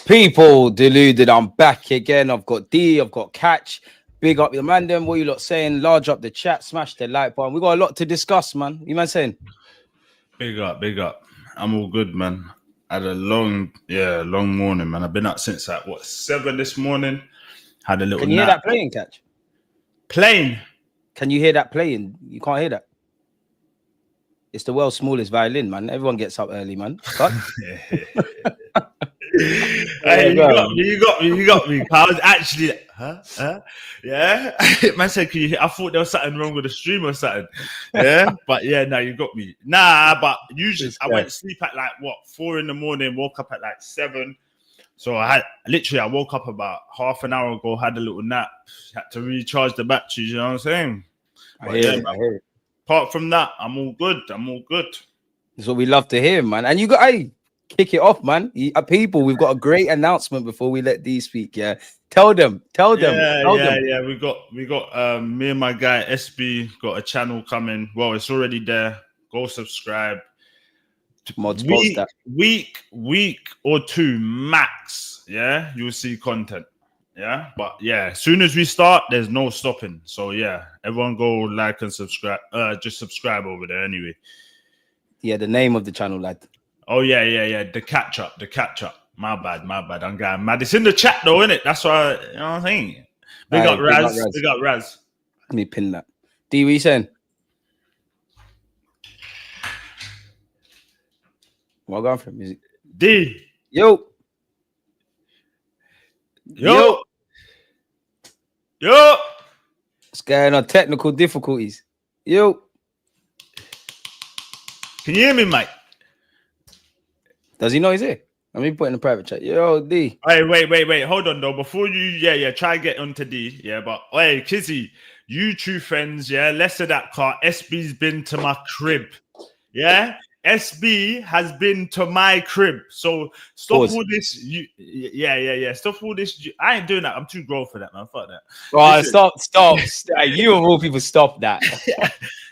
People, Deluded, I'm back again. I've got D, I've got Catch. Big up your MANDEM. What you lot saying? Large up the chat, smash the like button. We got a lot to discuss, man. You man saying? Big up. I'm all good, man. I had a long morning, man. I've been up since 7 this morning. Had a little Can you nap. hear that playing, Catch? Playing? Can you hear that playing? You can't hear that. It's the world's smallest violin, man. Everyone gets up early, man. Hey, you got me. I was actually, yeah. Man said, "Can you hear?" I thought there was something wrong with the stream or something. Yeah, but yeah, no, you got me. Nah, but usually I went to sleep at 4 in the morning, woke up at 7. So I woke up about half an hour ago, had a little nap, had to recharge the batteries. You know what I'm saying? I hear it. Apart from that, I'm all good. That's what we love to hear, man. And you got, kick it off, man. People, we've got a great announcement before we let these speak. Yeah, tell them. Yeah. We got me and my guy SB got a channel coming. Well, it's already there. Go subscribe. Week or two max. Yeah, you'll see content. Yeah, but yeah, as soon as we start, there's no stopping. So yeah, everyone go like and subscribe. Just subscribe over there anyway. Yeah, the name of the channel, lad. Oh yeah. The catch up. My bad. I'm going mad. It's in the chat though, isn't it? That's why, you know what I'm saying. Big up Raz. Let me pin that. D, what you saying? What going for music? D. Yo. What's going on? Technical difficulties. Yo. Can you hear me, mate? Does he know he's here? Let me put in the private chat. Yo, D. Hey, wait. Hold on, though. Before you, try and get onto D. Yeah, but, hey, Kizzy, you two friends, yeah, less of that car. SB's been to my crib. Yeah? SB has been to my crib. So stop all this. Stop all this. I ain't doing that. I'm too grown for that, man. Fuck that. Oh, stop. You of all people, stop that.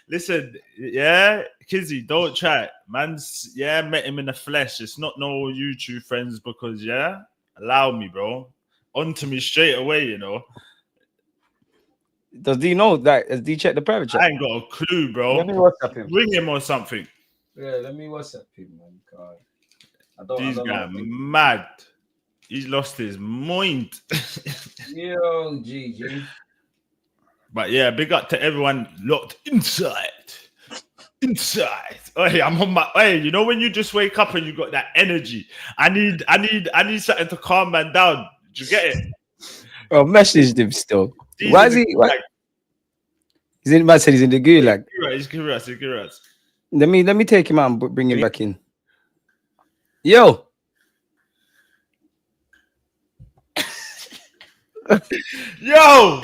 Listen, yeah, Kizzy, don't try it. Man's, met him in the flesh. It's not no YouTube friends because, allow me, bro. On to me straight away, you know. Does D know that? Has D checked the private chat? I ain't got a clue, bro. Let me WhatsApp him. Ring him or something. Yeah, let me WhatsApp him, man. God. These guys mad. He's lost his mind. Yo, GG. But yeah, big up to everyone locked inside. Oh, hey, I'm on my. Hey, you know when you just wake up and you got that energy? I need something to calm man down. Did you get it? Oh, messaged him still. Why is he? What? He's in. Man said he's in the gulag. He's curious. Let me take him out and bring him back in. Yo. Yo.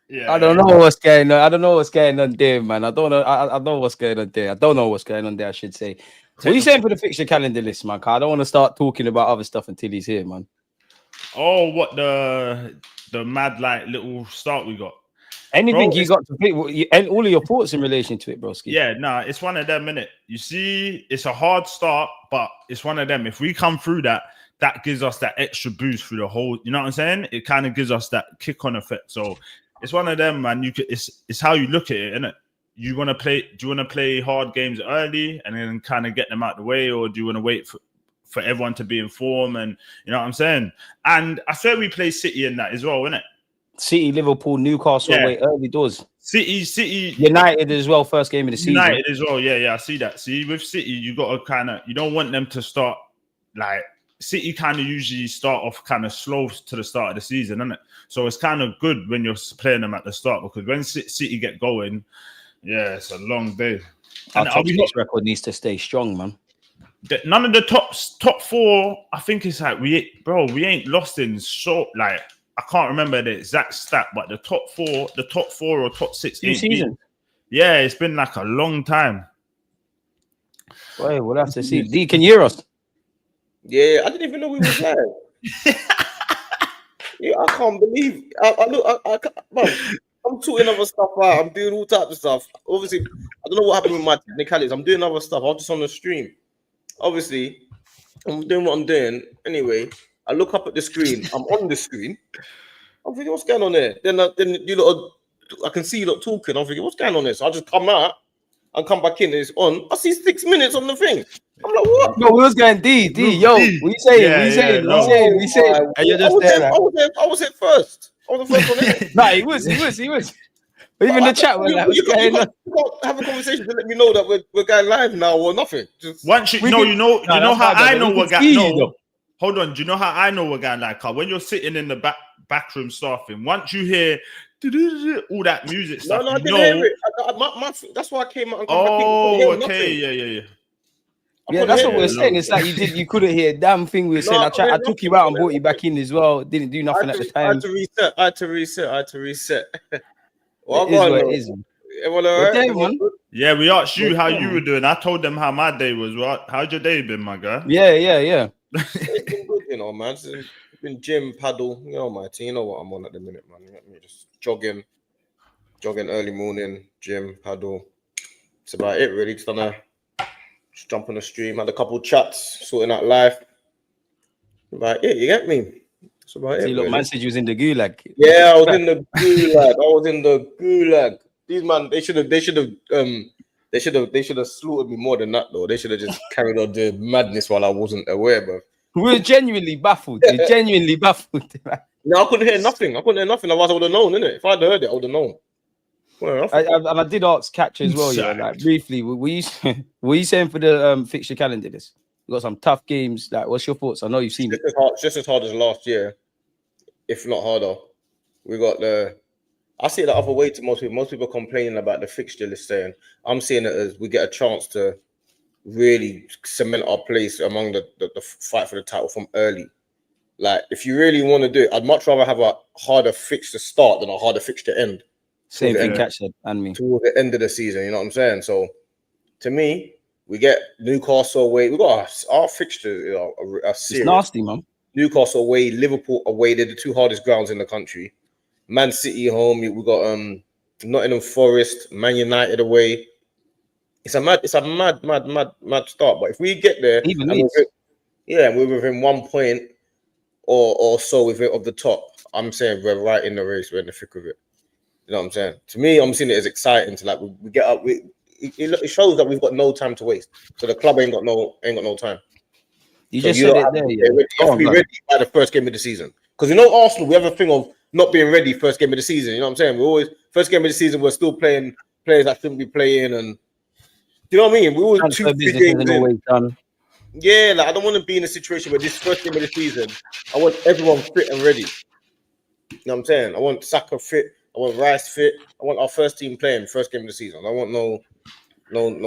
Yeah, I don't know what's going on. I don't know what's going on there, man. I don't know. I know what's going on there. I don't know what's going on there, I should say. What are you saying for the fixture calendar list, man? I don't want to start talking about other stuff until he's here, man. Oh, what the mad little start we got. Anything bro, you got to pick, and all of your thoughts in relation to it, broski. Yeah, it's one of them, innit? You see, it's a hard start, but it's one of them. If we come through that gives us that extra boost through the whole, you know what I'm saying? It kind of gives us that kick-on effect. So it's one of them, man. It's how you look at it, innit? Do you want to play hard games early and then kind of get them out the way, or do you want to wait for everyone to be in form? And you know what I'm saying? And I swear we play City in that as well, innit? City, Liverpool, Newcastle away early doors. City, United as well. First game of the season. United as well. Yeah, I see that. See, with City, you got to you don't want them to start City kind of usually start off kind of slow to the start of the season, isn't it? So it's kind of good when you're playing them at the start, because when City get going, it's a long day. Our top six record needs to stay strong, man. None of the top four, I think it's we ain't lost in short, I can't remember the exact stat, but the top four or top six seasons. Yeah, it's been a long time. Wait, we'll have to see. D, can you hear us? Yeah, I didn't even know we was live. Yeah, I can't believe. I look. Man, I'm sorting other stuff out. I'm doing all types of stuff. Obviously, I don't know what happened with my technicalities. I'm doing other stuff. I'm just on the stream. Obviously, I'm doing what I'm doing. Anyway, I look up at the screen. I'm on the screen. I'm thinking, what's going on there? Then you lot, I can see you lot talking. I'm thinking, what's going on there? So I just come out and come back in. And it's on. I see 6 minutes on the thing. I'm like, what? Yo, we was going D. Yo, D. we saying, Yeah, we saying, yeah, no. we saying, and you're just there. I was there first. I was the first one in. Nah, he was. But even the chat was like, what's going on? You can't have a conversation to let me know that we're going live now or nothing. Just Once you know how I know we're going. No, hold on. Do you know how I know we're going like? When you're sitting in the back room staffing, once you hear all that music stuff, no, I didn't hear it. That's why I came out and come back in. Oh, okay, yeah. Yeah, that's what we're saying. It's like you couldn't hear a damn thing we were saying. I took you out and brought you back in as well. Didn't do nothing at the time. I had to reset. Well, it is. Everyone all right? Yeah, we asked you how you were doing. I told them how my day was. How's your day been, my guy? Yeah. It's been good, you know, man. It's been gym, paddle. You know, my team. You know what I'm on at the minute, man. Just jogging early morning, gym, paddle. It's about it, really. Just jump on the stream, had a couple chats, sorting out life. About it, you get me? That's about it. Look, man said you was in the gulag. Yeah, I was in the gulag. These man, they should have slaughtered me more than that though. They should have just carried on the madness while I wasn't aware, bro. We were genuinely baffled. You're genuinely baffled. No, I couldn't hear nothing. Otherwise, I would have known, innit? If I'd heard it, I would have known. I did ask Catch as well, yeah. Like briefly, were you saying for the fixture calendar this? You got some tough games. Like, what's your thoughts? I know you've seen it. Just as hard as last year, if not harder. We got I see it the other way to most people. Most people complaining about the fixture list saying, I'm seeing it as we get a chance to really cement our place among the fight for the title from early. Like, if you really want to do it, I'd much rather have a harder fixture start than a harder fixture end. Same thing, Catch said, and me. Towards the end of the season, you know what I'm saying? So, to me, we get Newcastle away. We got our fixture, a series. It's nasty, man. Newcastle away, Liverpool away. They're the two hardest grounds in the country. Man City home. We got Nottingham Forest, Man United away. It's a mad start. But if we get there, we're within 1 point or so of the top. I'm saying we're right in the race. We're in the thick of it. You know what I'm saying? To me, I'm seeing it as exciting. To like we get up. It shows that we've got no time to waste. So the club ain't got no time. You just said it there. You have to be ready by the first game of the season. Because you know Arsenal, we have a thing of not being ready first game of the season. You know what I'm saying? We're always first game of the season. We're still playing players that shouldn't be playing, and you know what I mean. We always 2-3 games in. Yeah, like I don't want to be in a situation where this first game of the season, I want everyone fit and ready. You know what I'm saying? I want Saka fit. I want Rice fit. I want our first team playing first game of the season. I want no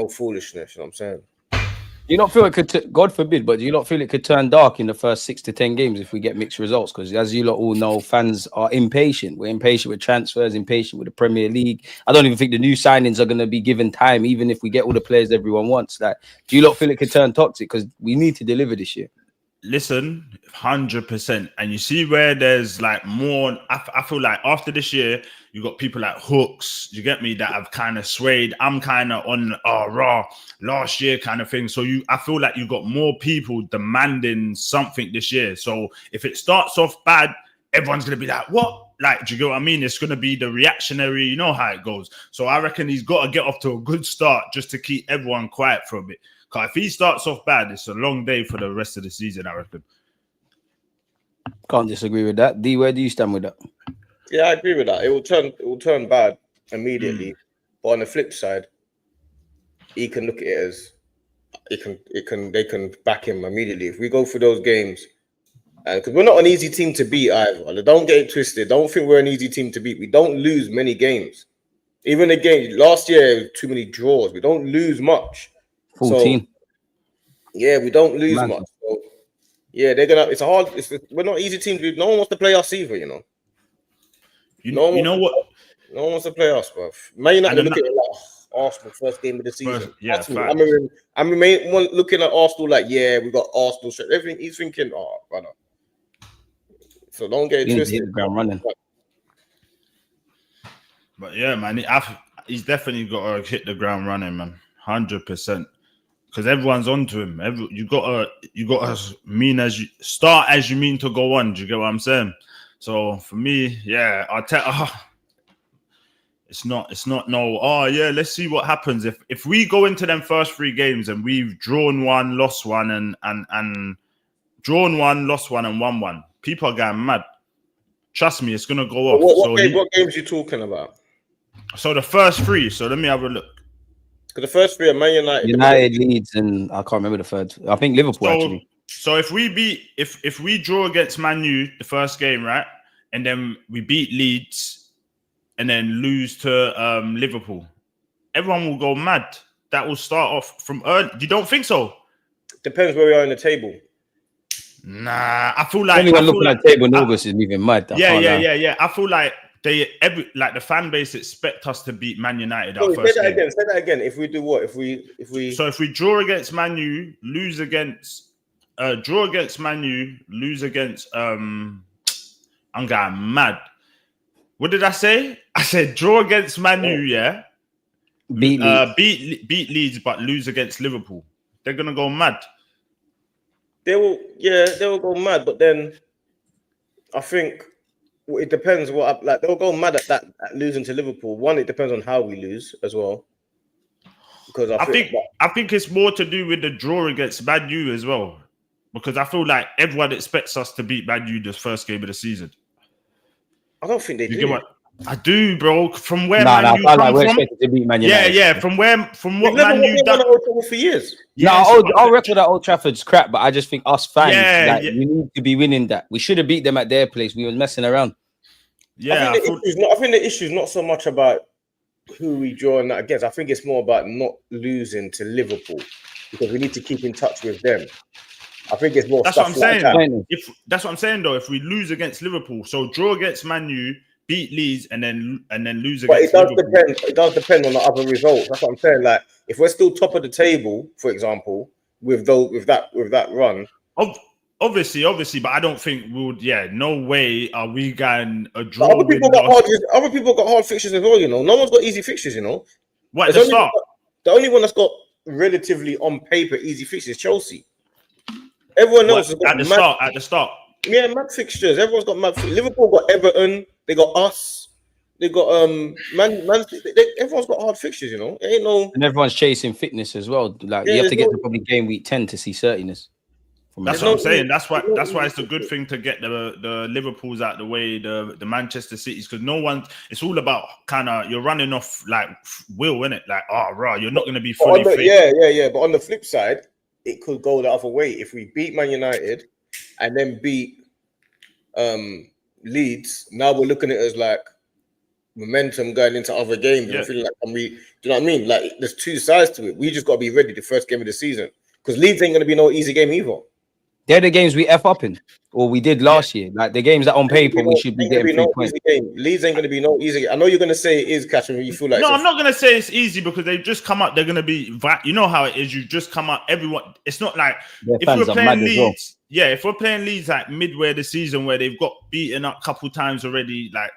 foolishness. You know what I'm saying? Do you not feel it could, God forbid, but do you not feel it could turn dark in the first 6 to 10 games if we get mixed results? Because as you lot all know, fans are impatient. We're impatient with transfers, impatient with the Premier League. I don't even think the new signings are going to be given time, even if we get all the players everyone wants. Like, do you lot feel it could turn toxic? Because we need to deliver this year. Listen, 100%. And you see where there's like more, I feel like after this year, you got people like Hooks, you get me, that have kind of swayed. I'm kind of on raw last year kind of thing. So I feel like you got more people demanding something this year. So if it starts off bad, everyone's going to be like, what? Like, do you get what I mean? It's going to be the reactionary, you know how it goes. So I reckon he's got to get off to a good start just to keep everyone quiet for a bit. Because if he starts off bad, it's a long day for the rest of the season, I reckon. Can't disagree with that. D, where do you stand with that? Yeah, I agree with that. It will turn bad immediately. But on the flip side, he can look at it as they can back him immediately. If we go through those games, because we're not an easy team to beat either. Don't get it twisted. Don't think we're an easy team to beat. We don't lose many games. Even the game last year, too many draws. We don't lose much. 14. So, yeah, we don't lose much. So, yeah, we're not easy team to beat. No one wants to play us either, you know. You know what? No one wants to play us, bro. Man United look at it like, Arsenal first game of the season. Facts. I remain looking at Arsenal like, yeah, we got Arsenal. Everything he's thinking, oh, brother. So don't get it twisted. Hit the ground running. But yeah, man, he's definitely got to hit the ground running, man, 100%. Because everyone's onto him. You got to mean as you start as you mean to go on. Do you get what I'm saying? So for me, yeah, Arteta. It's not no. Oh yeah, let's see what happens if we go into them first 3 games and we've drawn 1, lost 1, and drawn 1, lost 1, and won 1. People are going mad. Trust me, it's gonna go off. What games are you talking about? So the first 3. So let me have a look. Because the first 3 are Man United, Leeds, and I can't remember the third. I think Liverpool actually. So if we draw against Man U the first game, right, and then we beat Leeds. And then lose to Liverpool, everyone will go mad. That will start off from early. You don't think so? Depends where we are in the table. Nah, I feel like anyone looking at the table in August is moving mad. Yeah. I feel like the fan base expect us to beat Man United. Say that again. If we do what? If we So if we draw against Man U, lose against draw against Man U, lose against I'm going mad. What did I say? I said draw against Man U, yeah. Beat Leeds, but lose against Liverpool. They're gonna go mad. They will go mad. But then I think it depends what they'll go mad at losing to Liverpool. One, it depends on how we lose as well. Because I think it's more to do with the draw against Man U as well. Because I feel like everyone expects us to beat Man U this first game of the season. I don't think they do. Get what? I do, bro. From where Man U come from? Expected to beat Man United. Yeah. From what Man U done for years. Our record at Old Trafford's crap, but I just think us fans, we need to be winning that. We should have beat them at their place. We were messing around. Yeah, I think the issue is not so much about who we draw and that against. I think it's more about not losing to Liverpool because we need to keep in touch with them. I think it's more. That's what I'm saying. That's what I'm saying, though. If we lose against Liverpool, so draw against Man U, beat Leeds, and then lose against Liverpool. It does depend on the other results. That's what I'm saying. Like if we're still top of the table, for example, with that run. Obviously, but I don't think we would. Yeah, no way are we going a draw. Other people got hard fixtures as well. You know, no one's got easy fixtures. You know, what at the start? The only one that's got relatively on paper easy fixtures is Chelsea. Everyone else has got at the start. Yeah, mad fixtures. Everyone's got mad fixtures. Liverpool got Everton. They got us. They got Man. Everyone's got hard fixtures. You know, it ain't no. And everyone's chasing fitness as well. Like you have to get to probably game week 10 to see certiness. That's what I'm saying. That's why it's a good thing to get the Liverpools out the way, the Manchester Cities, because no one. It's all about kind of you're running off like will, innit? Like you're not going to be fully fit. Yeah. But on the flip side, it could go the other way if we beat Man United and then beat Leeds. Now we're looking at it as like momentum going into other games. Yeah. I feel like do you know what I mean? Like there's two sides to it. We just got to be ready the first game of the season because Leeds ain't going to be no easy game either. They're the games we F up in, or we did last year. Like the games that on paper we should be getting 3 points. Leeds ain't going to be no easy game. I know you're going to say it is, Catherine. You feel like no, I'm not going to say it's easy because they've just come up. They're going to be, you know how it is. You just come up. Everyone. It's not like if we're playing Leeds. Yeah, if we're playing Leeds like midway of the season where they've got beaten up a couple times already, like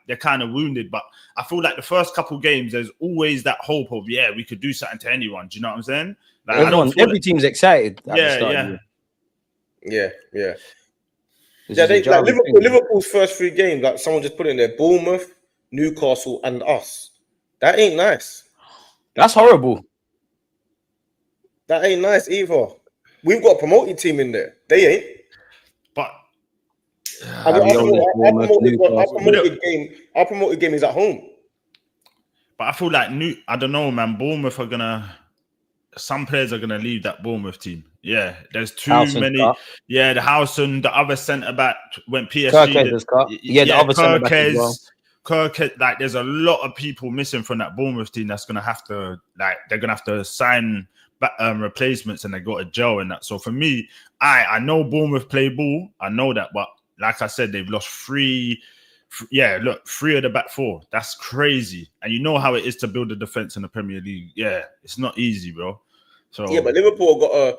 they're kind of wounded. But I feel like the first couple games, there's always that hope of we could do something to anyone. Do you know what I'm saying? Like, every team's excited. Yeah. Liverpool's first 3 games, like someone just put in there: Bournemouth, Newcastle, and us. That ain't nice. That's horrible. That ain't nice either. We've got a promoted team in there. They ain't. But our promoted game is at home. But I feel like I don't know, man. Bournemouth are gonna. Some players are gonna leave that Bournemouth team. Yeah, there's too many. Yeah, the house and the other centre back went PSG. The other centre back as well. Kirk, like there's a lot of people missing from that Bournemouth team. That's gonna have to they're gonna have to sign replacements and they got a gel and that. So for me, I know Bournemouth play ball. I know that, but like I said, they've lost three Yeah, look, 3 of the back 4. That's crazy. And you know how it is to build a defense in the Premier League. Yeah, it's not easy, bro. So yeah, but Liverpool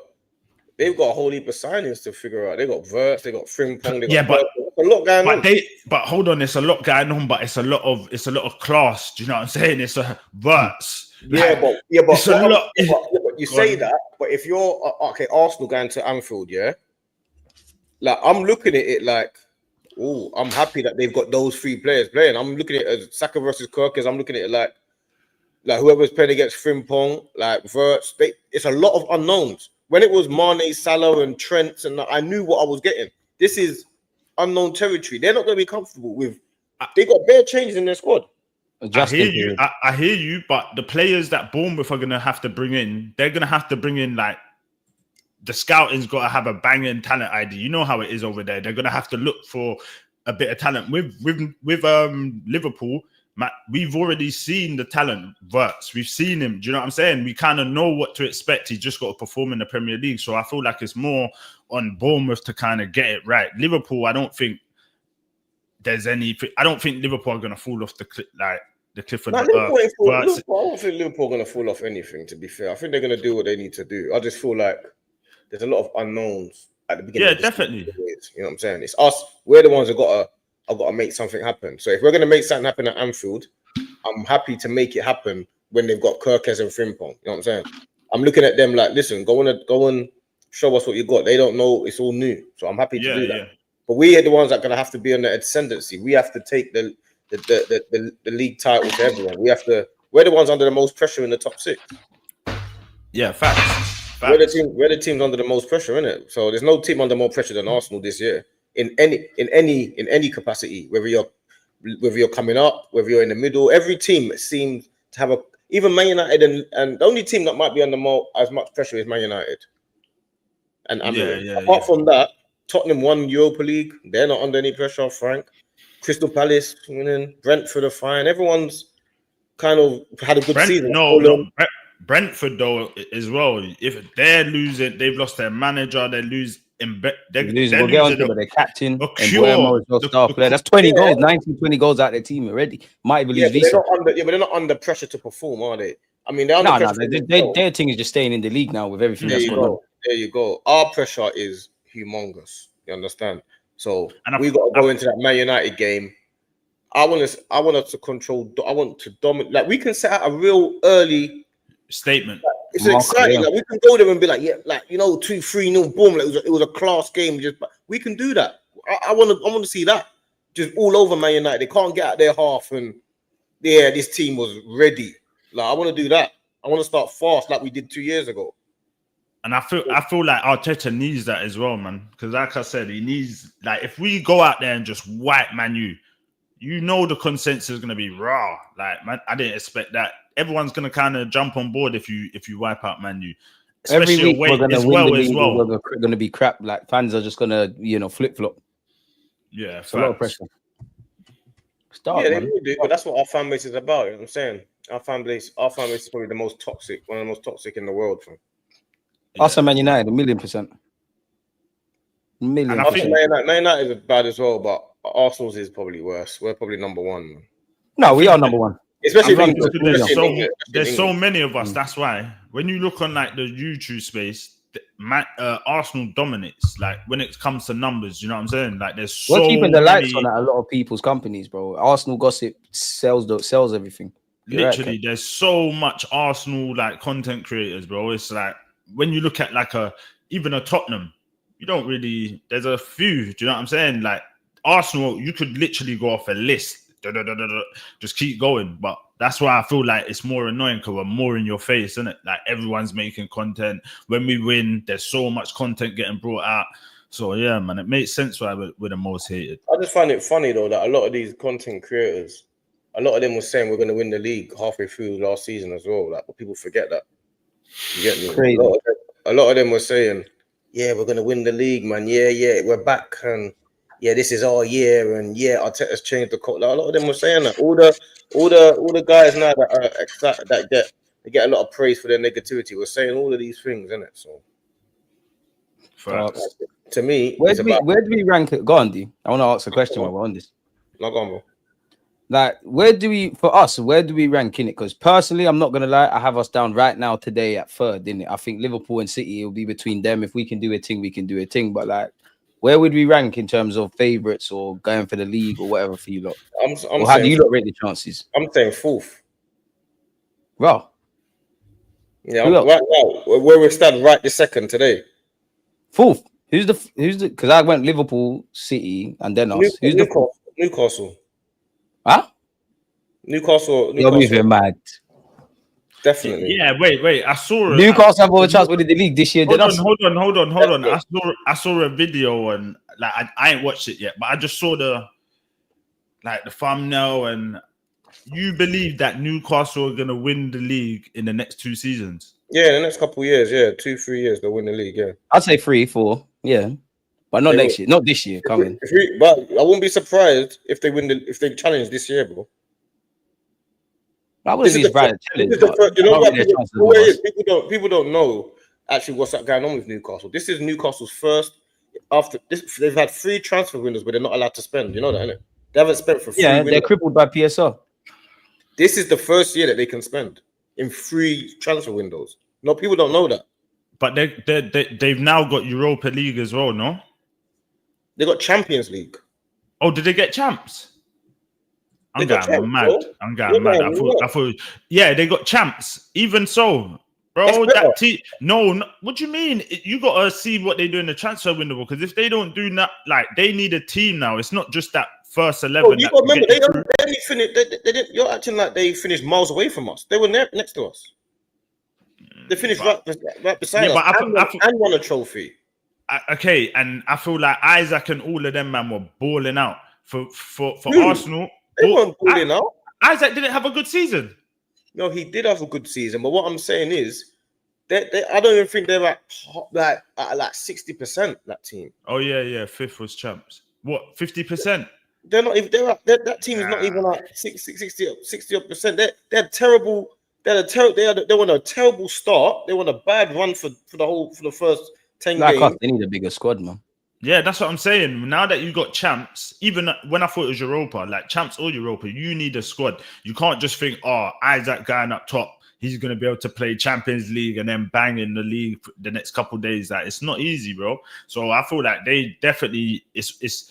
they've got a whole heap of signings to figure out. They got Verts, they got Frimpong, they got a lot going on. But hold on, it's a lot going on, but it's a lot of class. Do you know what I'm saying? It's a Verts. But it's a lot. But you say that, but if you're okay, Arsenal going to Anfield, yeah, like I'm looking at it like, oh, I'm happy that they've got those 3 players playing. I'm looking at it as Saka versus Kirkers. I'm looking at it like whoever's playing against Frimpong, like Verts. It's a lot of unknowns. When it was Mane, Salah, and Trent, and I knew what I was getting. This is unknown territory. They're not going to be comfortable with. They got bare changes in their squad. I hear you, but the players that Bournemouth are going to have to bring in, they're going to have to bring in like the scouting's got to have a banging talent ID. You know how it is over there. They're going to have to look for a bit of talent. With Liverpool, we've already seen the talent. Verts, we've seen him. Do you know what I'm saying? We kind of know what to expect. He's just got to perform in the Premier League. So I feel like it's more on Bournemouth to kind of get it right. Liverpool, I don't think Liverpool are going to fall off the cliff of the earth. I don't think Liverpool are going to fall off anything, to be fair. I think they're going to do what they need to do. I just feel like there's a lot of unknowns at the beginning. Yeah, definitely. You know what I'm saying? It's us. We're the ones who got to make something happen. So if we're going to make something happen at Anfield, I'm happy to make it happen when they've got Kirkes and Frimpong. You know what I'm saying? I'm looking at them like, listen, go and show us what you got. They don't know. It's all new. So I'm happy to do that. Yeah. But we are the ones that are going to have to be on the ascendancy. We have to take the league title to everyone. We're the ones under the most pressure in the top 6. Yeah, facts. We're the teams under the most pressure, innit? So there's no team under more pressure than Arsenal this year in any capacity. Whether you're coming up, whether you're in the middle, every team seems to have even Man United and the only team that might be under as much pressure is Man United. And apart from that, Tottenham won Europa League. They're not under any pressure. Frank, Crystal Palace winning, Brentford are fine. Everyone's kind of had a good season. Brentford though as well. If they're losing, they've lost their manager. They're losing. They're losing their captain. That's 20 goals, 19, 20 goals out of their team already. Might even lose. But they're not under pressure to perform, are they? I mean, they're under pressure. Their thing is just staying in the league now with everything that's going on. There you go. Our pressure is humongous. You understand? So we got to go into that Man United game. I want us to control. I want to dominate. Like we can set out a real early statement. It's exciting. Yeah. Like we can go there and be like, 2-3-0, boom. Like it was a class game. We can do that. I want to see that. Just all over Man United. They can't get out their half and this team was ready. Like I want to do that. I want to start fast like we did 2 years ago. And I feel like Arteta needs that as well, man. Because like I said, he needs if we go out there and just wipe Man U, the consensus is gonna be raw. Like man, I didn't expect that. Everyone's gonna kind of jump on board if you wipe out Man U. Every week we're gonna win the league. We're gonna be crap. Like fans are just gonna flip flop. Yeah, it's a lot of pressure. They really do. But that's what our fan base is about. You know what I'm saying? Our fan base is probably the most toxic, one of the most toxic in the world. Also, Man United, 1,000,000%. And I think Man United is bad as well, but Arsenal's is probably worse. We're probably number 1. Man. No, we are number 1. Especially there's so many of us. That's why when you look on the YouTube space, Arsenal dominates. Like when it comes to numbers, you know what I'm saying? Like there's so we're keeping the lights on at a lot of people's companies, bro. Arsenal gossip sells everything. Literally, there's so much Arsenal content creators, bro. It's like when you look at even a Tottenham, you don't really. There's a few. Do you know what I'm saying? Like Arsenal, you could literally go off a list. Just keep going. But that's why I feel like it's more annoying because we're more in your face, isn't it? Like everyone's making content. When we win, there's so much content getting brought out. So yeah, man, it makes sense why we're the most hated. I just find it funny though that a lot of these content creators, a lot of them were saying we're going to win the league halfway through last season as well. Like, but people forget that. You get me? Crazy. A lot of them were saying, "Yeah, we're going to win the league, man. Yeah, we're back, and yeah, this is our year, and yeah, Arteta's changed the code." Like, a lot of them were saying that. All the guys now that get a lot of praise for their negativity were saying all of these things, isn't it? So, to me, where do we rank it? Go on, D. I want to ask a question while we're on this. Not gone, bro. Like, where do we rank in it? Because personally, I'm not gonna lie, I have us down right now today at third, innit? I think Liverpool and City will be between them. If we can do a thing, we can do a thing. But like, where would we rank in terms of favourites or going for the league or whatever for you lot? I'm Or how do saying you lot rate the chances? I'm saying fourth. Bro, Yeah, who else? right now where we stand right this second today. Fourth. Who's the? Because I went Liverpool, City, and then us. Who's the fourth? Newcastle. Huh? Newcastle. You're moving mad. Definitely. Yeah, wait. I saw Newcastle have more chance with the league this year than us. Hold on. I saw a video and like I ain't watched it yet, but I just saw the thumbnail. And you believe that Newcastle are gonna win the league in the next 2 seasons? Yeah, in the next couple of years, 2-3 years, they'll win the league. Yeah, I'd say 3, 4. Yeah, but not next year, not this year. Coming. But I wouldn't be surprised if they if they challenge this year, bro. I wouldn't be surprised. You know what? People don't know actually what's going on with Newcastle. This is Newcastle's first after this. They've had 3 transfer windows, but they're not allowed to spend. You know that, innit? They haven't spent for 3 windows. They're crippled by PSR. This is the first year that they can spend in 3 transfer windows. No, people don't know that. But they've now got Europa League as well, no? They got Champions League. Oh, did they get champs? I'm going mad. I thought, yeah, they got champs. Even so, bro, that team. No, what do you mean? You got to see what they do in the transfer window, because if they don't do that, like, they need a team now. It's not just that first 11. You got to remember, they only finished. They didn't. You're acting like they finished miles away from us. They were next to us. They finished right beside us and won a trophy. Okay, and I feel like Isaac and all of them man were balling out for Arsenal. They weren't balling out. Isaac didn't have a good season. No, he did have a good season, but what I'm saying is, I don't even think they're at like 60%. That team. Oh yeah, 5th was champs. What, 50%? They're not even. That team is not even like 60%. They're terrible. They want a terrible start. They want a bad run for the first 10 games. They need a bigger squad, man. Yeah, that's what I'm saying. Now that you got champs, even when I thought it was Europa, like champs or Europa, you need a squad. You can't just think, oh, Isaac going up top, he's going to be able to play Champions League and then bang in the league the next couple of days. Like, it's not easy, bro. So I feel like they definitely, it's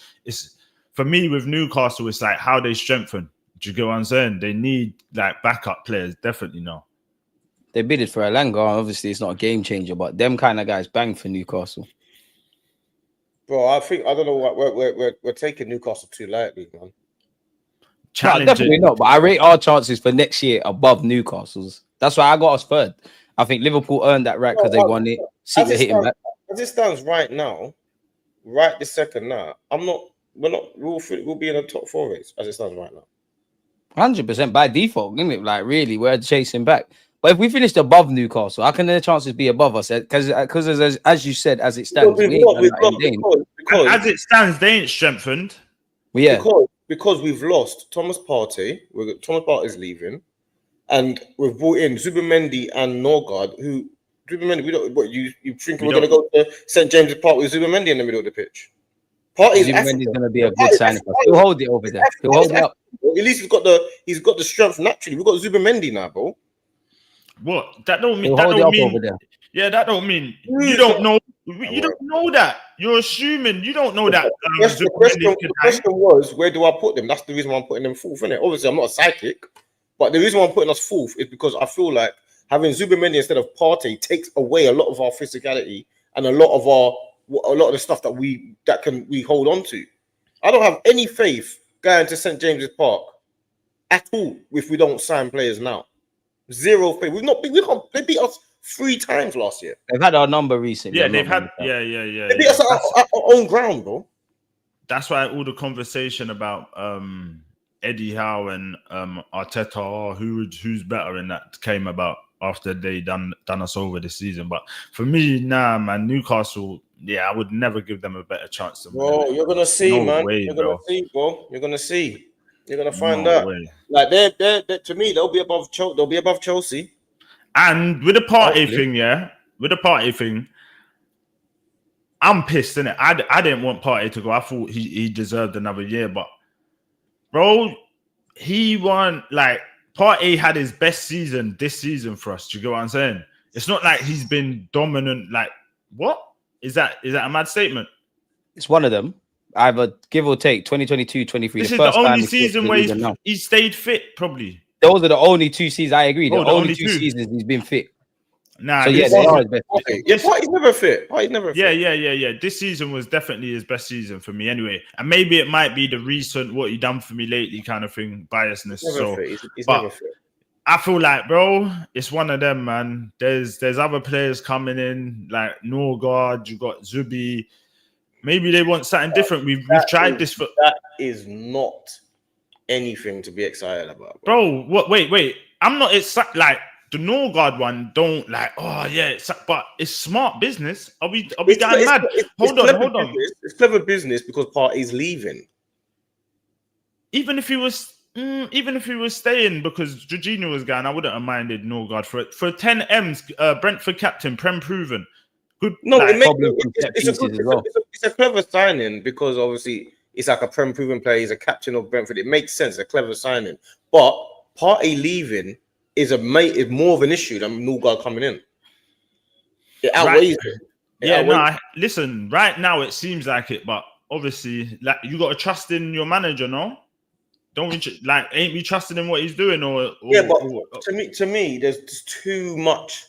for me with Newcastle, it's like how they strengthen. Do you get what I'm saying? They need like backup players, definitely. No. They bid it for Elanga. Obviously, it's not a game changer, but them kind of guys bang for Newcastle. Bro, I don't know what we're taking Newcastle too lightly, man. No, definitely not. But I rate our chances for next year above Newcastle's. That's why I got us third. I think Liverpool earned that right because they won it. City hitting back. As it stands right now, right this second now, we'll be in the top 4 race as it stands right now. 100% by default, isn't it? Like, really, we're chasing back. But if we finished above Newcastle, how can their chances be above us? Because as you said, as it stands, because as it stands, they ain't strengthened. Yeah, because we've lost Thomas Partey. Thomas Partey's leaving, and we've brought in Zubimendi and Norgaard. Zubimendi, we don't. What you think we're going to go to St James's Park with Zubimendi in the middle of the pitch? Zubimendi's going to be a good signing. He'll hold it over there. He'll hold it up. At least he's got the strength naturally. We've got Zubimendi now, bro. What? That don't mean. Yeah, that don't mean you don't know. You don't know that. You're assuming you don't know that. The question was, where do I put them? That's the reason why I'm putting them fourth, isn't it? Obviously, I'm not a psychic, but the reason why I'm putting us fourth is because I feel like having Zubimendi instead of Partey takes away a lot of our physicality and a lot of the stuff that we hold on to. I don't have any faith going to St James's Park at all if we don't sign players now. Zero faith. They beat us 3 times last year. They've had our number recently. Yeah, they've had. Yeah. They beat us at our own ground, bro. That's why all the conversation about Eddie Howe and Arteta, who's better in that, came about after they done us over this season. But for me, nah, man, Newcastle. Yeah, I would never give them a better chance. Bro, you're gonna see, man. You're gonna see, bro. You're gonna see. You're gonna find out. Like they're to me, they'll be above Chelsea. And with the party thing, I'm pissed, innit? I didn't want Partey to go. I thought he deserved another year, but bro. He won like Partey had his best season this season for us. Do you get what I'm saying? It's not like he's been dominant. Like, what is that? Is that a mad statement? It's one of them. Either give or take 2022, 23. This the is first the only time season where he stayed fit, probably. Those are the only 2 seasons. I agree. Oh, the only two seasons he's been fit. Nah, so yeah, they are his best. Yeah, Partey's never fit. Partey's never fit. Yeah. This season was definitely his best season for me, anyway. And maybe it might be the recent what he done for me lately kind of thing, biasness. He's never fit. I feel like, bro, it's one of them, man. There's other players coming in like Norgaard. You got Zubi. Maybe they want something different. We've tried this for. That is not anything to be excited about, bro. What? Wait. I'm not excited. Like the Norgaard one, don't like. Oh yeah, but it's smart business. Are we going mad? Hold on. It's clever business because Partey's leaving. Even if he was staying because Jorginho was going, I wouldn't have minded Norgaard for 10 M's. Brentford captain, Prem proven. Good. No, like, it's a clever signing because obviously it's like a Prem proven player. He's a captain of Brentford. It makes sense. A clever signing, but Partey leaving is more of an issue than Norgaard coming in. It outweighs it. Listen. Right now, it seems like it, but obviously, like you got to trust in your manager, no? Don't we ain't we trusting in what he's doing? Or to me, there's too much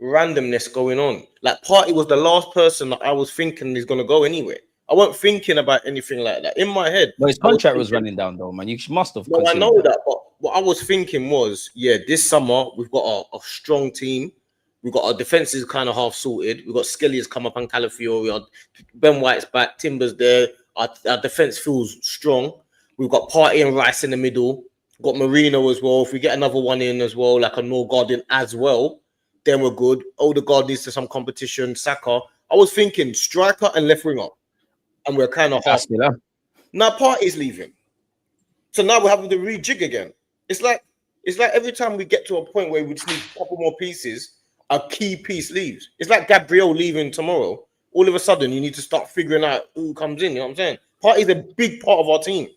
randomness going on. Like Partey was the last person that I was thinking is gonna go anyway. I wasn't thinking about anything like that in my head. But his contract was running down, though, man. You must have. No, I know that, but what I was thinking was, this summer we've got a strong team. We've got our defenses kind of half sorted. We've got Skelly's come up and Calafiori. Ben White's back. Timber's there. Our defense feels strong. We've got Partey and Rice in the middle. We've got Marino as well. If we get another one in as well, like a Norgaard in as well, then we're good. Odegaard needs to some competition. Saka. I was thinking striker and left winger. And we're kind of half. Now Partey's leaving. So now we're having to rejig again. It's like every time we get to a point where we just need a couple more pieces, a key piece leaves. It's like Gabriel leaving tomorrow. All of a sudden, you need to start figuring out who comes in. You know what I'm saying? Partey's a big part of our team.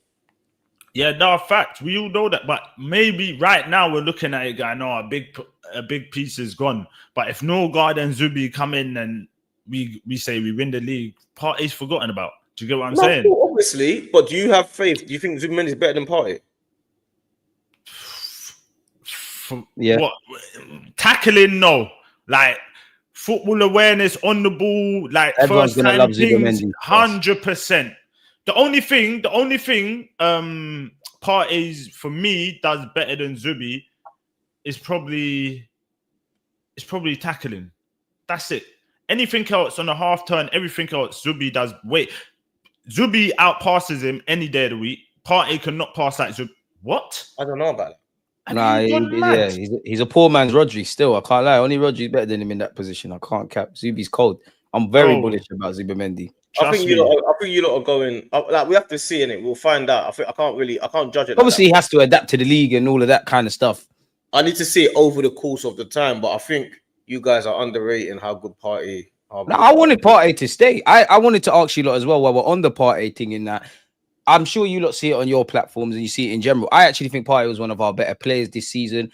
Yeah, no, fact. We all know that, but maybe right now we're looking at it going, no, a big piece is gone. But if Norgaard and Zubi come in and we say we win the league, Partey's forgotten about. Do you get what I'm saying? Obviously, but do you have faith? Do you think Zubi is better than Partey? Yeah. What? Tackling, no. Like football awareness on the ball, like everyone's gonna love things, 100%. The only thing, Partey's for me does better than Zubi is probably tackling. That's it. Anything else on the half turn, everything else, Zubi does. Zubi outpasses him any day of the week. Partey cannot pass like Zubi. What? I don't know about it. He's a poor man's Rodri still. I can't lie. Only Rodri's better than him in that position. I can't cap. Zubi's cold. I'm very bullish about Zubimendi. I think you lot are going like we have to see in it. We'll find out. I can't judge it. Obviously, he has to adapt to the league and all of that kind of stuff. I need to see it over the course of the time, but I think you guys are underrating how good Partey. I wanted Partey to stay. I wanted to ask you lot as well while we're on the Partey thing in that. I'm sure you lot see it on your platforms and you see it in general. I actually think Partey was one of our better players this season.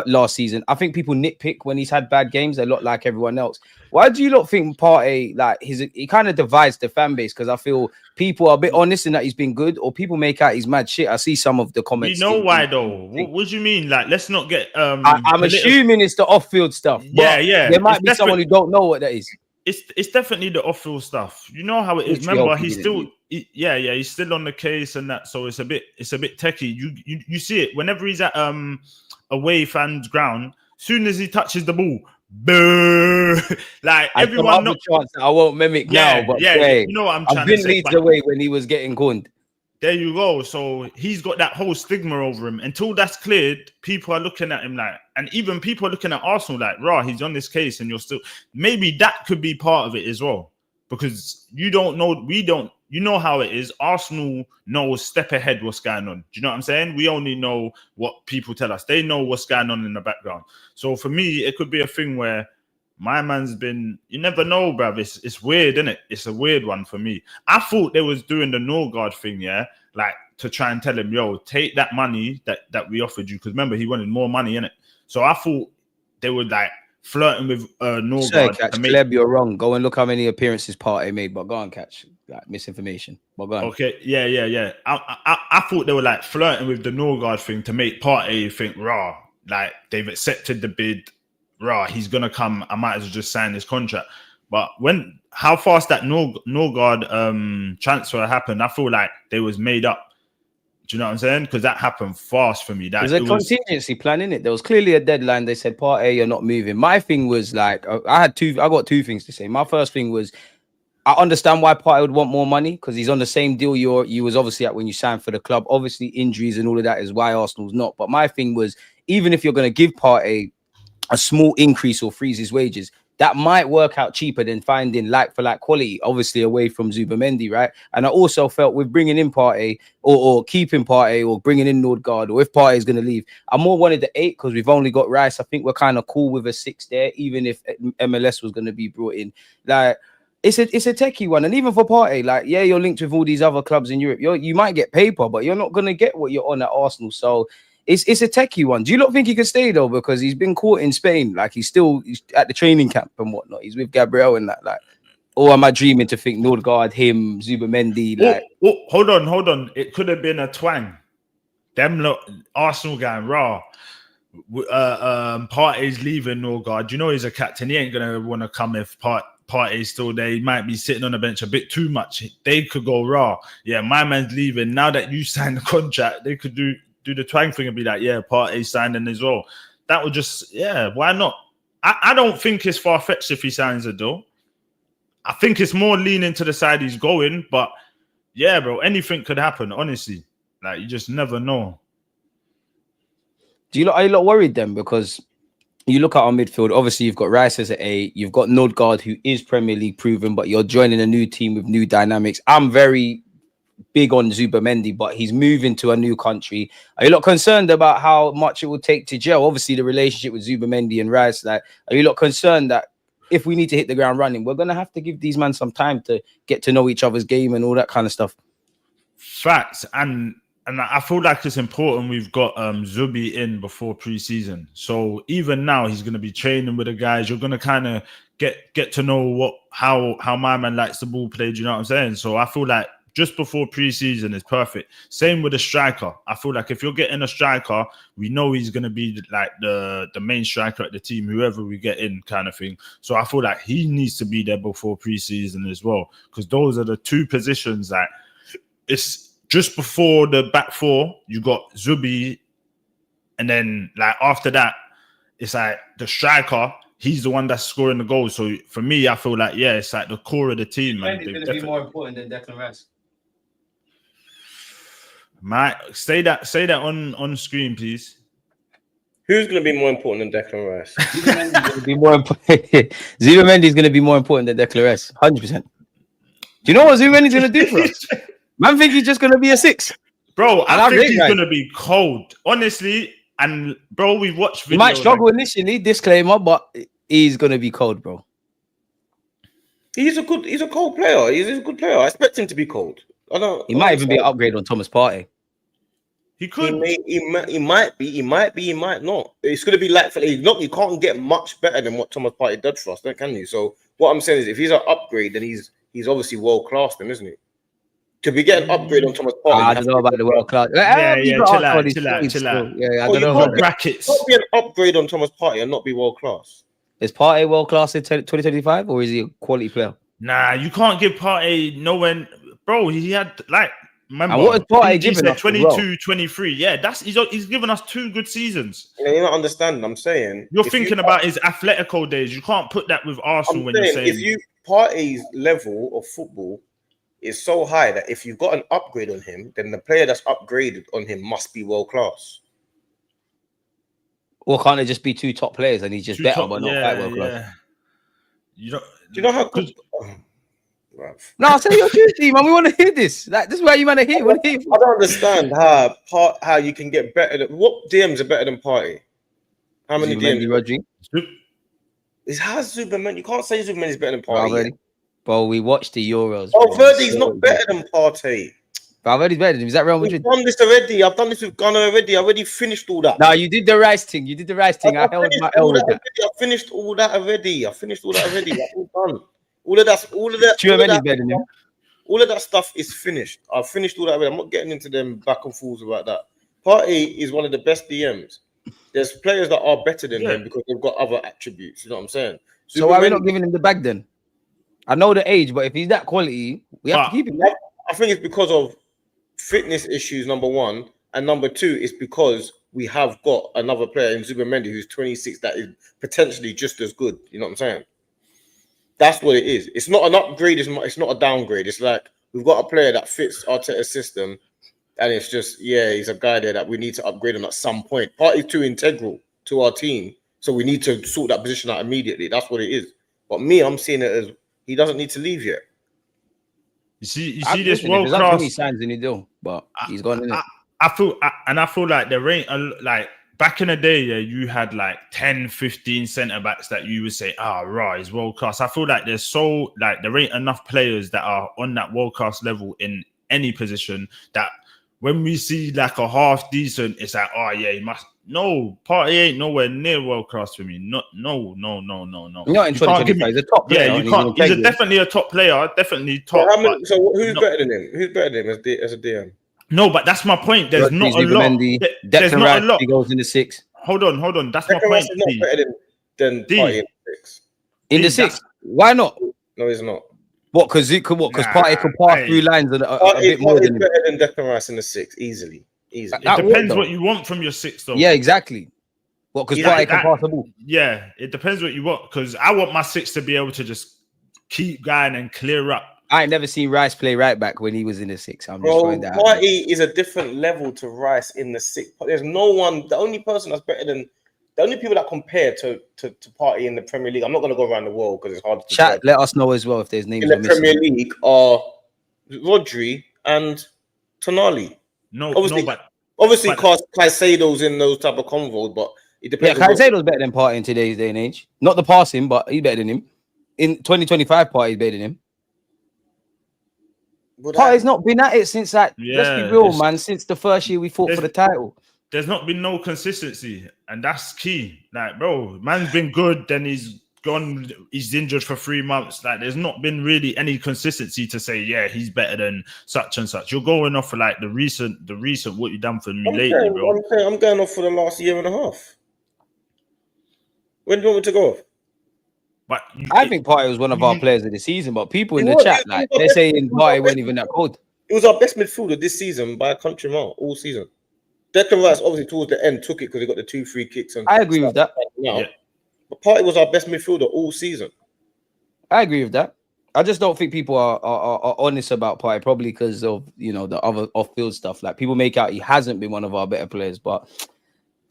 Last season. I think people nitpick when he's had bad games a lot like everyone else. Why do you lot think Partey, like he kind of divides the fan base? Because I feel people are a bit honest in that he's been good, or people make out he's mad shit. I see some of the comments. You know why though? What do you mean? Like, let's not get I'm assuming it's the off-field stuff. Yeah. There might be someone who don't know what that is. It's definitely the off-field stuff. You know how it is. Remember, he's still he's still on the case and that. So it's a bit techie. You see it whenever he's at away fans ground. Soon as he touches the ball, boo! Like everyone. Chance I won't mimic now, but you know what I'm trying to say. Leads away when he was getting gunned. There you go. So he's got that whole stigma over him. Until that's cleared, people are looking at him like, and even people are looking at Arsenal like, he's on this case, and you're still. Maybe that could be part of it as well, because you don't know, you know how it is. Arsenal knows step ahead what's going on. Do you know what I'm saying? We only know what people tell us. They know what's going on in the background. So for me, it could be a thing where my man's been, you never know, bruv. It's weird, isn't it? It's a weird one for me. I thought they was doing the Norgaard thing, like to try and tell him, yo, take that money that we offered you. Because remember, he wanted more money in it. So I thought they were like flirting with Norgaard. Catch, Caleb, you're wrong. Go and look how many appearances Partey made. But go on, Catch. Like, misinformation. But go on. Okay, yeah. I thought they were like flirting with the Norgaard thing to make Partey think, rah, like they've accepted the bid. Rah, he's gonna come. I might as well just sign this contract. But how fast that Norgaard transfer happened, I feel like they was made up. Do you know what I'm saying? Because that happened fast for me. That there's a contingency plan in it. There was clearly a deadline. They said, Partey, you're not moving. My thing was like, I got two things to say. My first thing was, I understand why Partey would want more money because he's on the same deal you was obviously at when you signed for the club. Obviously, injuries and all of that is why Arsenal's not. But my thing was, even if you're going to give Partey a small increase or freeze his wages, that might work out cheaper than finding like-for-like quality, obviously away from Zubimendi, right? And I also felt with bringing in Partey or keeping Partey or bringing in Norgaard, or if Partey is going to leave, I more wanted the 8 because we've only got Rice. I think we're kind of cool with a 6 there, even if MLS was going to be brought in. Like, it's a techie one. And even for Partey, like, yeah, you're linked with all these other clubs in Europe. You might get paper, but you're not going to get what you're on at Arsenal. So it's a techie one. Do you not think he could stay though? Because he's been caught in Spain. Like he's at the training camp and whatnot. He's with Gabriel and that. Like, or am I dreaming to think Norgaard, him, Zubimendi? Like, hold on. It could have been a twang. Them lot, Arsenal going raw. Partey's leaving Norgaard. You know he's a captain. He ain't gonna want to come if Partey's still there. He might be sitting on the bench a bit too much. They could go raw. Yeah, my man's leaving. Now that you signed the contract, they could do the twang thing and be like, yeah, Partey signed in as well. That would just, yeah, why not? I don't think it's far-fetched if he signs a deal. I think it's more leaning to the side he's going, but yeah, bro, anything could happen, honestly. Like, you just never know. Are you lot worried then? Because you look at our midfield, obviously you've got Rice as an 8, you've got Norgaard, who is Premier League proven, but you're joining a new team with new dynamics. I'm very big on Zubimendi, but he's moving to a new country. Are you not concerned about how much it will take to gel? Obviously, the relationship with Zubimendi and Rice, like, are you not concerned that if we need to hit the ground running, we're going to have to give these men some time to get to know each other's game and all that kind of stuff? Facts. And I feel like it's important we've got Zubi in before pre-season. So even now, he's going to be training with the guys. You're going to kind of get to know how my man likes the ball played. You know what I'm saying? So I feel like just before pre-season is perfect. Same with a striker. I feel like if you're getting a striker, we know he's going to be like the main striker at the team, whoever we get in kind of thing. So I feel like he needs to be there before pre-season as well, because those are the two positions that it's just before the back four, you got Zubi, and then like after that, it's like the striker, he's the one that's scoring the goals. So for me, I feel like, yeah, it's like the core of the team. It's going to be more important than Declan Rice. Say that on screen, please. Who's going to be more important than Declan Rice? Zubimendi is going to be more important than Declan Rice, 100%. Do you know what Zubimendi's going to do for us? Man, think he's just going to be a 6, bro. I think he's going to be cold, honestly. And bro, we've watched. He might struggle initially, disclaimer, but he's going to be cold, bro. He's a cold player. He's a good player. I expect him to be cold. He might even be an upgrade on Thomas Partey. He could. He might be. He might not. It's going to be like you can't get much better than what Thomas Partey did for us, can you? So what I'm saying is, if he's an upgrade, then he's obviously world class, then, isn't he? To be getting an upgrade on Thomas Partey, I don't know about the world class. Chill out. Yeah, I don't know. Brackets. Not be an upgrade on Thomas Partey and not be world class. Is Partey world class in 2025, or is he a quality player? Nah, you can't give Partey no when, bro. He had like. Remember, and what is Partey giving us? 22, 23. Yeah, he's given us 2 good seasons. You're not understanding. I'm saying you're thinking about his Atletico days. You can't put that with Arsenal when you're saying Partey's level of football is so high that if you've got an upgrade on him, then the player that's upgraded on him must be world class. Or can't it just be 2 top players and he's just better, but not quite world class? Do you know how good? No, say your truth, man. We want to hear this. Like, this is why you want to hear. I don't understand how you can get better. What DMs are better than Partey? How many DMs? Rodri. It has Zubimendi. You can't say Zubimendi is better than Partey. Bro, we watched the Euros. Oh, Verdi's not better than Partey. Valverde's better than him. Is that Real We've Madrid? done this already. I've done this with Ghana already. I already finished all that. No, you did the right thing. You did the right thing. I held my L with that. I finished all that already. That's all done. All of that. Tchouameni's better than him. All of that stuff is finished. I've finished all that already. I'm not getting into them back and forths about that. Partey is one of the best DMs. There's players that are better than him because they've got other attributes. You know what I'm saying? So why are we not giving him the bag then? I know the age, but if he's that quality, we have to keep him. I think it's because of fitness issues, number one, and number two is because we have got another player in Zubimendi who's 26 that is potentially just as good. You know what I'm saying? That's what it is. It's not an upgrade. It's not a downgrade. It's like we've got a player that fits Arteta's system, and it's just he's a guy there that we need to upgrade on at some point. Partey's too integral to our team, so we need to sort that position out immediately. That's what it is. But I'm seeing it as he doesn't need to leave yet. You see this world class. There's he signs in the deal, but he's gone in it. I feel like there ain't like back in the day, you had like 10, 15 centre backs that you would say, right, he's world class. I feel like there ain't enough players that are on that world class level in any position that when we see like a half decent, it's like, he must. No, Partey ain't nowhere near world class for me. No. Not in 2025. He's a top player. Yeah, you can't. He's definitely a top player. Definitely top. So who's better than him? Who's better than him as a DM? No, but that's my point. There's not a lot. There's not a lot. He goes in the 6. Hold on. That's my point. Not better than Partey in the 6. In the 6? Why not? No, he's not. What? Because Partey could pass through lines a bit more than him. Better than Declan Rice in the 6, easily. It depends what you want from your 6, though. Yeah, exactly. What? Because Partey can pass the ball. Yeah, it depends what you want. Because I want my 6 to be able to just keep going and clear up. I ain't never seen Rice play right back when he was in the 6. I'm just going down. Partey is a different level to Rice in the 6. There's no one. The only person that's better than the only people that compare to Partey in the Premier League. I'm not going to go around the world because it's hard to chat. Let us know as well if there's names in the Premier League are Rodri and Tonali. Obviously, Caicedo's in those type of convos, but it depends. Yeah, Caicedo's better than Partey in today's day and age. Not the passing, but he's better than him. In 2025, Partey's better than him. Partey's not been at it since let's be real, man. Since the first year we fought for the title, there's not been no consistency, and that's key. Like, bro, man's been good, then he's gone, he's injured for 3 months. Like, there's not been really any consistency to say, he's better than such and such. You're going off for like the recent what you done for me lately, bro. I'm going off for the last year and a half. When do you want me to go off? But I think Partey was one of our players of the season, but people in the chat, like, they're saying Partey wasn't even that good. It was our best midfielder this season by a country mile, all season. Declan Rice, obviously, towards the end, took it because he got the 2 free kicks. And I agree with that. But Partey was our best midfielder all season. I agree with that. I just don't think people are honest about Partey, probably because of, the other off-field stuff. Like, people make out he hasn't been one of our better players, but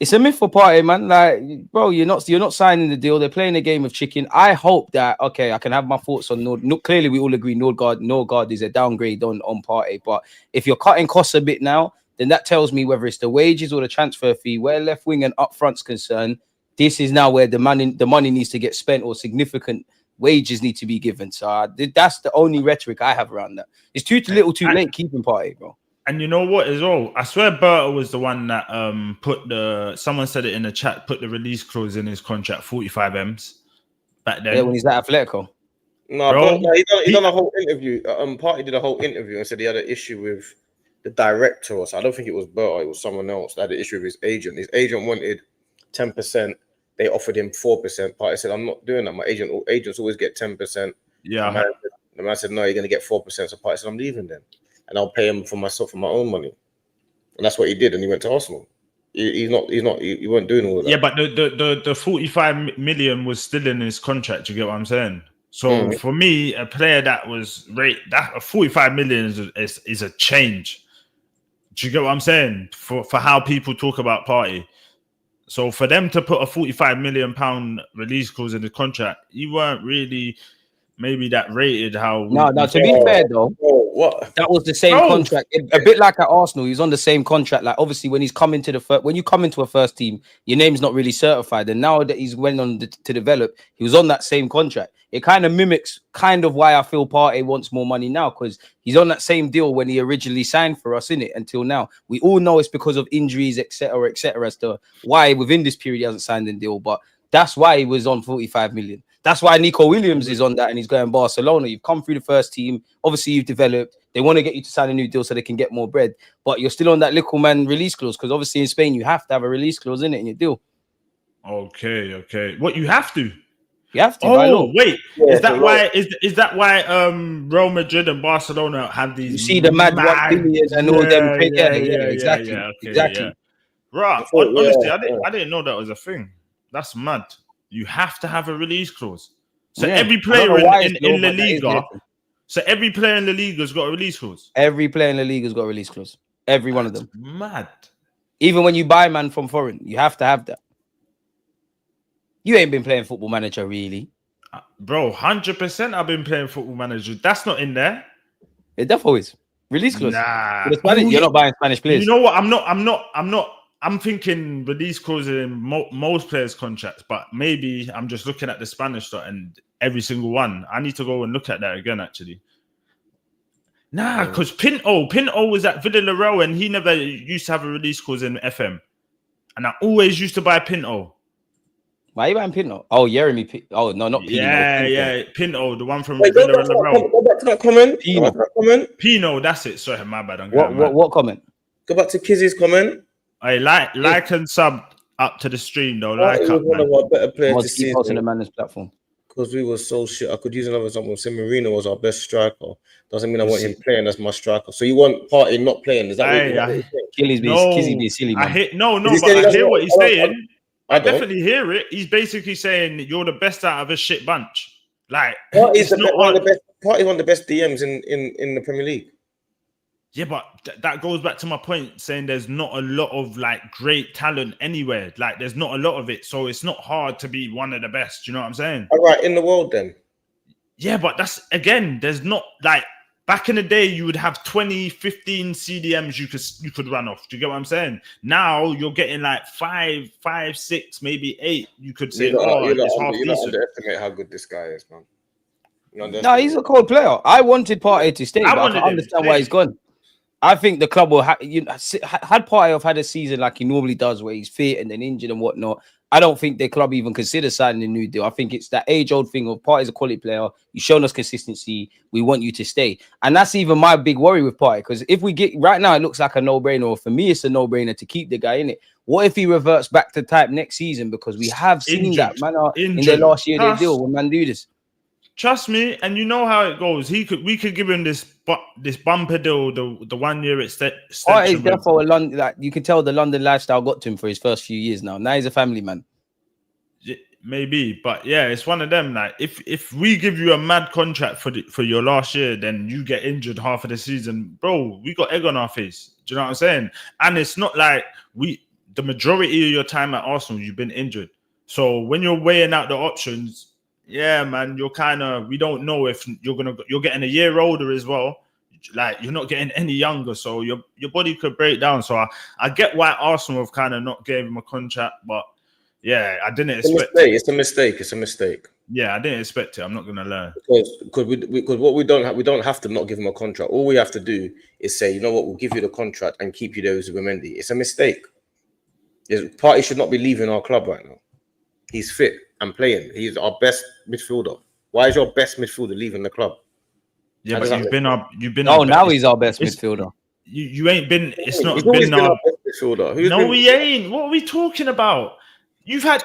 it's a myth for Partey, man. Like, bro, you're not signing the deal. They're playing a game of chicken. I hope that, I can have my thoughts on Norgaard. Clearly, we all agree Norgaard is a downgrade on Partey. But if you're cutting costs a bit now, then that tells me whether it's the wages or the transfer fee, where left wing and up front's concerned, this is now where the money needs to get spent or significant wages need to be given. So that's the only rhetoric I have around that. It's too little, too late keeping Partey, bro. And you know what as well? I swear Berta was the one that someone said it in the chat, put the release clause in his contract, 45 M's back then. Yeah, when he's at Atletico. No, he done a whole interview. Partey did a whole interview and said he had an issue with the director or so. I don't think it was Berta, it was someone else that had an issue with his agent. His agent wanted 10%. They offered him 4%. Partey said, I'm not doing that. My agents always get 10%. Yeah. The man said, no, you're going to get 4%. So Partey said, I'm leaving then. And I'll pay him for myself for my own money. And that's what he did. And he went to Arsenal. He weren't doing all of that. Yeah, but the 45 million was still in his contract. You get what I'm saying? So for me, a player that was that 45 million is a change. Do you get what I'm saying? For how people talk about Partey. So for them to put a 45 million pound release clause in the contract, you weren't really maybe that rated how. No. To be fair though, What? That was the same contract. A bit like at Arsenal, he's on the same contract. Like obviously, when he's coming to when you come into a first team, your name's not really certified. And now that he's went on to develop, he was on that same contract. It kind of mimics kind of why I feel Partey wants more money now, because he's on that same deal when he originally signed for us, innit? Until now, we all know it's because of injuries, etc., as to why within this period he hasn't signed a deal. But that's why he was on 45 million. That's why Nico Williams is on that and he's going Barcelona. You've come through the first team. Obviously, you've developed. They want to get you to sign a new deal so they can get more bread. But you're still on that little man release clause, because obviously in Spain, you have to have a release clause in it in your deal. Okay. What, you have to? You have to. Oh, wait. Yeah, is that why Real Madrid and Barcelona have these? You see the mad billions and all them. Exactly. Yeah. Right. Honestly, I didn't know that was a thing. That's mad. You have to have a release clause. So every player in La Liga. So every player in La Liga has got a release clause. Every player in La Liga has got a release clause. Every one of them. Mad. Even when you buy man from foreign, you have to have that. You ain't been playing Football Manager, really. Bro, 100% I've been playing Football Manager. That's not in there. It definitely is. Release clause. Nah. You're not buying Spanish players. You know what? I'm thinking release clauses in most players' contracts, but maybe I'm just looking at the Spanish stuff and every single one. I need to go and look at that again, actually. Nah, because Pinto was at Villarreal and he never used to have a release clause in FM. And I always used to buy Pinto. Why are you buying Pinto? Oh, Jeremy. Oh, no, not Pinto. Yeah. Pinto, the one from Villarreal. Go back to that comment. Pino, that's it. Sorry, my bad. What comment? Go back to Kizzy's comment. I like and sub up to the stream though. One of our better players this season on the Madness platform. Because we were so shit. I could use another example. San Marino was our best striker. Doesn't mean I want him playing as my striker. So you want Partey not playing? Is that Kizzy be silly, man. I hear what he's saying. I definitely hear it. He's basically saying you're the best out of a shit bunch. Like Partey's one of the best DMs in the Premier League. Yeah, but that goes back to my point saying there's not a lot of like great talent anywhere. Like there's not a lot of it. So it's not hard to be one of the best. You know what I'm saying? All right, in the world then. Yeah, but that's again, there's not like back in the day you would have 20, 15 CDMs you could run off. Do you get what I'm saying? Now you're getting like 5, 6, maybe 8. You could say, it's half decent. Underestimate how good this guy is, man. No, he's a cold player. I wanted Partey to stay, but I can understand why he's gone. I think the club will had Partey have had a season like he normally does, where he's fit and then injured and whatnot. I don't think the club even consider signing a new deal. I think it's that age-old thing of Partey's a quality player. You've shown us consistency. We want you to stay. And that's even my big worry with Partey, because if we get right now, it looks like a no-brainer. Or for me, it's a no-brainer to keep the guy in it. What if he reverts back to type next season? Because we have seen that man in their last year they deal when man do this. Trust me, and you know how it goes. We could give him this bumper deal, the 1 year extension. He's therefore London. Like you can tell, the London lifestyle got to him for his first few years now. Now he's a family man. Maybe, but yeah, it's one of them. Like if we give you a mad contract for your last year, then you get injured half of the season, bro. We got egg on our face. Do you know what I'm saying? And it's not like the majority of your time at Arsenal, you've been injured. So when you're weighing out the options. Yeah, man, we don't know if you're getting a year older as well. Like you're not getting any younger, so your body could break down. So I get why Arsenal have kind of not gave him a contract, but yeah, I didn't expect it. It's a mistake. Yeah, I didn't expect it. I'm not gonna lie. Because what we don't have to not give him a contract. All we have to do is say, you know what, we'll give you the contract and keep you there with Zubimendi. It's a mistake. Partey should not be leaving our club right now. He's fit and playing. He's our best midfielder. Why is your best midfielder leaving the club? Yeah, but you've been. Oh, now he's our best midfielder. You ain't been. It's not he's been our best midfielder. He ain't. What are we talking about?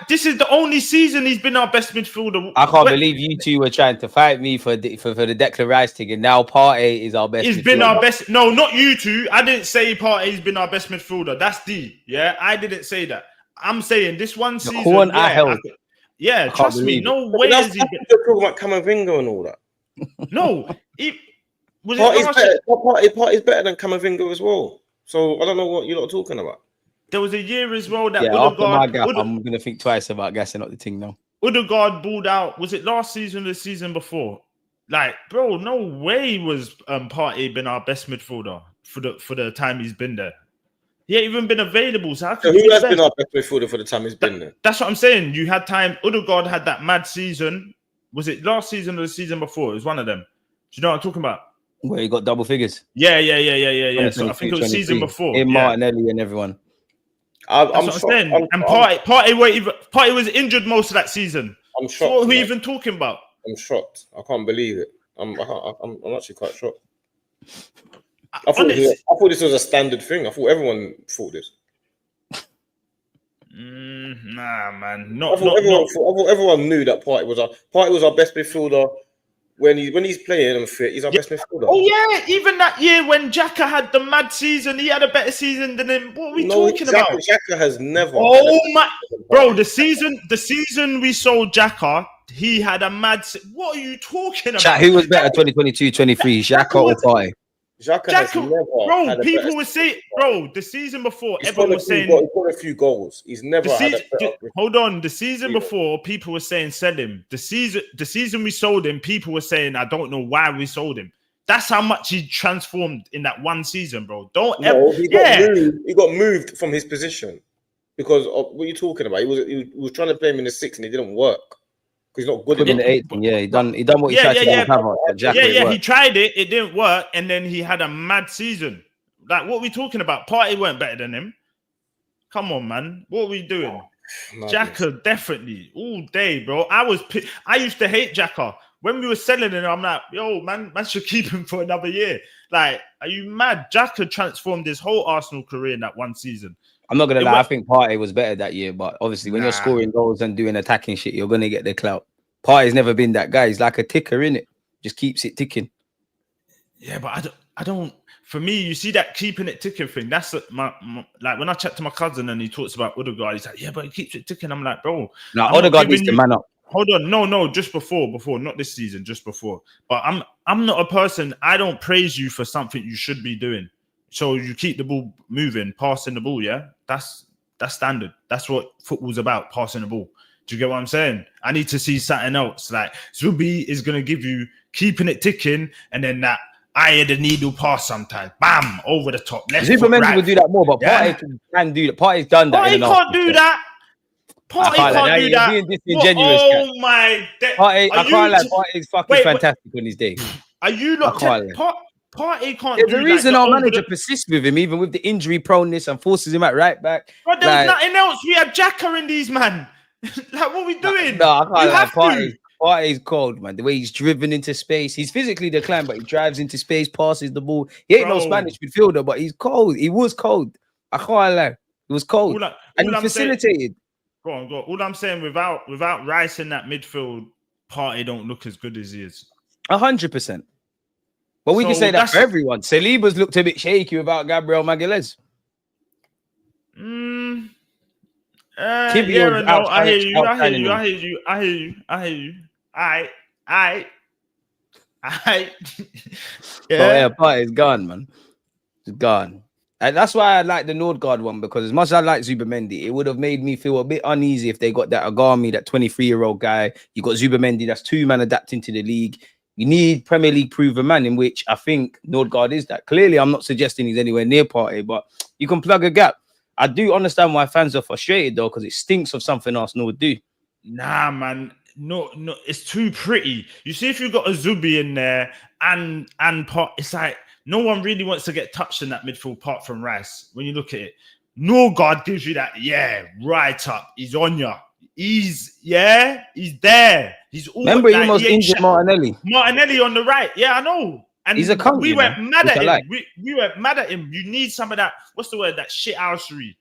This is the only season he's been our best midfielder. I can't believe you two were trying to fight me for the Declan Rice thing, and now Partey is our best. He's been our best. No, not you two. I didn't say Partey's been our best midfielder. That's D. Yeah, I didn't say that. I'm saying this one season. The one I held. Yeah, trust me. No way is he. You're talking about Camavinga and all that. No, Partey's better than Camavinga as well. So I don't know what you're not talking about. There was a year as well that after my gap, I'm gonna think twice about gassing up the thing now. Odegaard balled out. Was it last season or the season before? Like, bro, no way was Partey been our best midfielder for the time he's been there. He ain't even been available. So how So could you who be has the been best? our best midfielder for the time he's been there? That's what I'm saying. You had time. Odegaard had that mad season. Was it last season or the season before? It was one of them. Do you know what I'm talking about? Where he got double figures. Yeah. So I think it was season before. In Yeah. Martinelli and everyone. That's what I'm saying. And Partey was injured most of that season. I'm shocked. So what are we even talking about? I'm shocked. I can't believe it. I'm actually quite shocked. I thought this was a standard thing. I thought everyone thought this. Nah, man. I thought everyone knew that Partey was our best midfielder when he's playing and fit. He's our best midfielder. Oh yeah, even that year when Xhaka had the mad season, he had a better season than him. What are we talking about? Xhaka has never. Oh my, bro! The season we sold Xhaka, he had a mad. What are you talking about? Who was better 2022-23, Xhaka or Partey? Xhaka bro, people were saying, bro, the season before, everyone was saying he's got a few goals. He's never had a better. Hold on, the season before, people were saying sell him. The season we sold him, people were saying, I don't know why we sold him. That's how much he transformed in that one season, bro. He got moved from his position because of what you're talking about. He was trying to play him in the 6 and it didn't work. He's not good in the 8. Yeah, he done what he tried to do. He tried it didn't work, and then he had a mad season. Like, what are we talking about? Partey weren't better than him. Come on, man. What are we doing? Xhaka, definitely. All day, bro. I used to hate Xhaka. When we were selling him, I'm like, yo, man should keep him for another year. Like, are you mad? Xhaka transformed his whole Arsenal career in that one season. I'm not gonna lie, I think Partey was better that year, but obviously when you're scoring goals and doing attacking shit, you're gonna get the clout. Partey's never been that guy. He's like a ticker, innit? Just keeps it ticking. Yeah, but I don't. For me, you see that keeping it ticking thing. That's my like when I chat to my cousin and he talks about Odegaard, he's like, yeah, but he keeps it ticking. I'm like, bro, Odegaard needs to man up. Hold on, no, just before, not this season, just before. But I'm not a person. I don't praise you for something you should be doing. So you keep the ball moving, passing the ball, yeah? That's standard. That's what football's about, passing the ball. Do you get what I'm saying? I need to see something else. Like, Zubi is going to give you keeping it ticking and then that eye of the needle pass sometimes. Bam! Over the top. Zubi would do that more, but Partey can do that. Partey's done that. Partey can't do that. Partey can't do that. Being disingenuous. Oh my... I can't lie. Partey's fucking fantastic on his day. Are you not... Partey can't do that. The reason our manager persists with him, even with the injury proneness and forces him at right back. But there was nothing else. We had Xhaka in these, man. Like, what are we doing? No, I can't lie. Partey's cold, man. The way he's driven into space. He's physically declined, but he drives into space, passes the ball. He ain't no Spanish midfielder, but he's cold. He was cold. I can't lie. He was cold. And he facilitated. Go on. All I'm saying, without Rice in that midfield, Partey don't look as good as he is. 100%. But we can say that for everyone. Saliba's looked a bit shaky without Gabriel Magalhaes. I hear you. Yeah, Partey's gone, man. He's gone. And that's why I like the Norgaard one, because as much as I like Zubimendi, it would have made me feel a bit uneasy if they got that Agami, that 23-year-old guy. You got Zubimendi, that's 2 man adapting to the league. You need Premier League proven man, in which I think Norgaard is that. Clearly, I'm not suggesting he's anywhere near Partey, but you can plug a gap. I do understand why fans are frustrated, though, because it stinks of something Arsenal would do. Nah, man. No, it's too pretty. You see, if you've got a Zubi in there and Part, it's like no one really wants to get touched in that midfield apart from Rice. When you look at it, Norgaard gives you that, right up. He's on ya. He's there. He's all. Remember, he almost injured Martinelli. Martinelli on the right. Yeah, I know. And he's a cunt, we went mad at him. We went mad at him. You need some of that. What's the word? That shithousery.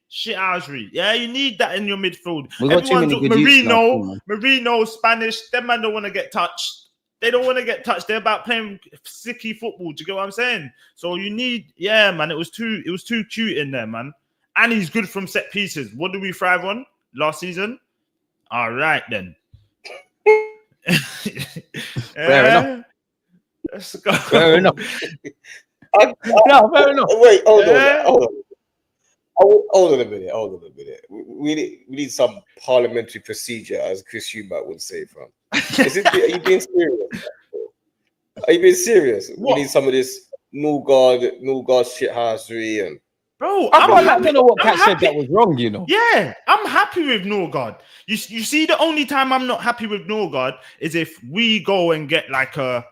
Yeah, you need that in your midfield. We got too many good Marino, Spanish. Them man don't want to get touched. They don't want to get touched. They're about playing sicky football. Do you get what I'm saying? So you need, man. It was too cute in there, man. And he's good from set pieces. What did we thrive on last season? All right then. Fair enough. Let's go. Fair enough. Fair enough. Wait, hold on a minute. We need some parliamentary procedure, as Chris Norgaard would say, fam. Are you being serious? Are you being serious? What? We need some of this Norgaard shithousery and. Bro, I don't know what Cat said that was wrong, you know. Yeah, I'm happy with Norgaard. You see, the only time I'm not happy with Norgaard is if we go and get like a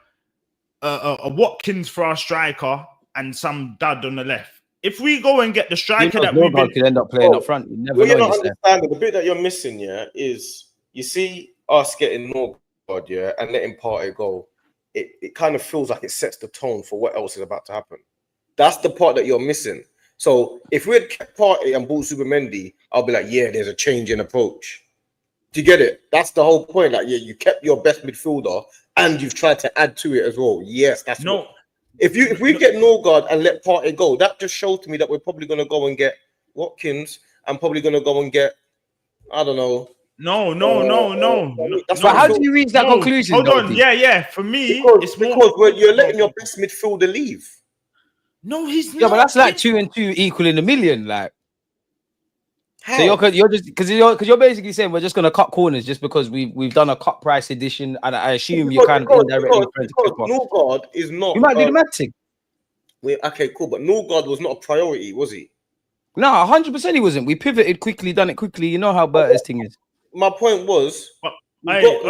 Watkins for our striker and some dud on the left. If we go and get the striker that we could end up playing up front. You never know. You're not understanding. The bit that you're missing, is you see us getting Norgaard, and letting Partey go. It kind of feels like it sets the tone for what else is about to happen. That's the part that you're missing. So if we had kept Partey and bought Zubimendi, I'll be like, yeah, there's a change in approach. Do you get it? That's the whole point. Like, yeah, you kept your best midfielder and you've tried to add to it as well. Yes, that's no. If we get Norgaard and let Partey go, that just shows to me that we're probably going to go and get Watkins and probably going to go and get, I don't know. No. That's but how do you reach that conclusion? Hold on. Yeah. For me, because you're letting your best midfielder leave. No, he's not. Yeah, but that's like 2 and 2 equaling a million. Like, how? So you're just because you're basically saying we're just gonna cut corners just because we've done a cut price edition, and I assume you're kind of indirectly because Norgaard is not. You might do the mad thing. Okay, cool, but Norgaard was not a priority, was he? No, 100% he wasn't. We pivoted quickly, done it quickly. You know how Berta's thing is. My point was, we got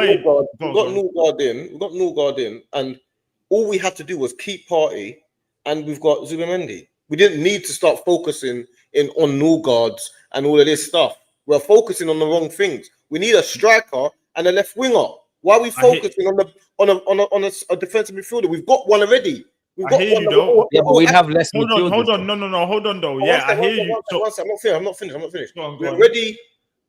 Norgaard in, and all we had to do was keep Partey, and we've got Zubimendi. We didn't need to start focusing on Norgaard and all of this stuff. We're focusing on the wrong things. We need a striker and a left winger. Why are we focusing on a defensive midfielder? We've got one already. We've got one. Yeah, but we have less. Hold on. No. Hold on, though. Yeah, I hear you. I'm not finished.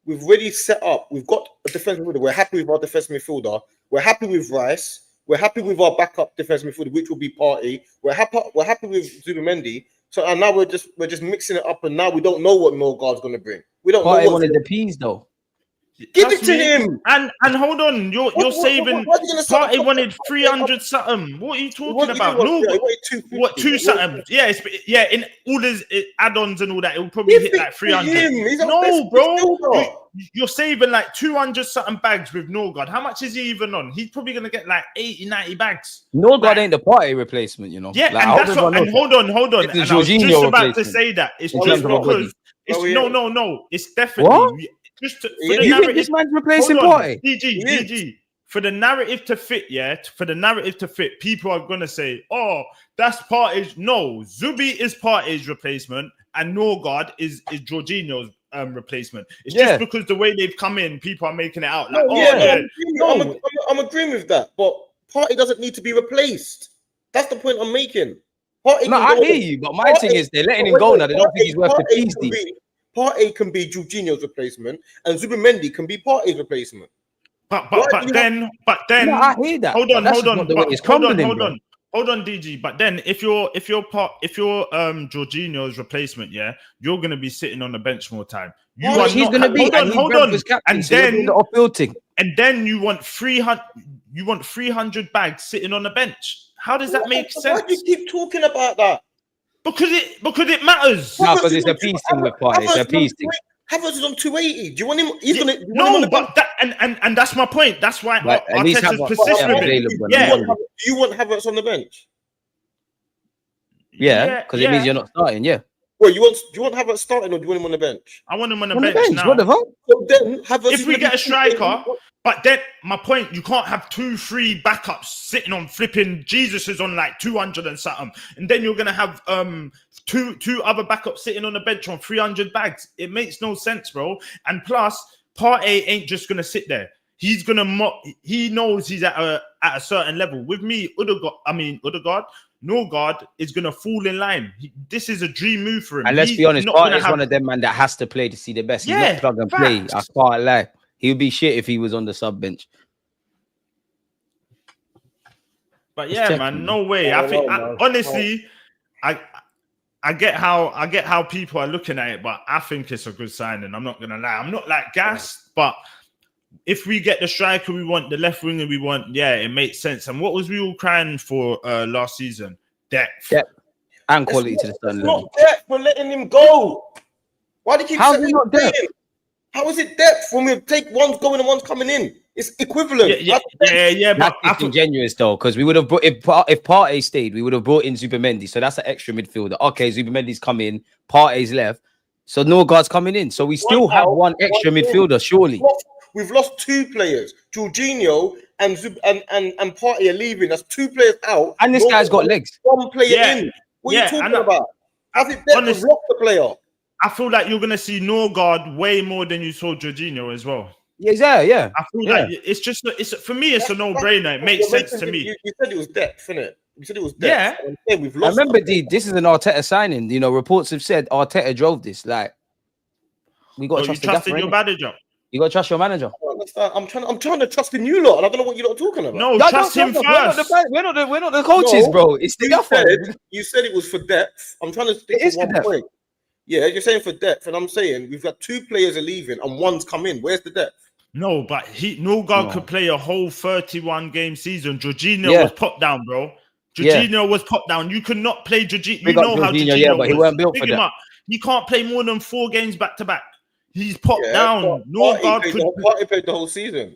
We've already set up. We've got a defensive midfielder. We're happy with our defensive midfielder. We're happy with Rice. We're happy with our backup defensive midfielder, which will be Partey. We're happy with Zubimendi. So and now we're just mixing it up, and now we don't know what Norgaard's going to bring. We don't know. Wanted the peas though. Give it to him. And hold on, you're saving. Partey wanted 300 something. What are you talking about? No, what 2 something? Yeah, in all his add-ons and all that, it will probably hit like 300. No, bro. You're saving like 200 something bags with Norgaard. How much is he even on? He's probably gonna get like 80, 90 bags. Norgaard ain't the Partey replacement, you know. Yeah, like, and that's what. And hold on. And I was just about to say that. It's just because. No. It's definitely. Just for the you think this man's replacing Partey? DG. For the narrative to fit, people are gonna say, "Oh, that's Partey's." No, Zubi is Partey's replacement, and Norgaard is Jorginho's replacement. It's just because the way they've come in, people are making it out like, I'm agreeing with that, but Partey doesn't need to be replaced. That's the point I'm making. I hear you, but my thing is they're letting him go now. They don't think he's worth the peas. Partey can be Jorginho's replacement, and Zubimendi can be Partey's replacement. But then, I hear that. Hold on, DG. But then, if you're Jorginho's replacement, you're gonna be sitting on the bench more time. He's gonna be. Hold on. And then you want 300 bags sitting on the bench. How does that make sense? Why do you keep talking about that? Because it matters. No, because it's a peace thing with Partey. It's a peace thing. Havertz is on 280. Do you want him? And that's my point. That's why Arteta's persistent with it. Do you want Havertz on the bench? Yeah, because it means you're not starting. Yeah. Well, do you want Havertz starting, or do you want him on the bench? I want him on the bench now. What the fuck? So then Havertz. If we get a striker. But then my point, you can't have 2-3 backups sitting on flipping. Jesus is on like 200 and something, and then you're gonna have two other backups sitting on the bench on 300 bags. It makes no sense, bro. And plus, Partey ain't just gonna sit there. He's gonna he knows he's at a certain level. With me, Norgaard is gonna fall in line. This is a dream move for him. And let's be honest, Partey is one of them man that has to play to see the best. He's not plug and play. I can't lie. He would be shit if he was on the sub bench. But man, no way. Honestly, I get how people are looking at it, but I think it's a good signing. I'm not gonna lie. I'm not like gassed, but if we get the striker we want, the left winger we want, it makes sense. And what was we all crying for last season? Depth and quality to the certain level. Not depth. We're letting him go. Why do you keep saying not depth? How is it depth when we take one's going and one's coming in? It's equivalent. Yeah. That's disingenuous though, because we would have brought if Partey stayed, we would have brought in Zubimendi. So that's an extra midfielder. Okay, Zubimendi's come in, Partey's left, so Norgaard's coming in. So we still have one extra midfielder, surely. We've lost 2 players. Jorginho and Partey are leaving. That's 2 players out. And this guy's got legs. 1 player in. What are you talking about? Has it honestly lost the player? I feel like you're gonna see Norgaard way more than you saw Jorginho as well. Yeah. I feel like it's for me, it's a no-brainer. It makes sense to me. You said it was depth, innit? You said it was depth. Yeah. We've lost. I remember, this is an Arteta signing. You know, reports have said Arteta drove this. Like, we got to trust the gaffer, your manager. You got to trust your manager. I'm trying to trust in you lot, and I don't know what you're talking about. No, trust him first. We're not the coaches, bro. It's the gaffer. You said it was for depth. I'm trying to stick to one point. Yeah, you're saying for depth, and I'm saying we've got 2 players are leaving and 1's come in. Where's the depth? No, but Norgaard could play a whole 31 game season. Jorginho was popped down, bro. Jorginho was popped down. You could not play Jorginho. You know how Jorginho but he weren't built for that. He can't play more than 4 games back to back. He's popped down. Norgaard Partey played the whole season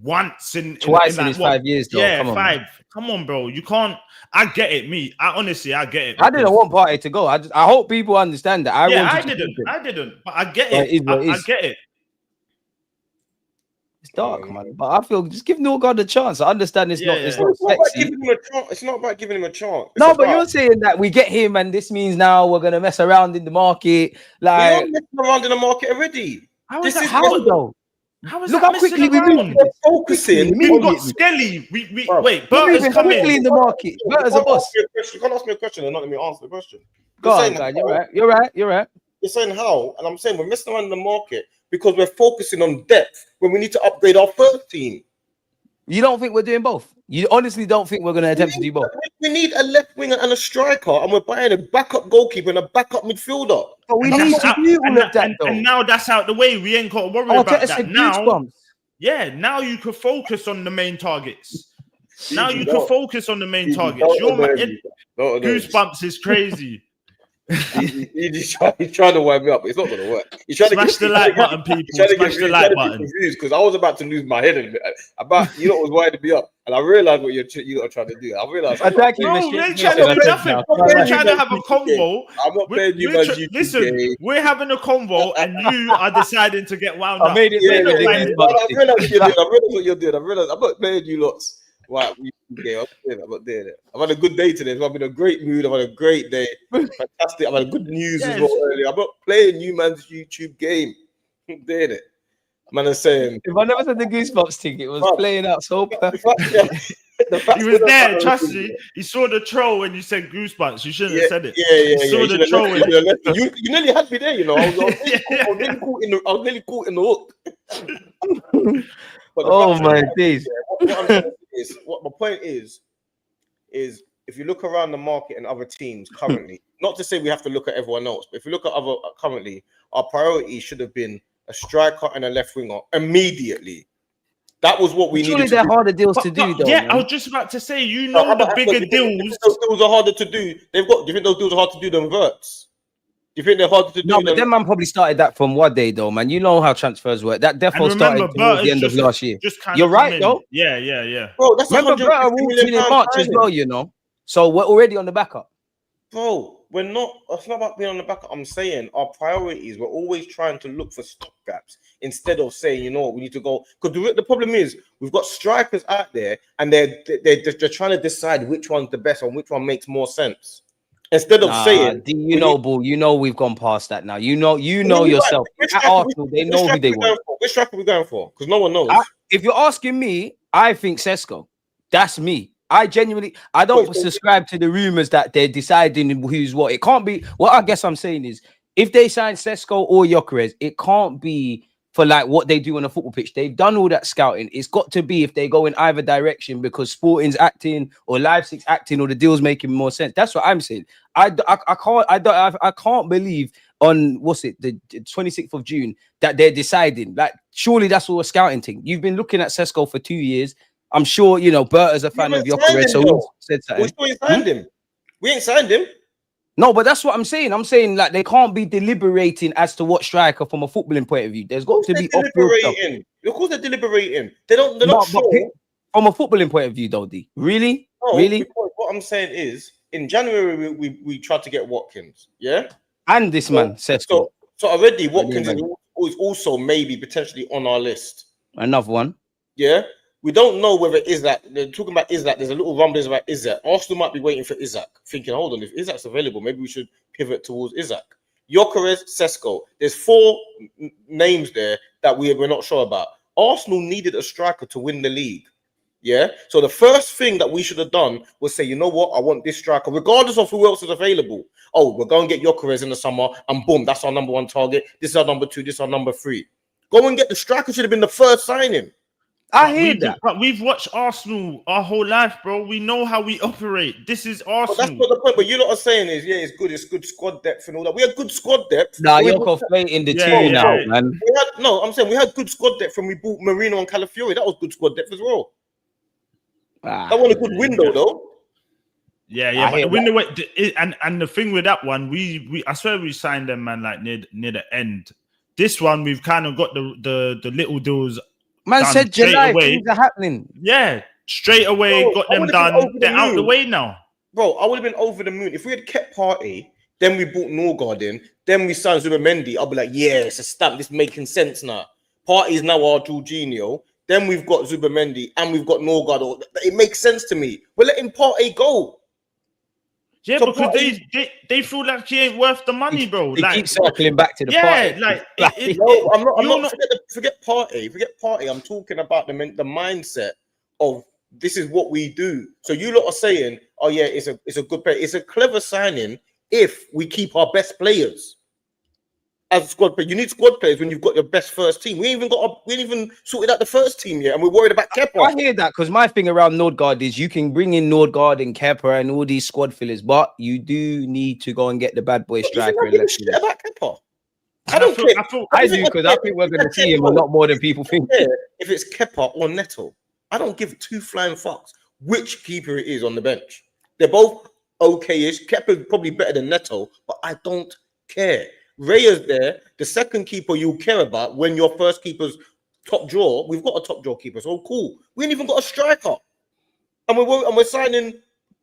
once twice in his 5 years. Though. Yeah, 5. Come on, bro. You can't. I get it. I honestly get it. I didn't want Partey to go. I hope people understand that. I didn't. But I get it. I get it. It's dark, man. But I feel just give Norgaard a chance. I understand it's not sexy. It's not about giving him a chance. No, but you're saying that we get him, and this means now we're gonna mess around in the market. Like, we're messing around in the market already. How though? Look how quickly we moved. Focusing. We got Skelly. Wait, Burton's coming quickly in the market. Burton's a boss. You can't ask me a question and not let me answer the question. Go on, guys. You're right. You're saying how, and I'm saying we're messing around in the market because we're focusing on depth when we need to upgrade our first team. You don't think we're doing both? You honestly don't think we're going to attempt to do both? We need a left winger and a striker, and we're buying a backup goalkeeper and a backup midfielder. But we need to do all of that, though. And now that's out the way. We ain't got to worry about that now. Now you could focus on the main targets. Now you can focus on the main targets. Goosebumps is crazy. He's trying to wind me up, but it's not going to work. He's trying smash the like button, people. Smash the like button. Because I was about to lose my head a bit. Was winding me up, and I realized what you are trying to do. I realized. We're trying to have a convo. I'm not playing you guys. Listen, we're having a convo, and you are deciding to get wound up. I made it. I realized what you're doing. I realized I'm not playing you lots. Right, I'm not doing it. I've had a good day today. I've been in a great mood. I've had a great day. Fantastic. I've had good news as well earlier. I'm not playing you man's YouTube game. I'm doing it. Man is saying, if I never said the Goosebumps thing, it was playing out so perfect. He was there, trust me. He saw the troll when you said Goosebumps. You shouldn't have said it. He saw the troll. You nearly had me there, you know. I was nearly caught in the hook. Oh my days. What my point is if you look around the market and other teams currently, not to say we have to look at everyone else, but if you look at other currently, our priority should have been a striker and a left winger immediately. That was what we needed. Surely they're harder deals to do, though. Yeah, man. I was just about to say, the bigger deals. Those deals are harder to do. Do you think those deals are hard to do than Verts? Do you think they're harder to do? No, but them man probably started that from one day, though, man. You know how transfers work. That definitely started towards the end of last year. You're right, though. Yeah. Bro, that's remember Berta walked in March as well, you know. So we're already on the backup. Bro, we're not. It's not about being on the backup. I'm saying our priorities. We're always trying to look for stopgaps instead of saying, you know what, we need to go. Because the problem is we've got strikers out there, and they're trying to decide which one's the best and which one makes more sense. Instead of saying, Bull, we've gone past that now. You know yourself. At Arsenal, they know who they want. Which striker are we going for? Because no one knows. If you're asking me, I think Sesko. That's me. I don't subscribe to the rumors that they're deciding who's what. It can't be. What I guess I'm saying is, if they sign Sesko or Gyökeres, it can't be for like what they do on a football pitch. They've done all that scouting. It's got to be if they go in either direction because Sporting's acting or Leipzig's acting or the deal's making more sense. That's what I'm saying. I can't believe on the 26th of June that they're deciding. Like, surely that's all a scouting thing. You've been looking at Sesko for 2 years. I'm sure Berta's a fan of Gyökeres, so he said something. We signed him. We ain't signed him. No, but that's what I'm saying. I'm saying like they can't be deliberating as to what striker from a footballing point of view. There's got to be deliberating. Of course, they're deliberating. They're not sure. From a footballing point of view, though, D. Really? No, really? Because what I'm saying is, in January we tried to get Watkins, yeah, and this man Sesko. So already Watkins is also maybe potentially on our list. Another one. Yeah, we don't know whether Isaac. They're talking about Isaac. There's a little rumblings about Isaac. Arsenal might be waiting for Isaac, thinking, hold on, if Isaac's available, maybe we should pivot towards Isaac. Gyökeres, Sesko. There's 4 names there that we're not sure about. Arsenal needed a striker to win the league. Yeah. So the first thing that we should have done was say, you know what, I want this striker, regardless of who else is available. Oh, we're going to get Gyökeres in the summer, and boom, that's our number 1 target. This is our number 2. This is our number 3. Go and get the striker. Should have been the first signing. I hear that. But we've watched Arsenal our whole life, bro. We know how we operate. This is Arsenal. But that's not the point. But you lot are saying is, yeah, it's good squad depth and all that. We had good squad depth. Nah, you're conflating the two now, man. I'm saying we had good squad depth when we bought Marino and Calafiori. That was good squad depth as well. That was a good window, though. Yeah, but the window and the thing with that one, we I swear we signed them, man, like near the end. This one, we've kind of got the little deals. Man said July, things are happening. Yeah, straight away, bro, got them done. They're out the way now. Bro, I would have been over the moon. If we had kept Partey, then we bought Norgaard in, then we signed Zubimendi, I'll be like, yeah, it's a stamp. This is making sense now. Partey is now our Jorginho. Then we've got Zubimendi and we've got Norgaard. It makes sense to me. We're letting Partey go. Yeah, so because they feel like he ain't worth the money, bro. They like, keep circling back to the Partey. I'm not. Forget Partey. I'm talking about the mindset of this is what we do. So you lot are saying, oh yeah, it's a good player. It's a clever signing if we keep our best players as a squad player. You need squad players when you've got your best first team. We ain't even sorted out the first team yet, and we're worried about Kepa. I hear that because my thing around Norgaard is you can bring in Norgaard and Kepa and all these squad fillers, but you do need to go and get the bad boy striker. About Kepa. I don't care. I do because I think we're going to see him a lot more than people think. If it's Kepa or Neto, I don't give 2 flying fucks which keeper it is on the bench. They're both okay-ish. Kepa's probably better than Neto, but I don't care. Raya's there, the second keeper you'll care about when your first keeper's top draw. We've got a top draw keeper, so cool. We ain't even got a striker, and we're signing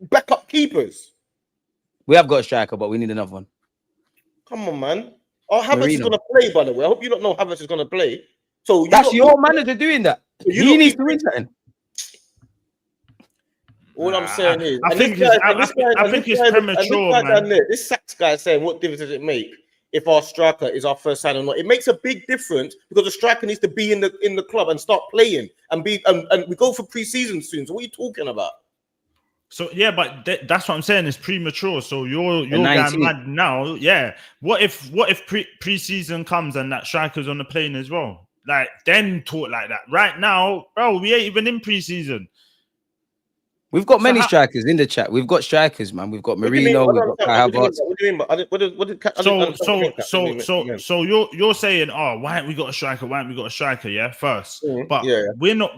backup keepers. We have got a striker, but we need another one. Come on, man. Oh, Havertz is gonna play, by the way. I hope you don't know Havertz is gonna play. So that's your manager doing that. He needs to win something. All I'm saying is, I think it's premature, man. This Sachs guy is saying, what difference does it make if our striker is our first sign or not? It makes a big difference because the striker needs to be in the club and start playing and we go for pre-season soon. So what are you talking about? So yeah, but that's what I'm saying. It's premature. So you're going mad now. Yeah. What if pre-season comes and that striker's on the plane as well? Like then talk like that. Right now, bro, we ain't even in pre-season. We've got many strikers in the chat. We've got strikers, man. We've got Marino. We've got Havertz. What do you mean? So you're saying, oh, why haven't we got a striker? Why haven't we got a striker? Yeah, first, but we're not.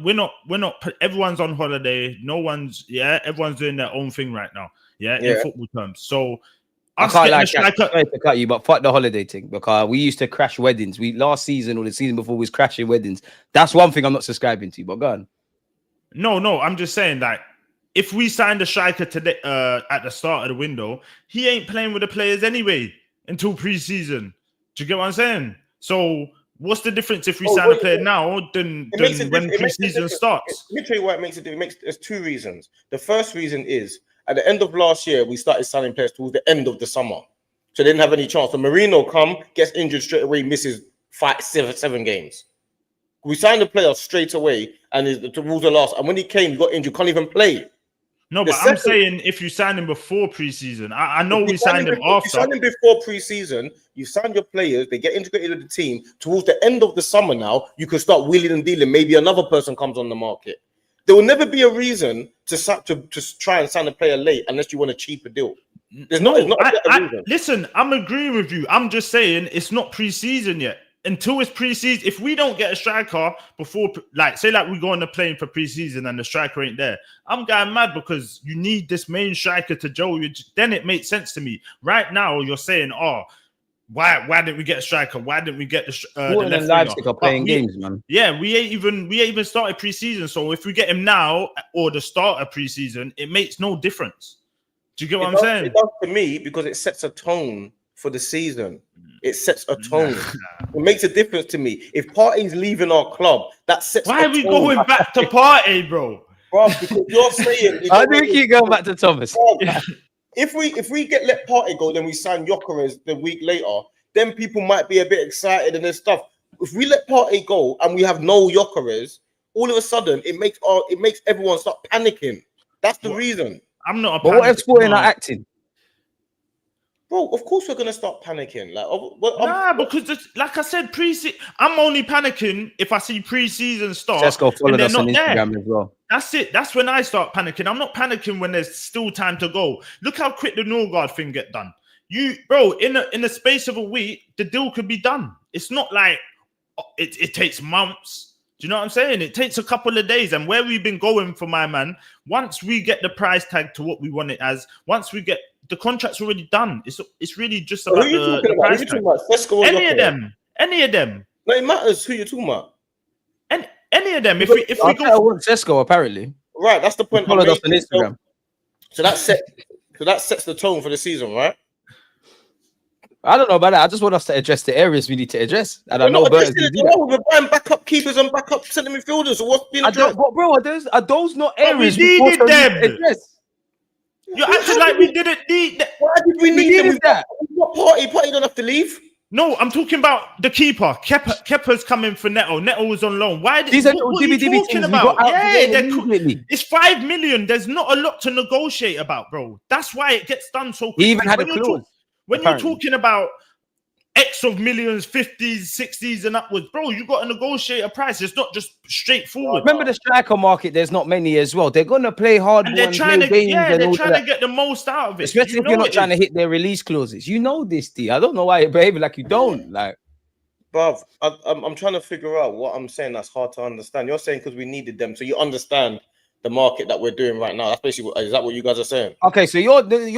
Everyone's on holiday. Everyone's doing their own thing right now. Yeah, in football terms. So I can't like to cut you, but fuck the holiday thing because we used to crash weddings. Last season or the season before we was crashing weddings. That's one thing I'm not subscribing to. But go on. No, I'm just saying that. If we signed a striker today at the start of the window, he ain't playing with the players anyway until pre-season. Do you get what I'm saying? So what's the difference if we sign a player now than when pre-season starts? Let me tell you why it makes a difference. There's 2 reasons. The first reason is at the end of last year, we started signing players towards the end of the summer. So they didn't have any chance. So Marino gets injured straight away, misses 7 games. We signed a player straight away and towards the last. And when he came, he got injured, can't even play. No, but I'm saying if you sign him before preseason, I know we signed him after. You sign him before preseason, you sign your players, they get integrated with the team. Towards the end of the summer now, you can start wheeling and dealing. Maybe another person comes on the market. There will never be a reason to try and sign a player late unless you want a cheaper deal. There's not a reason. Listen, I'm agreeing with you. I'm just saying it's not preseason yet. Until it's preseason, if we don't get a striker before, say we go on the plane for preseason and the striker ain't there, I'm going mad because you need this main striker to gel you. Then it makes sense to me. Right now, you're saying, Why didn't we get a striker? Why didn't we get the Morton left and Leipzig winger? are playing games, man. Yeah, we ain't even started preseason. So if we get him now or the start of preseason, it makes no difference. Do you get what I'm saying? It does to me because it sets a tone for the season. It sets a tone. It makes a difference to me. If Partey's leaving our club, that sets. Why are we going back to Partey, bro? Bro, because you're saying. I do keep going back to Thomas. If we let Partey go, then we sign Gyökeres the week later. Then people might be a bit excited and this stuff. If we let Partey go and we have no Gyökeres, all of a sudden it makes everyone start panicking. That's the reason. I'm not a. But what if Sporting are acting? Bro, of course we're gonna start panicking. Because like I said, I'm only panicking if I see preseason start. Sesko followed us on Instagram as well. That's it. That's when I start panicking. I'm not panicking when there's still time to go. Look how quick the Norgaard thing get done. Bro, in the space of a week, the deal could be done. It's not like it takes months. Do you know what I'm saying? It takes a couple of days. And where we've been going for my man, once we get the price tag to what we want it as, once we get the contract's already done. It's really just about the price tag. Any of them. No, it matters who you're talking about. Any of them. If we go, I want Sesko apparently. Right, that's the point. Followed us on Instagram. So that sets the tone for the season, right? I don't know about that. I just want us to address the areas we need to address. And I know Burton's going to do that. We're buying backup keepers and backup centre midfielders. So what's being addressed? Bro, are those not areas we needed them? You're acting like we didn't need that. Why did we need them? That? What Partey don't have to leave. No, I'm talking about the keeper. Kepa's coming for Neto. Neto was on loan. Why did what are you talking about? It's 5 million. There's not a lot to negotiate about, bro. That's why it gets done so quickly. He even had a clause. When you're talking about X of millions, 50s, 60s and upwards, bro, you got to negotiate a price. It's not just straightforward. Remember the striker market, there's not many as well. They're going to play hard. And they're trying to get the most out of it. Especially if you're not trying to hit their release clauses. You know this, D. I don't know why you're behaving like you don't. Like, bruv, I'm trying to figure out what I'm saying that's hard to understand. You're saying because we needed them. So you understand the market that we're doing right now. That's basically is that what you guys are saying? Okay, so you're do you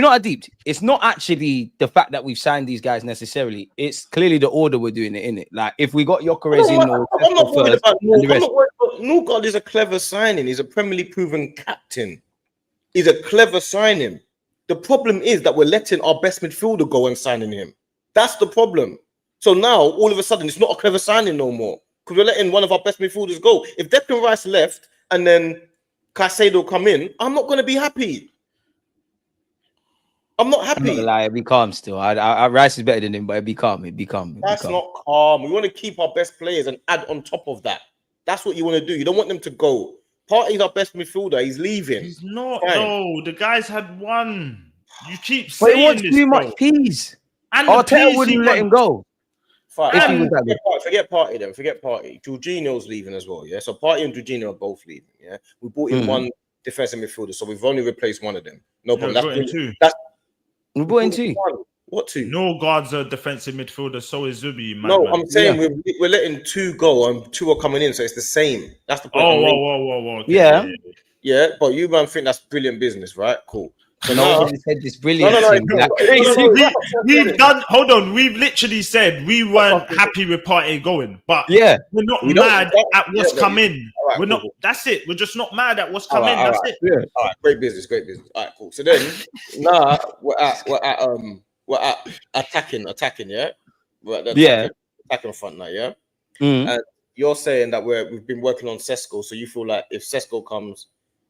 know what, Deep? It's not actually the fact that we've signed these guys necessarily. It's clearly the order we're doing it in it. Like if we got Gyökeres in, I'm not worried about Norgaard is a clever signing. He's a Premier League proven captain. He's a clever signing. The problem is that we're letting our best midfielder go and signing him. That's the problem. So now all of a sudden it's not a clever signing no more because we're letting one of our best midfielders go. If Declan Rice left and then Caicedo come in, I'm not going to be happy. I'm not happy. I'm not gonna lie, be calm still. Rice is better than him, but be calm. That's not calm. We want to keep our best players and add on top of that. That's what you want to do. You don't want them to go. Partey's our best midfielder. He's leaving. He's not. No, the guys had one. You keep saying he wants too much peas. And Arteta wouldn't let him go. Forget Partey then. Forget Partey. Jorginho's leaving as well. Yeah. So Partey and Jorginho are both leaving. Yeah. We brought in one defensive midfielder, so we've only replaced one of them. No problem. We brought in two. What two? Norgaard's a defensive midfielder. So is Zubi. No, I'm saying we're letting two go and two are coming in, so it's the same. That's the point. Whoa. Okay. Yeah. But you man think that's brilliant business, right? Cool. So no, said this brilliant. We've done. Hold on, we've literally said we weren't happy with Partey going, but we're not mad at what's come in. Right, we're not. That's it. We're just not mad at what's come in. That's it. Yeah. All right, great business. All right, cool. So then, we're at attacking. Yeah. We're at attacking front now. Yeah. And you're saying that we've been working on Sesko, so you feel like if Sesko comes,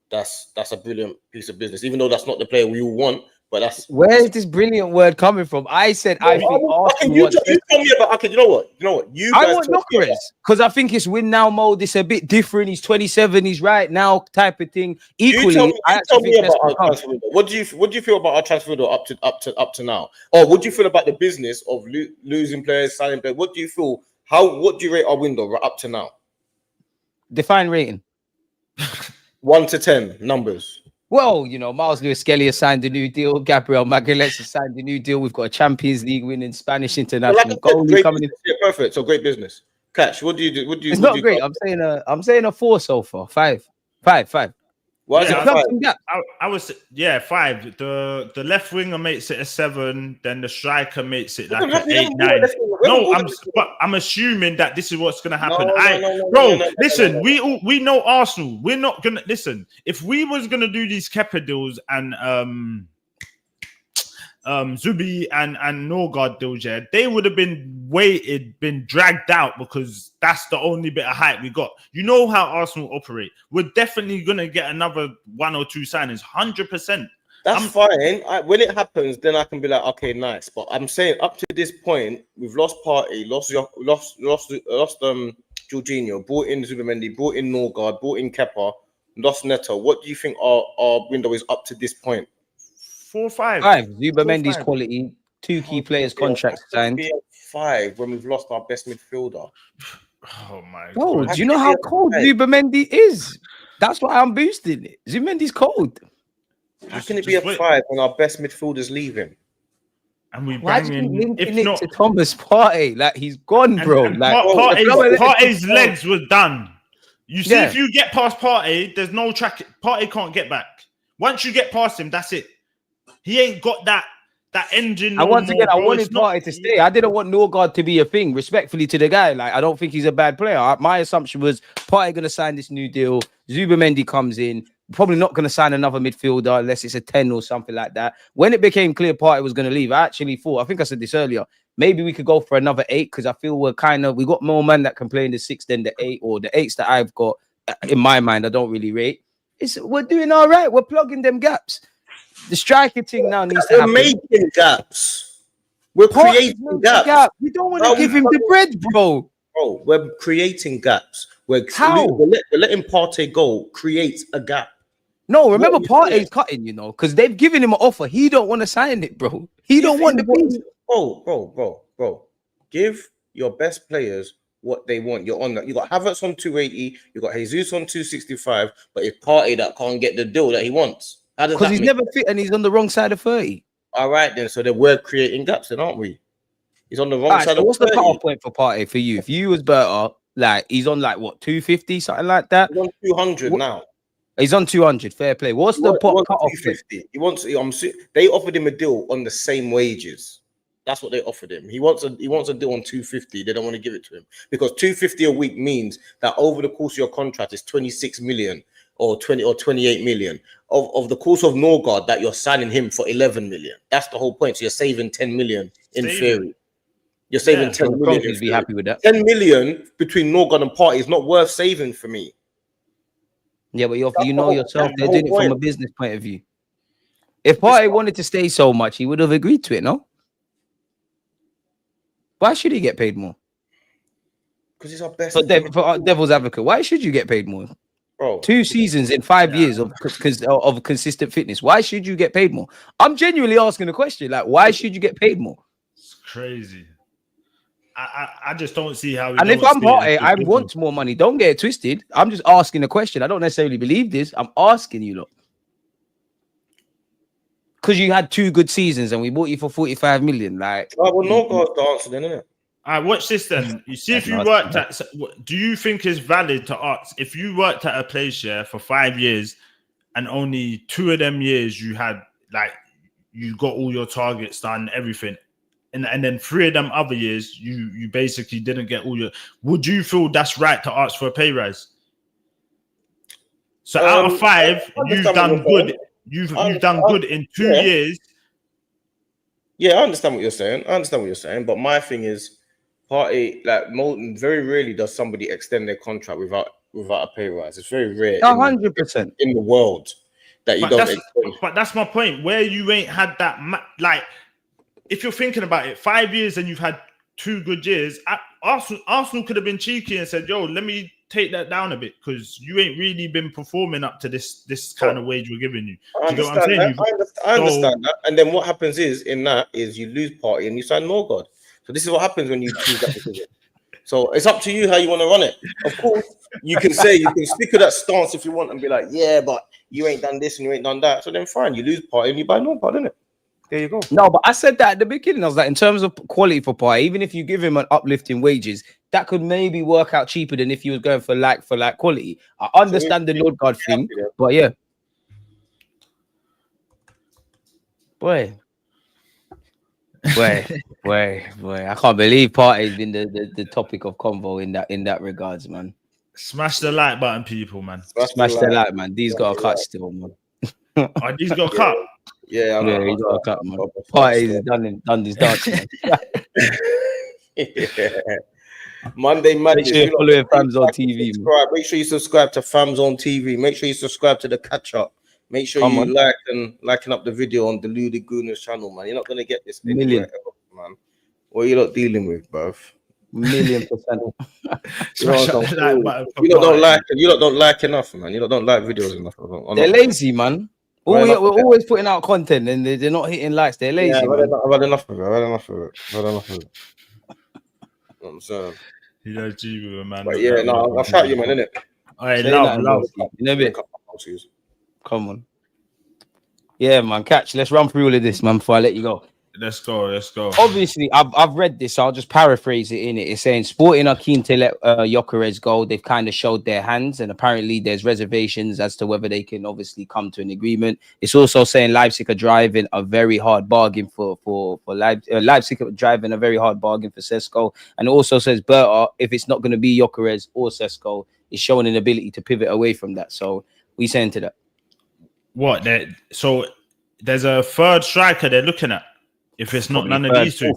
that's a brilliant piece of business, even though that's not the player we all want. But that's where is this brilliant word coming from? I said I think Arsenal. You tell me about. Okay, you know what? I want Gyökeres because I think it's win now mode. It's a bit different. He's 27. He's right now type of thing. Equally, tell me about our transfer window. What do you feel about our transfer window up to now? Or what do you feel about the business of losing players, signing players? What do you feel? What do you rate our window up to now? Define rating. 1 to 10 numbers. Well, Miles Lewis-Skelly signed a new deal. Gabriel Magalhaes has signed a new deal. We've got a Champions League winning Spanish international goalie coming in. Yeah, perfect. So great business. Catch. What do you do? It's not great. I'm saying a 4 so far. 5. Why is Yeah, it 5? I was 5. The left winger makes it a 7, then the striker makes it like an 8, 9. No, I'm assuming that this is what's gonna happen. Listen, we know Arsenal. We're not gonna listen. If we was gonna do these Kepa deals and Zubi and Norgaard deals, yeah, they would have been been dragged out because that's the only bit of hype we got. You know how Arsenal operate. We're definitely gonna get another 1 or 2 signings, 100%. That's fine. When it happens, then I can be like, okay, nice. But I'm saying up to this point, we've lost Partey, lost Jorginho, brought in Zubimendi, brought in Norgaard, brought in Kepa, lost Neto. What do you think our window is up to this point? 4 or 5. 5. Zubimendi's quality. 2 key players contracts signed. 5 when we've lost our best midfielder. Oh my God! God. Do you know how cold Zubimendi is? That's why I'm boosting it. Zubimendi's cold. How can it be a 5 when our best midfielder's leaving? And we Why bang do you in, link if it not to Thomas Partey? Like he's gone, bro. Partey's legs were done. You see, if you get past Partey, there's no track. Partey can't get back. Once you get past him, that's it. He ain't got that engine. And once again, I wanted Partey to stay. I didn't want Norgaard to be a thing. Respectfully to the guy, like I don't think he's a bad player. My assumption was Partey going to sign this new deal. Zubimendi comes in. Probably not going to sign another midfielder unless it's a 10 or something like that. When it became clear Partey was going to leave, I actually thought, I think I said this earlier, maybe we could go for another 8 because I feel we got more men that can play in the 6 than the 8, or the 8s that I've got in my mind, I don't really rate. We're doing all right. We're plugging them gaps. The striker thing now needs to happen. We're making gaps. We're creating gaps. We don't want to give him the bread, bro. Bro, we're creating gaps. We're letting Partey go creates a gap. No, remember Partey's cutting, you know, because they've given him an offer. He don't want to sign it, bro. He don't want the piece. Bro. Give your best players what they want. You're on that. You got Havertz on 280. You got Jesus on 265. But it's Partey that can't get the deal that he wants. Because he's never fit and he's on the wrong side of 30. All right, then. So then we're creating gaps, then, aren't we? He's on the wrong side of 30. What's the cut-off point for Partey for you? If you was better, like he's on like what 250, something like that. He's on 200 now. He's on 200. Fair play. What's the cut-off point? He wants. They offered him a deal on the same wages. That's what they offered him. He wants a deal on 250. They don't want to give it to him because 250 a week means that over the course of your contract is 26 million or 20 or 28 million of the course of Norgaard that you're signing him for 11 million. That's the whole point. So you're saving 10 million in theory. You're saving 10 million. Be happy with that. 10 million between Norgaard and Partey is not worth saving for me. Yeah, but you know yourself, they're doing it from a business point of view. If Partey wanted to stay so much, he would have agreed to it, no? Why should he get paid more? Because he's our best. For devil's advocate, why should you get paid more? Bro, 2 seasons in 5 years of consistent fitness. Why should you get paid more? I'm genuinely asking a question. Like, why should you get paid more? It's crazy. I just don't see how. And if I'm Partey, I want more money. Don't get it twisted. I'm just asking a question. I don't necessarily believe this. I'm asking you, look. Because you had 2 good seasons and we bought you for 45 million. Like, well, Norgaard's the answer then, isn't it? All right, watch this then. You see, if you worked at, do you think it's valid to ask if you worked at a place for 5 years and only 2 of them years you had like you got all your targets done, everything, and then 3 of them other years you basically didn't get all your. Would you feel that's right to ask for a pay rise? So out of 5, you've done good. You've done good in 2 years. Yeah, I understand what you're saying. But my thing is, Partey, like very rarely does somebody extend their contract without a pay rise. It's very rare. 100% in the world that you don't extend. But that's my point. Where you ain't had that, like, if you're thinking about it, 5 years and you've had 2 good years, Arsenal could have been cheeky and said, "Yo, let me take that down a bit because you ain't really been performing up to this kind of wage we're giving you." I understand that. And then what happens is you lose Partey and you sign Norgaard. So this is what happens when you choose that decision. So it's up to you how you want to run it. Of course, you can stick to that stance if you want and be like, yeah, but you ain't done this and you ain't done that. So then fine, you lose Partey and you buy Norgaard, isn't it? There you go. No, but I said that at the beginning. I was like, in terms of quality for Partey, even if you give him an uplift in wages, that could maybe work out cheaper than if he was going for like quality. I understand the Norgaard thing, but yeah. Boy. I can't believe Partey's been the topic of convo in that regards, man. Smash the like button, people, man. Smash the like, man. These got a cut still, man. Oh, these got a cut. Yeah, he got a cut, man. Partey's done this dance, man. Monday Madness. Make sure you're following Fams on TV. Make sure you subscribe to Fams on TV. Make sure you subscribe to the catch up. Make sure you liking up the video on Deluded Gooner's channel, man. You're not gonna get this million, man. What are you not dealing with, bruv? 1,000,000%. You don't like enough, man. You don't like videos enough. They're lazy, man. We're always putting out content and they're not hitting likes. They're lazy. Yeah, I've had enough of it. I'm saying. You know, G, man. But yeah, no, I'll shout you, man, innit? I love. In a bit. Come on. Yeah, man. Catch. Let's run through all of this, man, before I let you go. Let's go. Obviously, I've read this, so I'll just paraphrase it in it. It's saying Sporting are keen to let Gyökeres go. They've kind of showed their hands, and apparently there's reservations as to whether they can obviously come to an agreement. It's also saying Leipzig are driving a very hard bargain for Leipzig. Leipzig are driving a very hard bargain for Sesko, and it also says Berta, if it's not going to be Gyökeres or Sesko, is showing an ability to pivot away from that. So we saying to that. What? So there's a third striker they're looking at. If it's not none of these two,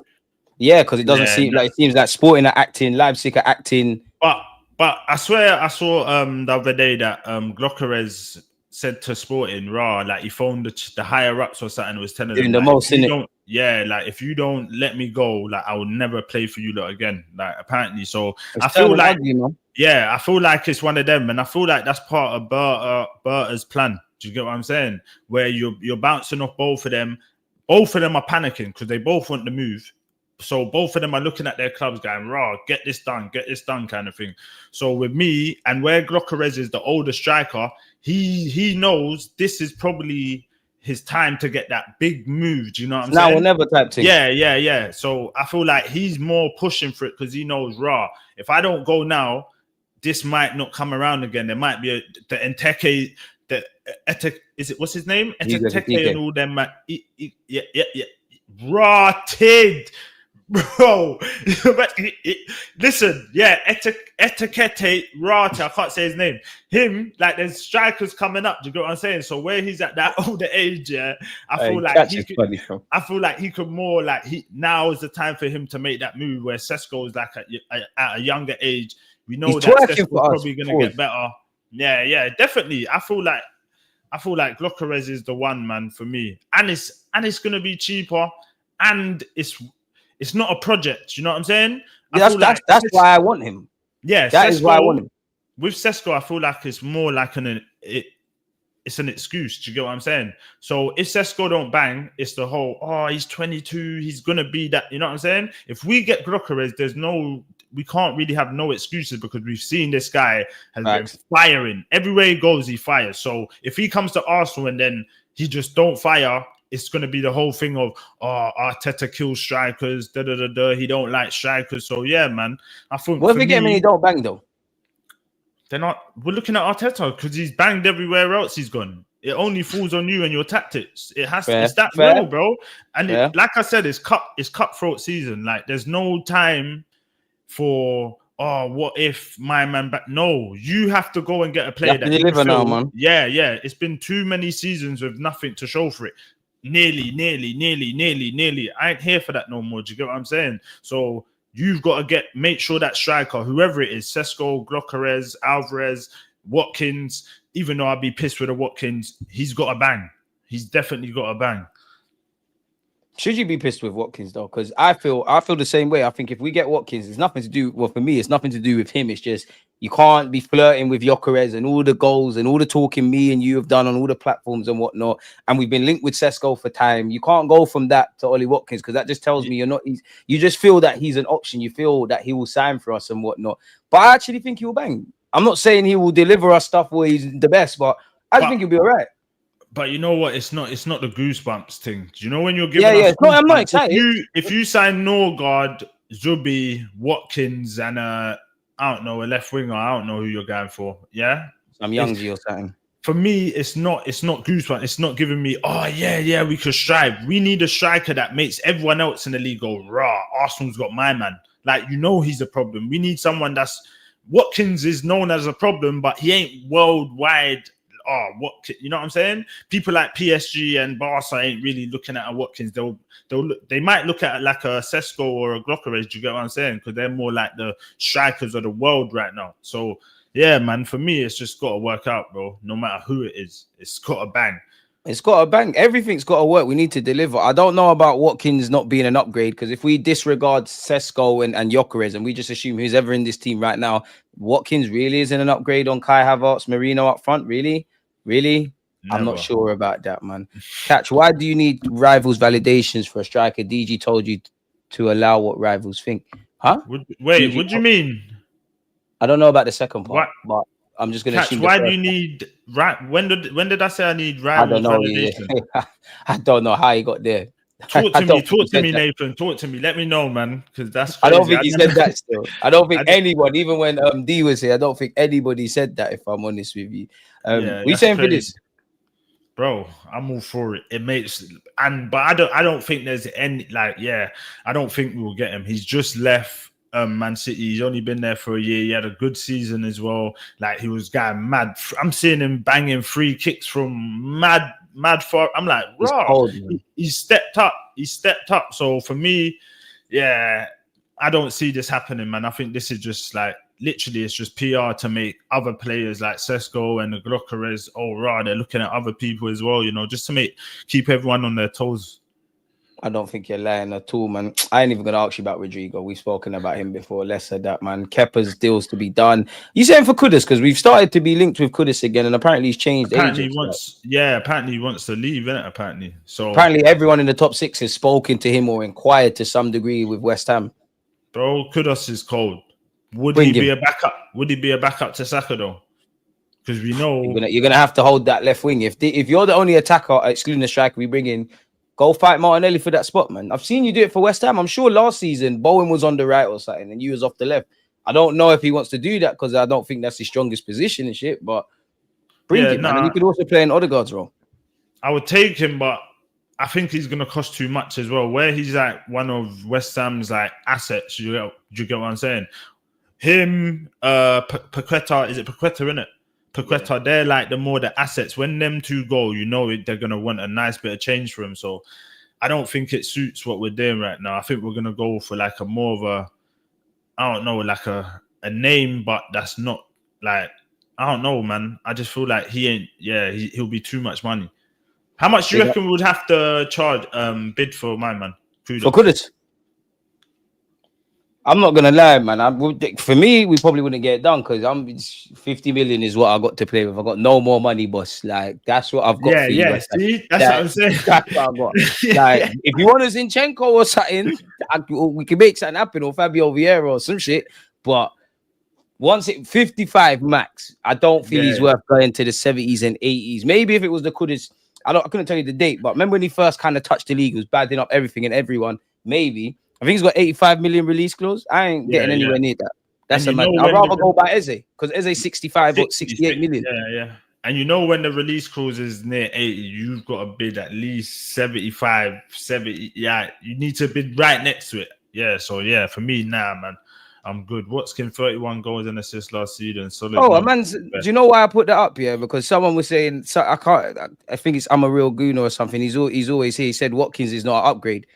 yeah, because it doesn't seem like it seems like Sporting are acting, Leipzig are acting. But I swear I saw the other day that Gyökeres said to Sporting, like he phoned the higher ups or something, was telling them the like, most in it. Like if you don't let me go, like I will never play for you lot again. Like apparently, so it's I feel like ugly, man. I feel like it's one of them, and I feel like that's part of Berta's plan. Do you get what I'm saying? Where you're bouncing off both of them. Both of them are panicking because they both want the move. So both of them are looking at their clubs going, get this done kind of thing. So with me, and where Gyökeres is the older striker, he knows this is probably his time to get that big move. Do you know what I'm saying? Now or never type thing. Yeah. So I feel like he's more pushing for it because he knows, if I don't go now, this might not come around again. There might be the Enteke, what's his name? Eteke and all them, man. Rotted, bro. Listen, Etikete Rata. I can't say his name. Him, like there's strikers coming up. Do you get what I'm saying? So where he's at that older age, I feel like he could more like now is the time for him to make that move. Where Sesko is like at a younger age. We know that Sesko's probably gonna get better. Yeah, definitely. I feel like Gyökeres is the one, man, for me, and it's gonna be cheaper, and it's not a project. You know what I'm saying? That's why I want him. Yeah, that is why I want him. With Sesko, I feel like it's more like it's an excuse. Do you get what I'm saying? So if Sesko don't bang, it's the whole he's 22, he's gonna be that. You know what I'm saying? If we get Gyökeres, we can't really have no excuses because we've seen this guy has been firing. Everywhere he goes, he fires. So if he comes to Arsenal and then he just don't fire, it's going to be the whole thing of, Arteta kills strikers, he don't like strikers. So yeah, man. I think what if we get him and he don't bang though? We're looking at Arteta because he's banged everywhere else he's gone. It only falls on you and your tactics. It's that real, bro. And like I said, it's cutthroat season. Like there's no time for what if my man back? No, you have to go and get a player that you feel, now, man. Yeah. It's been too many seasons with nothing to show for it. Nearly. I ain't here for that no more. Do you get what I'm saying? So you've got to make sure that striker, whoever it is, Sesko, Gyökeres, Alvarez, Watkins. Even though I'd be pissed with the Watkins, he's got a bang. He's definitely got a bang. Should you be pissed with Watkins though? Because I feel the same way. I think if we get Watkins, it's nothing to do. Well, for me, it's nothing to do with him. It's just you can't be flirting with Gyökeres and all the goals and all the talking me and you have done on all the platforms and whatnot. And we've been linked with Sesko for time. You can't go from that to Ollie Watkins because that just tells me you're not. You just feel that he's an option. You feel that he will sign for us and whatnot. But I actually think he will bang. I'm not saying he will deliver us stuff where he's the best, but I think he'll be all right. But you know what? It's not the goosebumps thing. Do you know when you're giving us I'm not excited. If you sign Norgaard, Zubi, Watkins, and I don't know, a left winger, I don't know who you're going for. Yeah? Some Youngsy or something. for me, it's not goosebumps. It's not giving me, oh yeah, we could strive. We need a striker that makes everyone else in the league go, rah, Arsenal's got my man. Like, he's a problem. We need someone Watkins is known as a problem, but he ain't worldwide. Oh, you know what I'm saying? People like PSG and Barca ain't really looking at a Watkins. They might look at like a Sesko or a Glockeres. Do you get what I'm saying? Because they're more like the strikers of the world right now. So yeah, man, for me, it's just got to work out, bro. No matter who it is, it's got to bang. It's got to bang. Everything's got to work. We need to deliver. I don't know about Watkins not being an upgrade, because if we disregard Sesko and Gyökeres and we just assume who's ever in this team right now, Watkins really isn't an upgrade on Kai Havertz, Marino up front. Really? Never. I'm not sure about that, man. Catch, why do you need rivals validations for a striker? DG told you to allow what rivals think. Huh? Wait, what do you mean? I don't know about the second part, but I'm just gonna. Why do you need When did I say I need rivals validation? Yeah. I don't know how he got there. Talk to me, Nathan. Talk to me. Let me know, man, because that's crazy. I don't think he said that. Still, I don't think anyone, even when D was here, I don't think anybody said that. If I'm honest with you, we saying for this, bro. I'm all for it. It makes but I don't think there's any I don't think we'll get him. He's just left Man City. He's only been there for a year. He had a good season as well. Like, he was going mad. I'm seeing him banging free kicks from mad far. I'm like, bro, he stepped up. So for me, yeah, I don't see this happening, man. I think this is just like, literally, it's just PR to make other players like Sesko and the Glockeres, they're looking at other people as well, just to keep everyone on their toes. I don't think you're lying at all, man. I ain't even going to ask you about Rodrigo. We've spoken about him before. Less of that, man. Kepa's deals to be done. You saying for Kudus? Because we've started to be linked with Kudus again, and apparently he's changed. Apparently he wants to leave, isn't it? Apparently. So apparently everyone in the top six has spoken to him or inquired to some degree with West Ham. Bro, Kudus is cold. Would he be a backup? Would he be a backup to Saka though? Because we know you're gonna have to hold that left wing. If you're the only attacker, excluding the striker we bring in, go fight Martinelli for that spot, man. I've seen you do it for West Ham. I'm sure last season Bowen was on the right or something and you was off the left. I don't know if he wants to do that because I don't think that's his strongest position and shit, but bring him, man. And you could also play in Odegaard's role. I would take him, but I think he's going to cost too much as well. Where he's like one of West Ham's like assets, you get what I'm saying? Him, Paqueta, is it Paqueta, innit? Paqueta, they're like the assets. When them two go, they're going to want a nice bit of change for him. So I don't think it suits what we're doing right now. I think we're going to go for like a more of a, I don't know, like a name, but that's not like, I don't know, man. I just feel like he'll be too much money. How much do you reckon we would have to charge, bid for my man? For Kudus? I'm not gonna lie, man. For me, we probably wouldn't get it done because 50 million is what I got to play with. I got no more money, boss. Like, that's what I've got. Yeah. See, that's what I'm saying. That's what I got. Like, if you want a Zinchenko or something, we can make something happen, or Fabio Vieira or some shit. But once 55 max, I don't feel he's worth going to the 70s and 80s. Maybe if it was the Kudus, I couldn't tell you the date, but remember when he first kind of touched the league, he was badding up everything and everyone. Maybe. I think he's got 85 million release clause. I ain't getting anywhere near that. That's a man. I'd rather go by Eze because Eze's 65 or 68 million. Yeah. And when the release clause is near 80, you've got to bid at least 75, 70. Yeah, you need to bid right next to it. Yeah, so for me, man, I'm good. Watkins 31 goals and assists last season. Solid. Do you know why I put that up here? Because someone was saying, I think I'm a real Gooner or something. He's always here. He said Watkins is not an upgrade.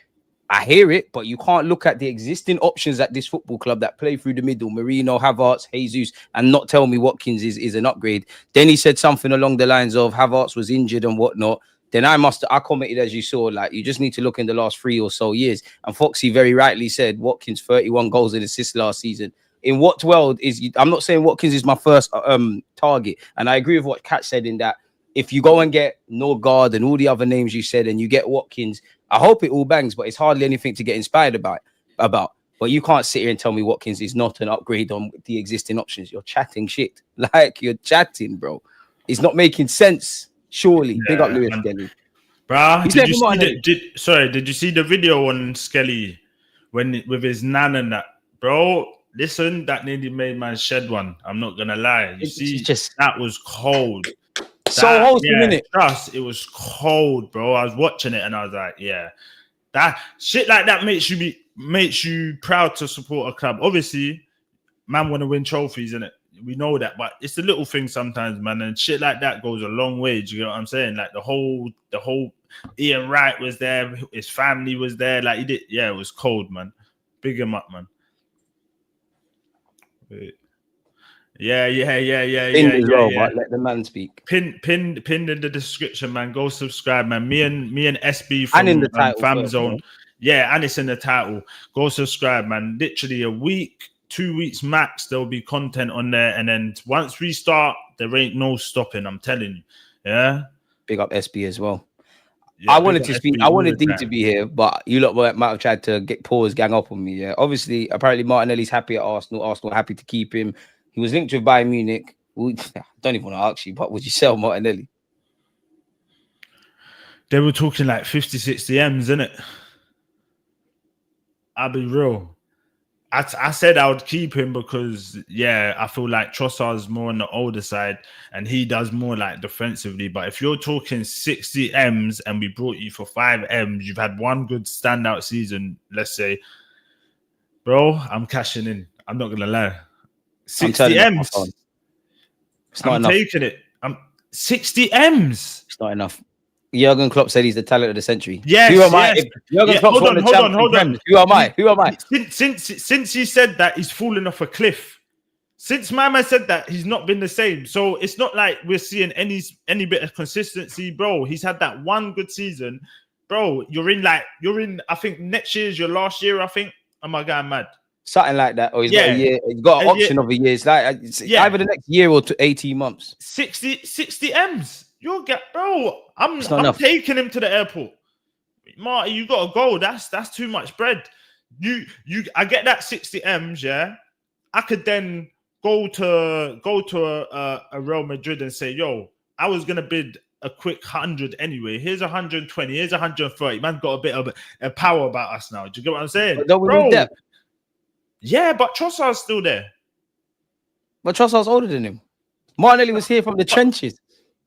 I hear it, but you can't look at the existing options at this football club that play through the middle, Marino, Havertz, Jesus, and not tell me Watkins is an upgrade. Then he said something along the lines of Havertz was injured and whatnot. Then I commented, as you saw, like, you just need to look in the last 3 or so years. And Foxy very rightly said Watkins 31 goals and assists last season. In what world I'm not saying Watkins is my first target. And I agree with what Kat said in that if you go and get Norgaard and all the other names you said and you get Watkins, I hope it all bangs, but it's hardly anything to get inspired about. But you can't sit here and tell me Watkins is not an upgrade on the existing options. You're chatting shit. Like, you're chatting, bro. It's not making sense, surely. Big up Lewis Skelly. Bro, did you see the video on Skelly with his nan and that? Bro, listen, that nearly made man shed one. I'm not going to lie. That was cold. So wholesome, innit? Trust, it was cold, bro. I was watching it and I was like, yeah, that shit like that makes you proud to support a club. Obviously, man want to win trophies, innit? We know that, but it's the little things sometimes, man, and shit like that goes a long way. Do you know what I'm saying? Like the whole Ian Wright was there, his family was there, like he did. Yeah, it was cold, man. Big him up, man. Wait. Yeah. But let the man speak. Pinned in the description, man. Go subscribe, man. Me and SB from And in the title Fam first, Zone. man. Yeah, and it's in the title. Go subscribe, man. Literally a week, 2 weeks max, there'll be content on there. And then once we start, there ain't no stopping. I'm telling you. Yeah. Big up SB as well. Yeah, I wanted to speak. SB I wanted all the Dee time. to be here, but you lot might have tried to get Paul's gang up on me. Yeah. Obviously, apparently Martinelli's happy at Arsenal. Arsenal happy to keep him. He was linked with Bayern Munich. I don't even want to ask you, but would you sell Martinelli? They were talking like 50, 60 M's, innit? I'll be real. I said I would keep him because, yeah, I feel like Trossard's more on the older side and he does more like defensively. But if you're talking 60 M's and we brought you for 5 M's, you've had one good standout season, let's say, bro, I'm cashing in. I'm not going to lie. 60 M's. I'm taking it. 60 M's. It's not enough. Jurgen Klopp said he's the talent of the century. Yes, who am I? yes. Jurgen Klopp's won the Champions League. Who am I? Who am I? Since he said that, he's fallen off a cliff. Since my man said that, he's not been the same. So it's not like we're seeing any bit of consistency, bro. He's had that one good season, bro. You're in. I think next year's your last year. I think. Am I going mad? Something like that. Or he's got a year. He's got an option of a year. It's like either the next year or to 18 months. 60 M's. You'll get, bro. I'm taking him to the airport. Marty, you gotta go. That's too much bread. I get that 60 M's, yeah. I could then go to a Real Madrid and say, yo, I was gonna bid a quick 100 anyway. Here's 120, here's 130. Man's got a bit of a power about us now. Do you get what I'm saying? But don't we need depth? Yeah, but Trossard's still there. But Trossard's older than him. Martinelli was here from the trenches.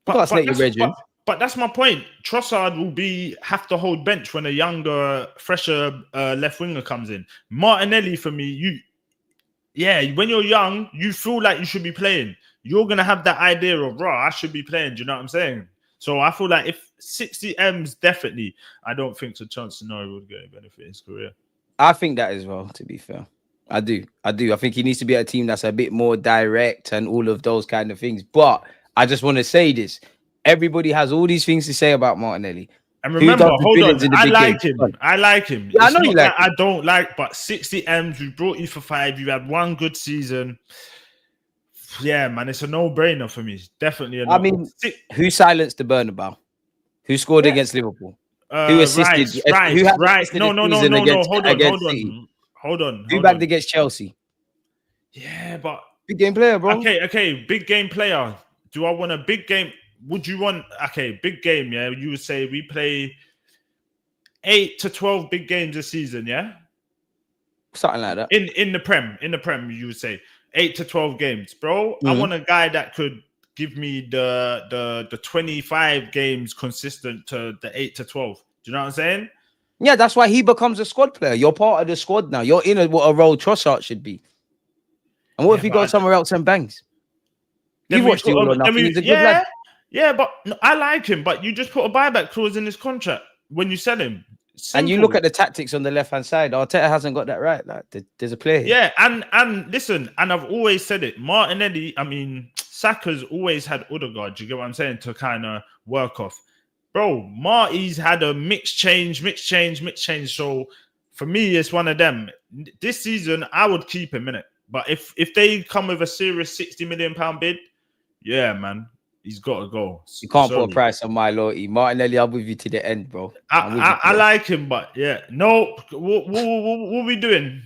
But that's my point. Trossard will have to hold bench when a younger, fresher left winger comes in. Martinelli, for me, when you're young, you feel like you should be playing. You're gonna have that idea of, I should be playing. Do you know what I'm saying? So I feel like if 60 M's, definitely, I don't think so. Chancellor would get a benefit in his career. I think that as well. To be fair, I do. I think he needs to be at a team that's a bit more direct and all of those kind of things. But I just want to say this. Everybody has all these things to say about Martinelli. And remember, hold on, I like him. Yeah, I know you like him. I don't like, but 60 M's, we brought you for 5. You had one good season. Yeah, man, it's a no-brainer for me. Definitely a no-brainer. I mean, who silenced the Bernabeu? Who scored against Liverpool? Who assisted? Right. No. Hold on. Who backed against Chelsea? Yeah, but... Big game player, bro. Okay. Big game player. Do I want a big game? Would you want... Okay, big game, yeah? You would say we play 8 to 12 big games a season, yeah? Something like that. In the Prem, you would say 8 to 12 games. Bro, I want a guy that could give me the 25 games consistent to the 8 to 12. Do you know what I'm saying? Yeah, that's why he becomes a squad player. You're part of the squad now. You're in what a role Trossard should be. And what if he goes somewhere else and bangs? You've watched it all or nothing. He's a good lad. Yeah, but I like him. But you just put a buyback clause in his contract when you sell him. Simple. And you look at the tactics on the left-hand side. Arteta hasn't got that right. Like, there's a player here. Yeah, and listen, and I've always said it. Martinelli, I mean, Saka's always had Odegaard. You get what I'm saying? To kind of work off. Bro, Marty's had a mixed change. So for me, it's one of them. This season, I would keep him in it. But if they come with a serious £60 million bid, yeah, man, he's got to go. You can't put a price on my loyalty. Martinelli, I'm with you to the end, bro. I like him, but yeah. No, what we doing?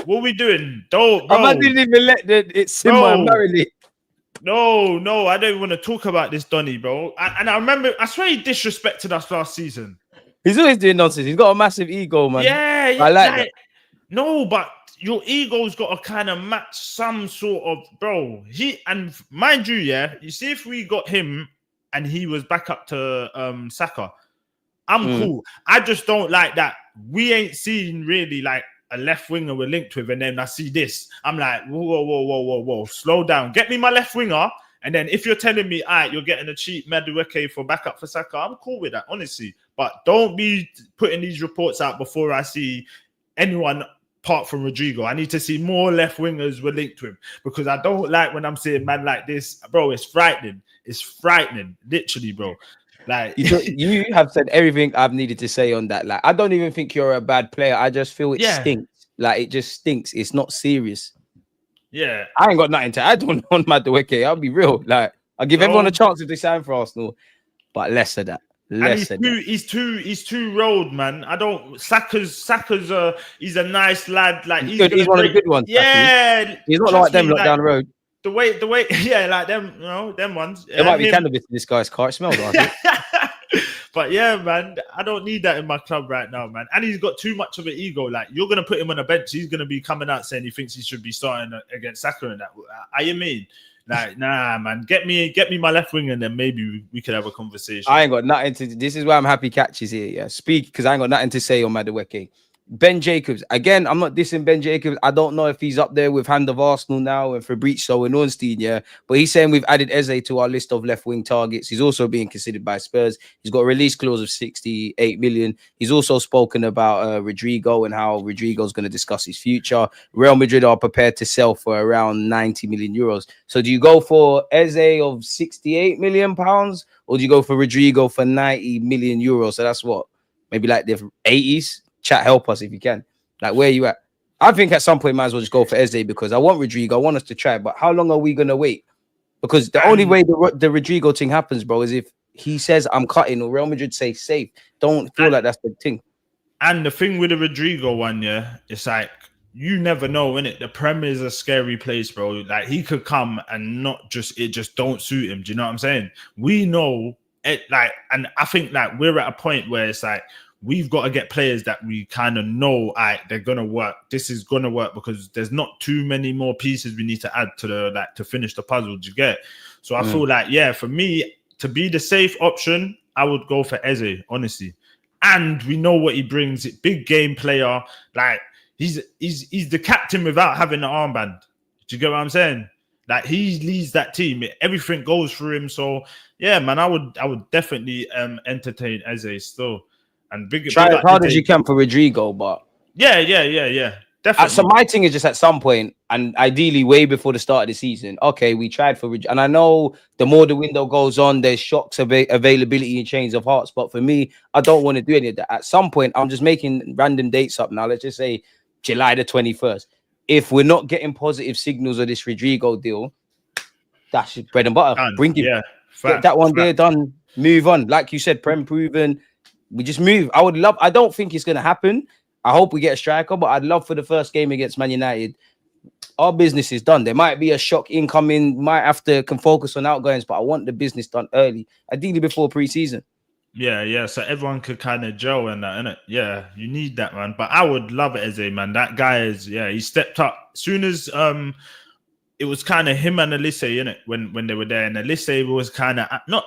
What we doing? Don't, bro. I didn't even let it simmer and marinate. No, I don't want to talk about this, Donny, bro. And I remember, I swear he disrespected us last season. He's always doing nonsense. He's got a massive ego, man. Yeah, I like that. No, but your ego's got to kind of match some sort of, bro. And mind you, yeah, you see if we got him and he was back up to Saka. I'm cool. I just don't like that. We ain't seen really like a left winger we're linked with, and then I see this. I'm like, whoa, slow down. Get me my left winger, and then if you're telling me, all right, you're getting a cheap Madueke for backup for Saka, I'm cool with that, honestly. But don't be putting these reports out before I see anyone apart from Rodrigo. I need to see more left wingers we're linked with, because I don't like when I'm seeing man like this, bro. It's frightening. It's frightening, literally, bro. Like you have said everything I've needed to say on that. Like, I don't even think you're a bad player. I just feel it stinks. Like, it just stinks. It's not serious. Yeah, I ain't got nothing to add on Madueke. I'll be real. Like, I'll give everyone a chance if they sign for Arsenal, but less of that. He's too rolled, man. I don't. Saka's he's a nice lad. Like, he's one of the good ones. Yeah, he's not like them down the road. The way, yeah, like them, them ones. There might be cannabis in this guy's car. It smells like it. But yeah, man, I don't need that in my club right now, man. And he's got too much of an ego. Like, you're gonna put him on a bench, he's gonna be coming out saying he thinks he should be starting against Saka and that. How you mean? Like, nah, man, get me my left wing, and then maybe we could have a conversation. I ain't got nothing to. This is why I'm happy Catch is here. Yeah, speak, because I ain't got nothing to say on Madueke. Ben Jacobs, again, I'm not dissing Ben Jacobs. I don't know if he's up there with Hand of Arsenal now and Fabrizio and Ornstein, yeah. But he's saying we've added Eze to our list of left-wing targets. He's also being considered by Spurs. He's got a release clause of 68 million. He's also spoken about Rodrigo and how Rodrigo's going to discuss his future. Real Madrid are prepared to sell for around 90 million euros. So do you go for Eze of 68 million pounds, or do you go for Rodrigo for 90 million euros? So that's what? Maybe like the 80s? Chat, help us if you can. Like, where are you at? I think at some point might as well just go for Eze, because I want Rodrigo. I want us to try, but how long are we gonna wait? Because the only way the Rodrigo thing happens, bro, is if he says I'm cutting, or Real Madrid say safe. Don't feel like that's the thing. And the thing with the Rodrigo one, yeah, it's like, you never know, innit? The Prem is a scary place, bro. Like, he could come and it just don't suit him. Do you know what I'm saying? We know it, like, and I think like we're at a point where it's like, we've got to get players that we kind of know, they're gonna work. This is gonna work, because there's not too many more pieces we need to add to to finish the puzzle. Do you get? So I feel like, yeah, for me to be the safe option, I would go for Eze, honestly. And we know what he brings. Big game player. Like, he's the captain without having the armband. Do you get what I'm saying? Like, he leads that team. Everything goes through him. So yeah, man, I would definitely entertain Eze still. And try as hard as you can for Rodrigo, but yeah, definitely. So my thing is just at some point, and ideally way before the start of the season. Okay, we tried for, and I know the more the window goes on, there's shocks of availability and change of hearts. But for me, I don't want to do any of that. At some point, I'm just making random dates up now. Let's just say July the 21st. If we're not getting positive signals of this Rodrigo deal, that's bread and butter. Done. Bring it. Yeah, get that one there done. Move on. Like you said, Prem proven. We just move. I don't think it's going to happen. I hope we get a striker, but I'd love for the first game against Man United. Our business is done. There might be a shock incoming, might have to focus on outgoings, but I want the business done early, ideally before pre-season. Yeah. So everyone could kind of gel in that, innit? Yeah, you need that, man. But I would love it, Eze, man. That guy is, he stepped up. As soon as it was kind of him and Elise, innit? When they were there, and Elise was kind of not.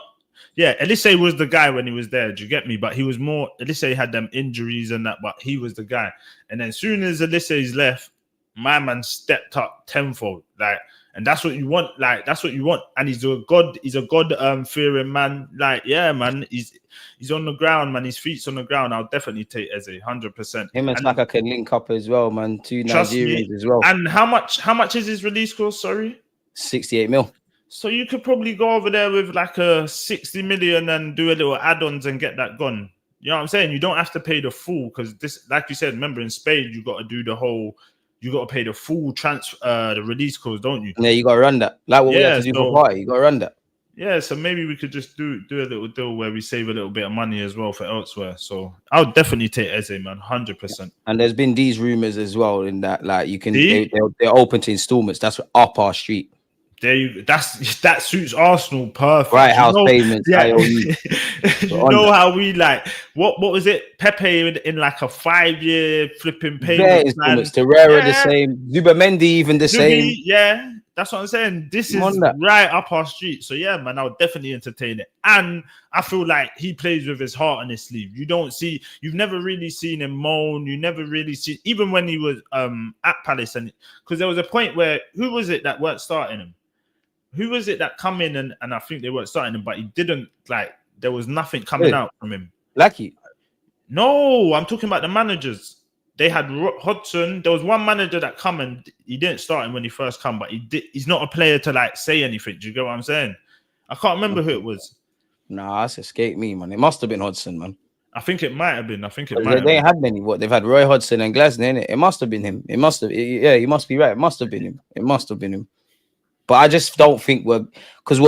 Yeah, Elise was the guy when he was there. Do you get me? But he was more. Elise had them injuries and that, but he was the guy. And then as soon as Elise's left, my man stepped up tenfold. Like, and that's what you want. Like, that's what you want. And he's a god. He's a god fearing man. Like, yeah, man. He's on the ground, man. His feet's on the ground. I'll definitely take Eze, 100%. Him and Saka can link up as well, man. Two Nigerians as well. And how much is his release cost? Sorry, 68 mil. So you could probably go over there with like a 60 million and do a little add-ons and get that gone. You know what I'm saying? You don't have to pay the full, because this, like you said, remember in Spain, you got to do the whole, you got to pay the full transfer, the release cost, don't you? Yeah, you got to run that. Like what we have to do for party, you got to run that. Yeah, so maybe we could just do a little deal where we save a little bit of money as well for elsewhere. So I'll definitely take Eze, man, 100%. And there's been these rumors as well in that, like, you can, they're open to installments. That's up our street. There you go. That suits Arsenal perfect. Right, house payments. Yeah. You know how we like what was it? Pepe in like a 5-year flipping payment. Installments. Torreira the same. Zubamendi even the same. Yeah. That's what I'm saying. This I'm on is that. right up our street. So yeah, man, I would definitely entertain it. And I feel like he plays with his heart on his sleeve. You've never really seen him moan. You never really see, even when he was at Palace, and because there was a point where who was it that weren't starting him? Who was it that come in and I think they weren't starting him, but he didn't like. There was nothing coming out from him. Lucky. No, I'm talking about the managers. They had Hodgson. There was one manager that come and he didn't start him when he first come, but he's not a player to like say anything. Do you get what I'm saying? I can't remember who it was. Nah, that's escaped me, man. It must have been Hodgson, man. I think it might have been. They ain't had many. What they've had Roy Hodgson and Glasner, innit? It must have been him. It must have. Yeah, you must be right. It must have been him. It must have been him. But I just don't think because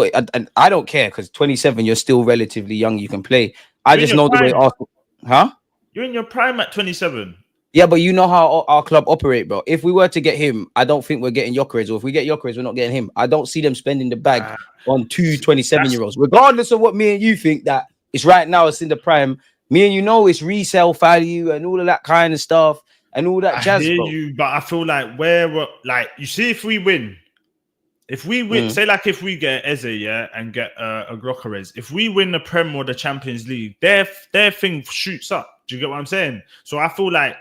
I don't care because 27, you're still relatively young. You can play. I just know the way Arsenal, huh? You're in your prime at 27. Yeah, but you know how our club operate, bro. If we were to get him, I don't think we're getting Gyökeres. Or if we get Gyökeres, we're not getting him. I don't see them spending the bag on two 27-year-olds. Regardless of what me and you think that it's right now, it's in the prime. Me and you know it's resale value and all of that kind of stuff and all that jazz. I hear bro. you, but I feel like we're like, you see, if we win, say like if we get Eze, yeah, and get a Gyökeres, if we win the Prem or the Champions League, their thing shoots up. Do you get what I'm saying? So I feel like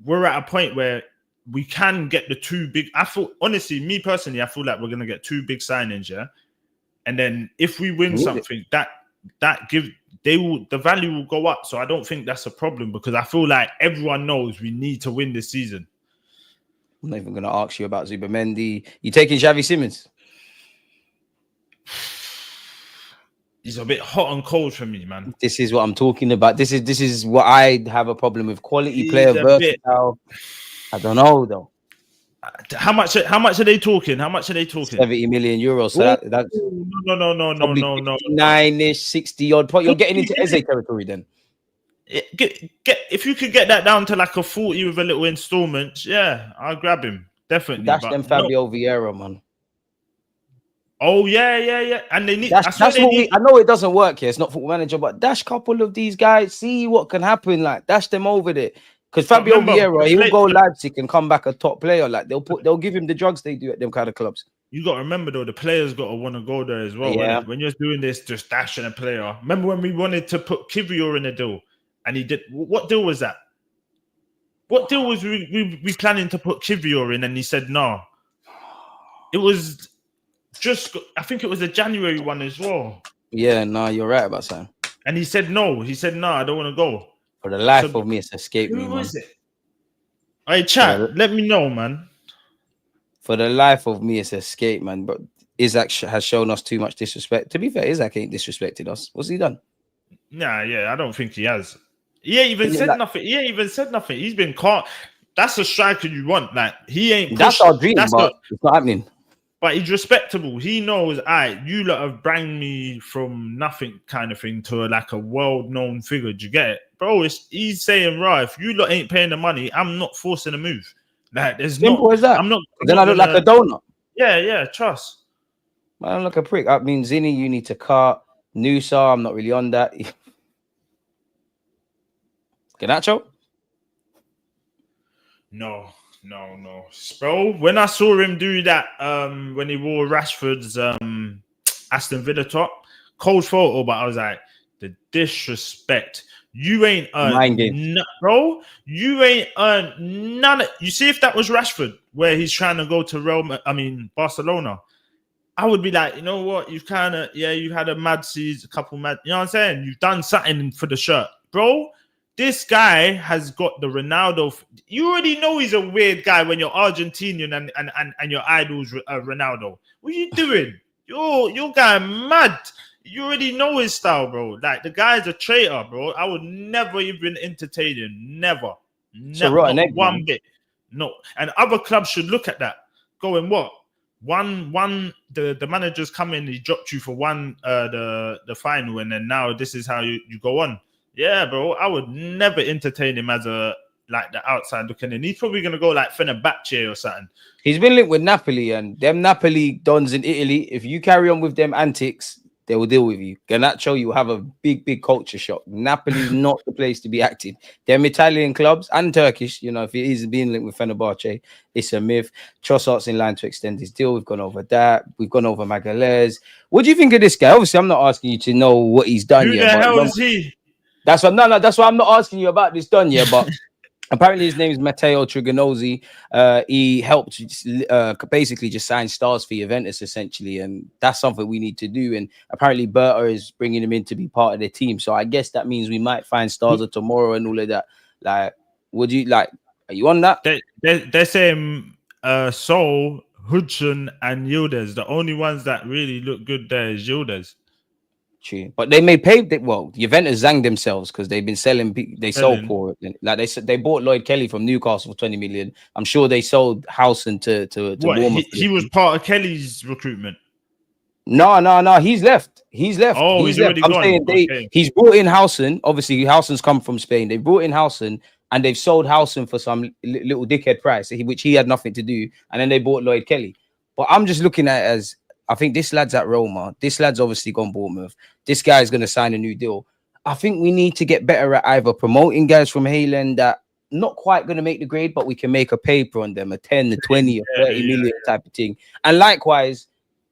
we're at a point where we can get the two big. Honestly, me personally, I feel like we're gonna get two big signings, yeah. And then if we win something, the value will go up. So I don't think that's a problem because I feel like everyone knows we need to win this season. I'm not even gonna ask you about Zubimendi. You taking Xavi Simons? He's a bit hot and cold for me, man. This is what I'm talking about. This is what I have a problem with. Quality player, versatile. I don't know though. How much are they talking? 70 million euros. So that's no. 9-ish, 60 odd. You're getting into Eze territory then. If you could get that down to like a 40 with a little installment, yeah, I'll grab him. Definitely. That's them Fabio Vieira, man. Oh yeah. And they need. I know it doesn't work here. It's not Football Manager, but dash couple of these guys, see what can happen. Like dash them over there, because Fabio Vieira, he'll go Leipzig and come back a top player. Like they'll give him the drugs they do at them kind of clubs. You got to remember though, the players got to want to go there as well. Yeah. When you're doing this, just dashing a player. Remember when we wanted to put Kivior in a deal, and he did. What deal was that? What deal was we planning to put Kivior in, and he said no. It was. I think it was a January one as well. Yeah, no, you're right about that. And he said no. He said no, I don't want to go. For the life of me, it's escaped me. Who was it? Hey, chat, let me know, man. For the life of me, it's escaped, man. But Isaac has shown us too much disrespect. To be fair, Isaac ain't disrespected us. What's he done? Nah, yeah, I don't think he has. He ain't even said nothing. He's been caught. That's a striker you want. Like he ain't. That's our dream, but it's not happening. But he's respectable. He knows, you lot have banged me from nothing kind of thing to like a world-known figure. Do you get it? Bro, he's saying, right, if you lot ain't paying the money, I'm not forcing a move. Like, there's simple as that. I'm not. Then I look like a donut. Yeah, trust. I don't look a prick. I mean, Zinni, you need to cut. Nusa, I'm not really on that. Garnacho? No. Bro, when I saw him do that, when he wore Rashford's Aston Villa top, cold photo, but I was like, the disrespect. You ain't earned bro. You ain't earned none. You see, if that was Rashford, where he's trying to go to Barcelona, I would be like, you know what? You've kind of, you had a mad season, a couple mad, you know what I'm saying? You've done something for the shirt, bro. This guy has got the Ronaldo. You already know he's a weird guy when you're Argentinian and your idol's Ronaldo. What are you doing? Your guy mad. You already know his style, bro. Like, the guy's a traitor, bro. I would never even entertain him. Never. Not one bit. No. And other clubs should look at that. Going, what? The managers come in, he dropped you for the final, and then now this is how you go on. Yeah, bro. I would never entertain him as the outside looking in. He's probably gonna go like Fenerbahce or something. He's been linked with Napoli, and them Napoli dons in Italy. If you carry on with them antics, they will deal with you. Garnacho, you have a big culture shock. Napoli is not the place to be active. Them Italian clubs and Turkish, you know, if it is being linked with Fenerbahce, it's a myth. Trossard's in line to extend his deal. We've gone over that. We've gone over Magalhaes. What do you think of this guy? Obviously, I'm not asking you to know what he's done Who yet. the hell is he? That's what that's why I'm not asking you about this done yet, but apparently his name is Matteo Trigonozzi. He helped basically just sign stars for Juventus, essentially, and that's something we need to do. And apparently Berta is bringing him in to be part of the team. So I guess that means we might find stars tomorrow and all of that. Like, would you like? Are you on that? They're saying Sol, Hudson, and Yildiz. The only ones that really look good there is Yildiz. True, but they made pay. Well, Juventus zanged themselves because they've been selling. They sold poor. Like they bought Lloyd Kelly from Newcastle for 20 million. I'm sure they sold Howson to Bournemouth. He was part of Kelly's recruitment. No. He's left. He's left. Oh, he's already gone. Saying he's brought in Howson. Obviously, Howson's come from Spain. They brought in Howson and they've sold Howson for some little dickhead price, which he had nothing to do. And then they bought Lloyd Kelly. But I'm just looking at it as, I think this lad's at Roma. This lad's obviously gone Bournemouth. This guy is going to sign a new deal. I think we need to get better at either promoting guys from Hayland that not quite going to make the grade, but we can make a paper on them, a 10, a 20, or 30 million type of thing. And likewise,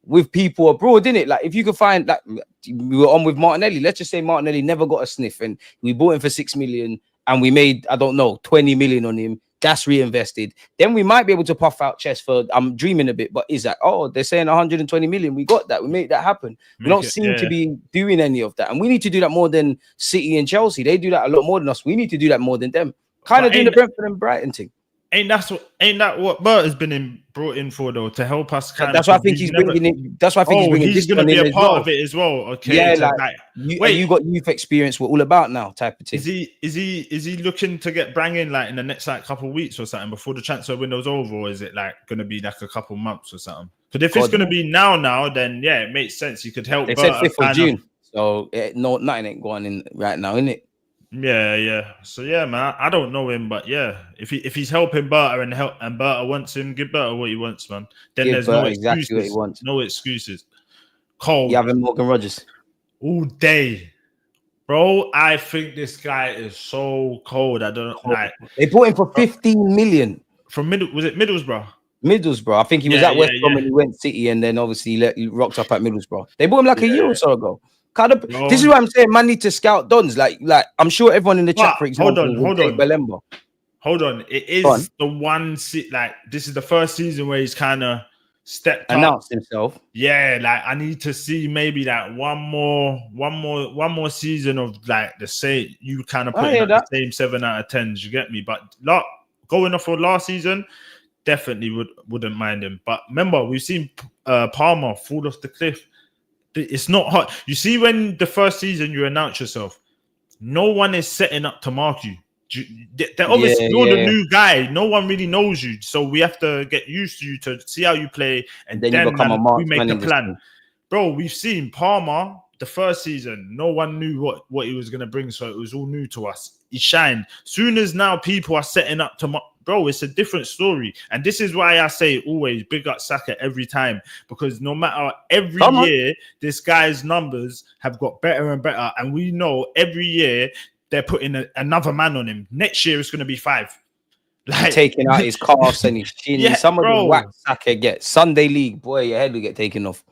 with people abroad, innit? Like, if you could find, like, we were on with Martinelli. Let's just say Martinelli never got a sniff, and we bought him for 6 million, and we made, I don't know, 20 million on him. That's reinvested. Then we might be able to puff out chest for, I'm dreaming a bit, but is that, oh, they're saying 120 million. We got that. We made that happen. We don't seem to be doing any of that. And we need to do that more than City and Chelsea. They do that a lot more than us. We need to do that more than them. Kind of doing the Brentford and Brighton thing. Ain't that what Bert has been brought in for, though, to help us? That's why I think he's bringing it. That's why I think he's going to be a part of it as well. Okay, yeah, wait, you got youth experience. We're all about now, type of thing. Is he looking to get Brang in like in the next like couple of weeks or something before the transfer window's over, or is it like going to be like a couple months or something? Because if it's going to be now, then yeah, it makes sense. You could help. They said 5th of June, so nothing ain't going in right now, innit? Yeah. So yeah, man, I don't know him, but yeah, if he's helping Berta and Berta wants him, give Berta what he wants, man. Then there's no excuses. Exactly what he wants. No excuses. Cold. You having Morgan Rogers all day, bro. I think this guy is so cold. I don't like. They bought him for 15 million from Middlesbrough? Middlesbrough. I think he was at West Brom when he went City, and then obviously he rocked up at Middlesbrough. They bought him like a year or so ago. This is what I'm saying. Man, need to scout dons. Like I'm sure everyone in the chat, for example, hold on. It is the one. Like this is the first season where he's kind of announced himself. Yeah, like I need to see maybe like one more season of like the same. You kind of put in the same 7 out of 10s. You get me? But going off for last season, definitely wouldn't mind him. But remember, we've seen Palmer fall off the cliff. It's not hard. You see, when the first season you announce yourself, no one is setting up to mark you. They're obviously you're the new guy. No one really knows you, so we have to get used to you to see how you play, and then you become we make the plan. Bro, we've seen Palmer the first season. No one knew what he was gonna bring, so it was all new to us. He shined. Soon as now people are setting up to bro, it's a different story. And this is why I say always big up Saka every time, because no matter every year, this guy's numbers have got better and better. And we know every year they're putting another man on him. Next year, it's going to be 5. Like taking out his calves and his chin. Yeah, some of the whack Saka gets. Sunday league, boy, your head will get taken off.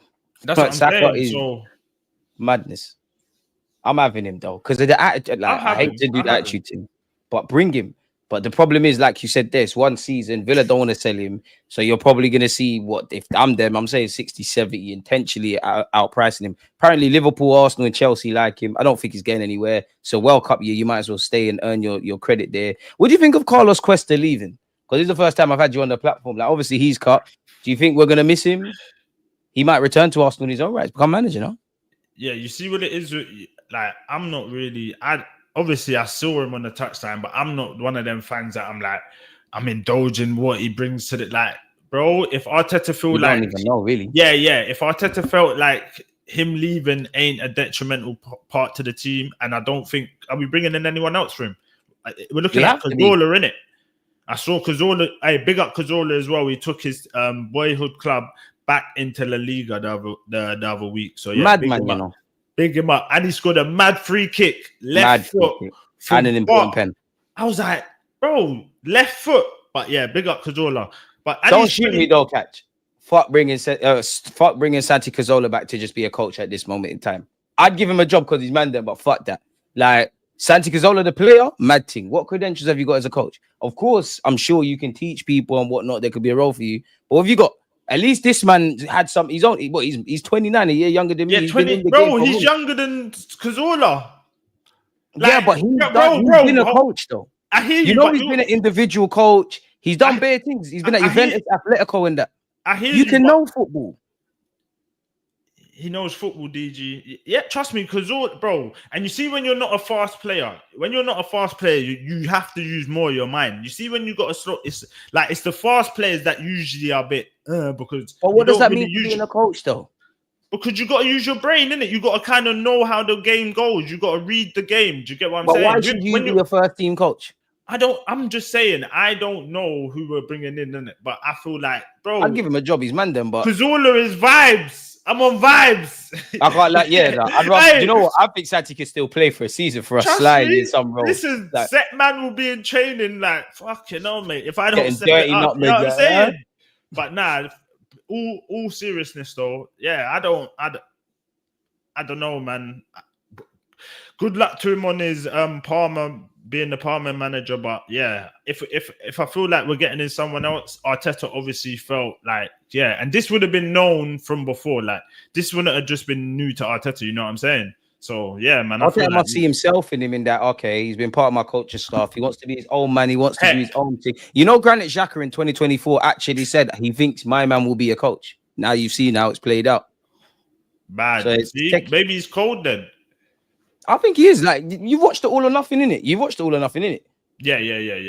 That's what Saka is madness. I'm having him though, because of the attitude. Like, I hate to do the attitude thing, but bring him. But the problem is, like you said, this one season, Villa don't want to sell him. So you're probably going to see what, if I'm them, I'm saying 60, 70, intentionally outpricing him. Apparently, Liverpool, Arsenal, and Chelsea like him. I don't think he's getting anywhere. So World Cup year, you might as well stay and earn your credit there. What do you think of Carlos Cuesta leaving? Because this is the first time I've had you on the platform. Like, obviously, he's cut. Do you think we're going to miss him? He might return to Arsenal in his own right, become manager, no? Yeah, you see what it is. Like, I'm not really... Obviously, I saw him on the touchline, but I'm not one of them fans that I'm indulging what he brings to the, like, bro, if Arteta feel like... don't even know, really. Yeah. If Arteta felt like him leaving ain't a detrimental part to the team, and I don't think... Are we bringing in anyone else for him? We're looking at Cazorla, innit? I saw Cazorla... Hey, big up Cazorla as well. He took his boyhood club back into La Liga the other week. So yeah, Madman, you know. Big him up. And he scored a mad free kick. Left foot. And an important pen. I was like, bro, left foot. But yeah, big up Cazorla. But don't shoot me though, Catch. Fuck bringing Santi Cazorla back to just be a coach at this moment in time. I'd give him a job because he's MANDEM, but fuck that. Like, Santi Cazorla, the player, mad thing. What credentials have you got as a coach? Of course, I'm sure you can teach people and whatnot. There could be a role for you. But what have you got? At least this man had some. He's 29, a year younger than me. Yeah, 20. Bro, he's younger than Cazorla. Like, yeah, but he's been a coach though. I hear you. You know, he's been an individual coach. He's done bare things. He's been at Juventus, Atletico, and that. I hear you can know football. He knows football, DG. Yeah, trust me, Cazorla, bro. And you see, when you're not a fast player, you have to use more of your mind. You see, when you got a slow, it's the fast players that usually are a bit because. But what does that mean being a coach, though? Because you got to use your brain, innit? You got to kind of know how the game goes. You got to read the game. Do you get what I'm saying? Why should you be a first team coach? I'm just saying, I don't know who we're bringing in, innit? But I feel like, bro, I'd give him a job. He's MANDEM, but Cazorla is vibes. I'm on vibes. I can't like, I'd rather, you know what? I think Santi could still play for a season for us sliding in some role. Listen, like, set man will be in training, like, fucking hell, mate. If I don't set dirty, it up, you know what I'm saying? But nah, all seriousness though, yeah, I don't know, man. Good luck to him on his Parma being the Parma manager, but yeah, if I feel like we're getting in someone else, Arteta obviously felt like, yeah, and this would have been known from before, like this wouldn't have just been new to Arteta, you know what I'm saying? So yeah, man, Arteta must see himself in him in that. Okay, he's been part of my culture stuff. He wants to be his own man. He wants to do his own thing. You know, Granit Xhaka in 2024 actually said he thinks my man will be a coach. Now you've seen how it's played out. Bad. So maybe he's cold then. I think he is. Like, you watched the All or Nothing, innit? You watched the All or Nothing, innit? Yeah.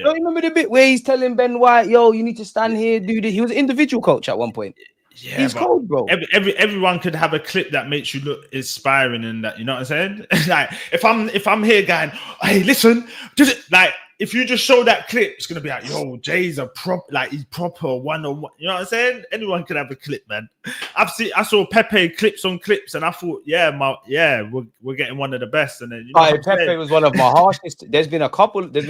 Don't you remember the bit where he's telling Ben White, yo, you need to stand here, do this? He was an individual coach at one point. Yeah, he's cold, bro. Everyone could have a clip that makes you look inspiring and that, you know what I'm saying? Like, if I'm here going, hey, listen, like, if you just show that clip, it's gonna be like, yo, Jay's he's proper one-on-one. You know what I'm saying? Anyone can have a clip, man. I saw Pepe clips on clips, and I thought, we're getting one of the best. And then, you know, Pepe was one of my harshest. There's been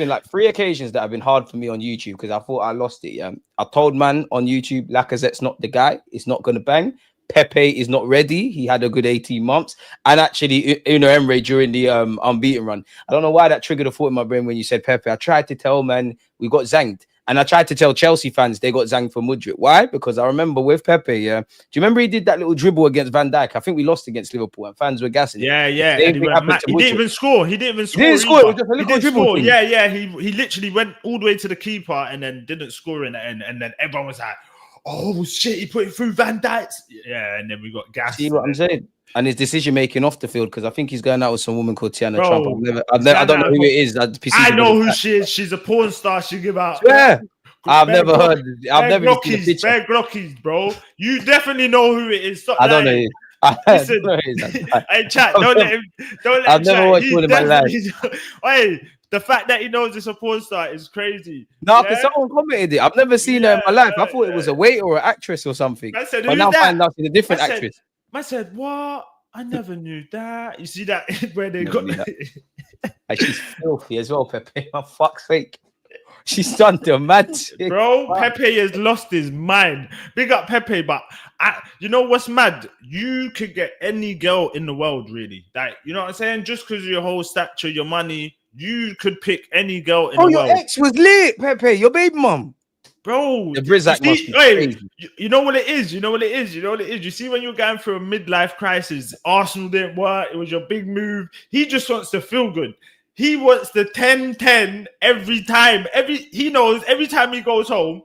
like 3 occasions that have been hard for me on YouTube because I thought I lost it. Yeah, I told man on YouTube, Lacazette's not the guy. It's not gonna bang. Pepe is not ready. He had a good 18 months. And actually, Emre during the unbeaten run. I don't know why that triggered a thought in my brain when you said Pepe. I tried to tell, man, we got zanged. And I tried to tell Chelsea fans they got zanged for Mudryk. Why? Because I remember with Pepe, do you remember he did that little dribble against Van Dijk? I think we lost against Liverpool and fans were gassing. Yeah. He didn't even score. He didn't score. It was just a little dribble thing. Yeah. He literally went all the way to the keeper and then didn't score in the end. And then everyone was like, oh shit, he put it through Van Dijk. Yeah, and then we got gas. See what I'm saying? And his decision making off the field, because I think he's going out with some woman called Tiana Trump. I don't know who it is. I know who she is. She's a porn star. She give out. Yeah, I've never heard. I've never seen the picture. Bear Glockies, bro. You definitely know who it is. I don't know. Listen, hey, chat. Don't let him. I've never watched one in my life. Hey. The fact that he knows it's a porn star is crazy. No, because someone commented it. I've never seen her in my life. I thought it was a waiter or an actress or something. I said, but now I find out it's a different actress. I said, what? I never knew that. You see that where they got and she's filthy as well, Pepe. For fuck's sake. She's done the mad shit. Bro, Pepe has lost his mind. Big up Pepe, but you know what's mad? You could get any girl in the world, really. Like, you know what I'm saying? Just because of your whole stature, your money, you could pick any girl in the world. Oh, your ex was lit, Pepe. Your baby mum. Bro. The Brizak must be crazy. You know what it is? You see, when you're going through a midlife crisis, Arsenal didn't work. It was your big move. He just wants to feel good. He wants the 10-10 every time. He knows every time he goes home,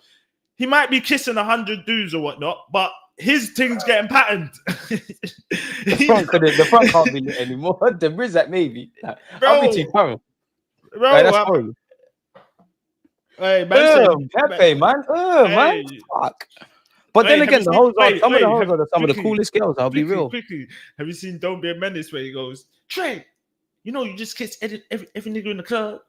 he might be kissing 100 dudes or whatnot, but his thing's getting patterned. The front can't be lit anymore. The Brizak maybe. Bro, I'll be too current. Bro, that's horrible. Hey, man, Pepe, man. Man, fuck. But then again, some of the hoes are some of the coolest girls. I'll be real. Quickly, have you seen Don't Be a Menace where he goes, Trey, you know you just kiss every nigga in the club.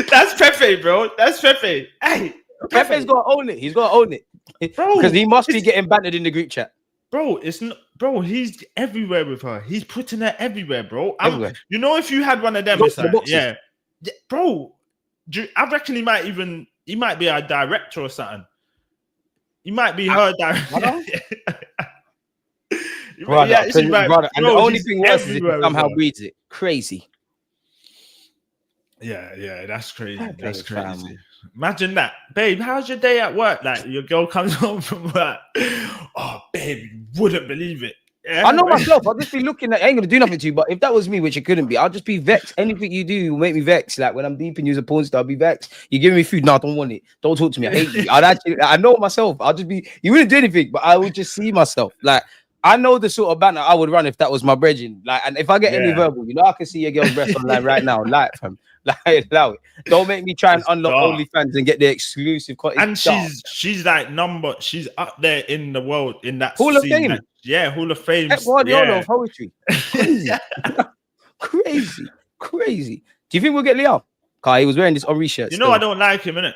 that's Pepe, bro. That's Pepe. Hey, Pepe's got to own it. He's got to own it. Because he must be getting bantered in the group chat. Bro, it's not, bro. He's everywhere with her. He's putting her everywhere, bro. Everywhere. You know, if you had one of them, it's like, yeah, bro. I reckon he might be a director or something. He might be her director. Brother, and the only thing worse is if he somehow reads it. Crazy. Yeah, that's crazy. That's crazy. Imagine that, babe. How's your day at work? Like your girl comes home from work. Oh, babe, you wouldn't believe it. Yeah, I know myself. I'll just be looking at. I ain't gonna do nothing to you, but if that was me, which it couldn't be, I'll just be vexed. Anything you do will make me vexed. Like when I'm deep in you as a porn star, I'll be vexed. You give me food, no, I don't want it. Don't talk to me. I hate you. I know myself. I'll just be. You wouldn't do anything, but I would just see myself. Like I know the sort of banter I would run if that was my brethren. Like, and if I get any verbal, you know, I can see your girl's breast online right now. Like, fam. Like, allow it. Don't make me try and unlock OnlyFans and get the exclusive content. And she's like she's up there in the world in that Hall of Fame. Hall of Fame. Guardiola of poetry. Crazy. Do you think we'll get Leo? Cause he was wearing this Henri shirt. You know, I don't like him, innit?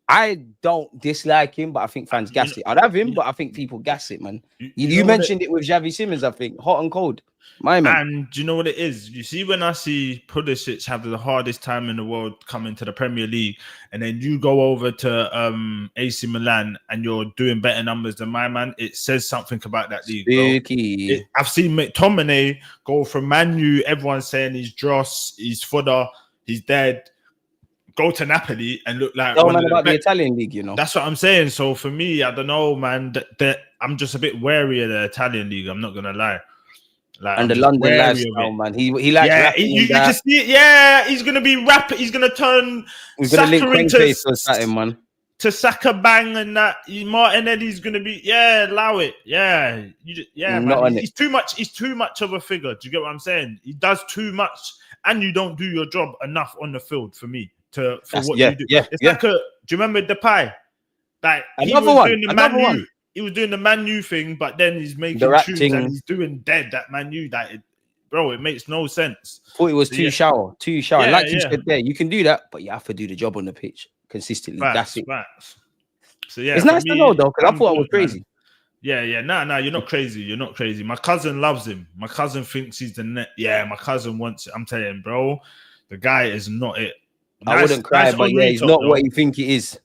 I don't dislike him, but I think fans gas it. I'd have him, but I think people gas it, man. You mentioned it with Xavi Simons, I think. Hot and cold. My man. And do you know what it is? You see, when I see Pulisic have the hardest time in the world coming to the Premier League, and then you go over to AC Milan and you're doing better numbers than my man, it says something about that league. I've seen McTominay go from Man U, everyone's saying he's dross, he's fodder, he's dead. Go to Napoli and look like one about the Italian league, you know. That's what I'm saying. So for me, I don't know, man. That I'm just a bit wary of the Italian league. I'm not gonna lie. Like, and the London lifestyle, man. He likes rapping. You can see it. Yeah, he's gonna be rapping. He's gonna turn Saka into to Saka bang and that. Martinelli's gonna be allow it. Yeah, man. He's too much. He's too much of a figure. Do you get what I'm saying? He does too much, and you don't do your job enough on the field for me. You do. It's like do you remember Depay? Like he was doing the Man U thing, but then he's making tunes and he's doing dead that Man U. Bro, it makes no sense. Thought it was too shallow. Like you said there, you can do that, but you have to do the job on the pitch consistently. That's it. So yeah, it's nice to know though, because I thought I was crazy. Yeah. Nah, you're not crazy. You're not crazy. My cousin loves him. My cousin thinks he's the net. Yeah, my cousin wants it. I'm telling you, bro, the guy is not it. I wouldn't cry, but he's not what you think he is.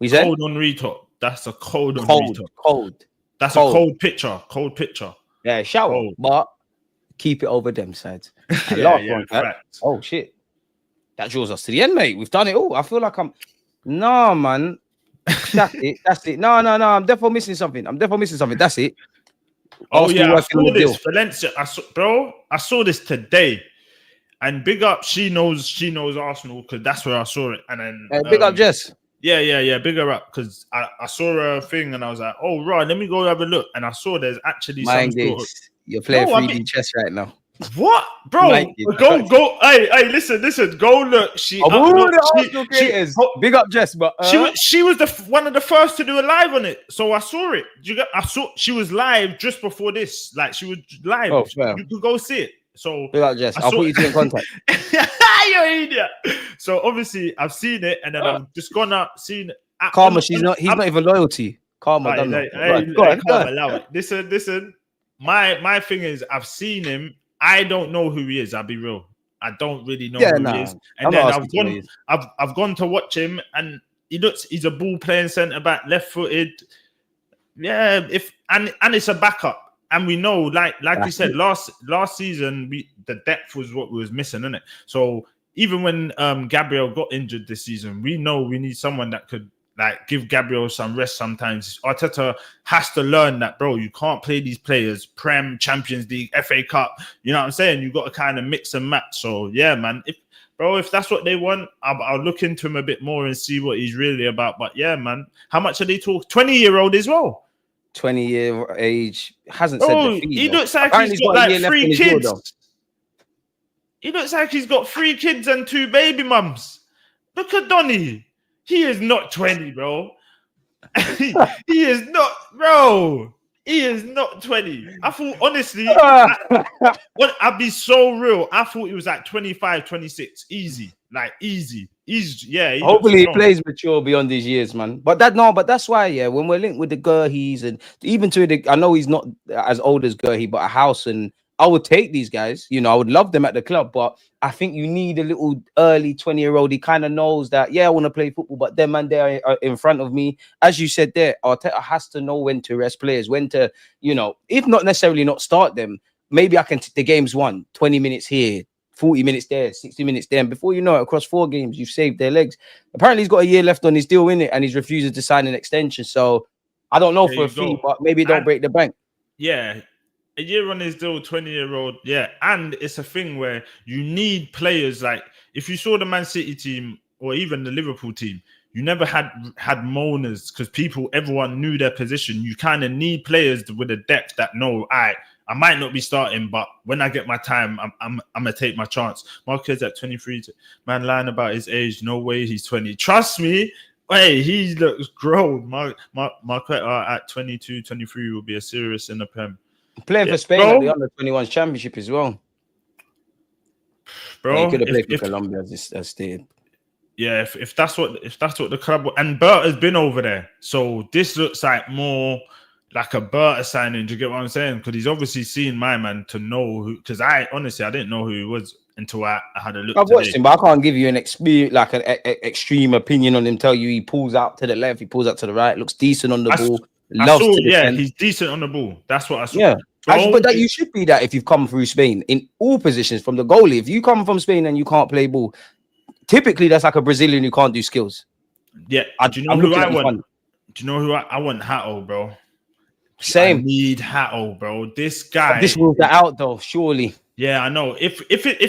Cold on retop. That's a cold on retop. Cold. That's a cold picture. Cold picture. Yeah, shower, but keep it over them sides. Oh shit, that draws us to the end, mate. We've done it all. I feel like no, man. That's it. No. I'm definitely missing something. That's it. Oh yeah, I saw this. Valencia. I saw this today. And big up, she knows Arsenal because that's where I saw it. And then big up, Jess. Yeah, big her up because I saw her thing and I was like, oh right, let me go have a look. And I saw there's actually You're playing 3D chess right now. What, bro? Go. Hey, listen. Go look. Big up, Jess. But she was one of the first to do a live on it, so I saw it. She was live just before this. Like she was live. Oh, you could go see it. So Jess, I'll put you two in contact. You're an idiot. So obviously I've seen it, and then I've just gone up, seen it. Karma, he's not even loyal to you. Karma, go on. Allow it. Listen. My thing is, I've seen him. I don't know who he is. I'll be real. I don't really know who he is. And then I've gone to watch him, and he's a ball playing centre back, left footed. Yeah, and it's a backup. And we know, like you said, last season, the depth was what we was missing, innit? So even when Gabriel got injured this season, we know we need someone that could like give Gabriel some rest sometimes. Arteta has to learn that, bro. You can't play these players, Prem, Champions League, FA Cup. You know what I'm saying? You've got to kind of mix and match. So yeah, man. If that's what they want, I'll look into him a bit more and see what he's really about. But yeah, man. How much are they talking? 20-year-old as well. 20-year age, hasn't said the fee. He looks like he's got like 3 kids. He looks like he's got 3 kids and 2 baby mums. Look at Donny. He is not 20, bro. He is not, bro. He is not 20. I thought, honestly, I'll be so real. I thought he was like 25, 26. Easy. Like, easy. He Hopefully looks he strong. plays mature beyond his years, man. But that's why, yeah, when we're linked with the Gurheys and even to the, I know he's not as old as Gurhey, but a house, and I would take these guys, you know, I would love them at the club, but I think you need a little early 20-year-old. He kind of knows that, yeah, I want to play football, but them man there are in front of me. As you said there, Arteta has to know when to rest players, when to, you know, if not necessarily not start them, maybe I can, the game's won, 20 minutes here, 40 minutes there, 60 minutes there. And before you know it, across 4 games, you've saved their legs. Apparently, he's got a year left on his deal in it, and he's refusing to sign an extension. So I don't know There for a you fee, go. but maybe don't break the bank. Yeah, a year on his deal, 20-year-old. Yeah, and it's a thing where you need players like, if you saw the Man City team or even the Liverpool team, you never had moaners because everyone knew their position. You kind of need players with a depth that know, I might not be starting, but when I get my time, I'm gonna take my chance. Marquez at 23, man, lying about his age. No way he's 20. Trust me. Hey, he looks grown. Marquez at 22, 23 will be a serious in the Prem. Playing for Spain at the under-21s championship as well. Bro, well, he could have played for Colombia as stated. Yeah, if that's what the club, and Bert has been over there, so this looks like more like a Bert signing. Do you get what I'm saying? Because he's obviously seen my man to know who. Because I didn't know who he was until I had a look. I've watched him, but I can't give you an experience, like an extreme opinion on him. Tell you he pulls out to the left, he pulls out to the right, looks decent on the ball. He's decent on the ball. That's what I saw. Yeah. But that you should be that if you've come through Spain in all positions from the goalie. If you come from Spain and you can't play ball, typically that's like a Brazilian who can't do skills. Yeah. Do you know who I want? Do you know who I want? Hatto, bro. Same. I need Hatto, bro. This guy. This rules that out though, surely. Yeah, I know. If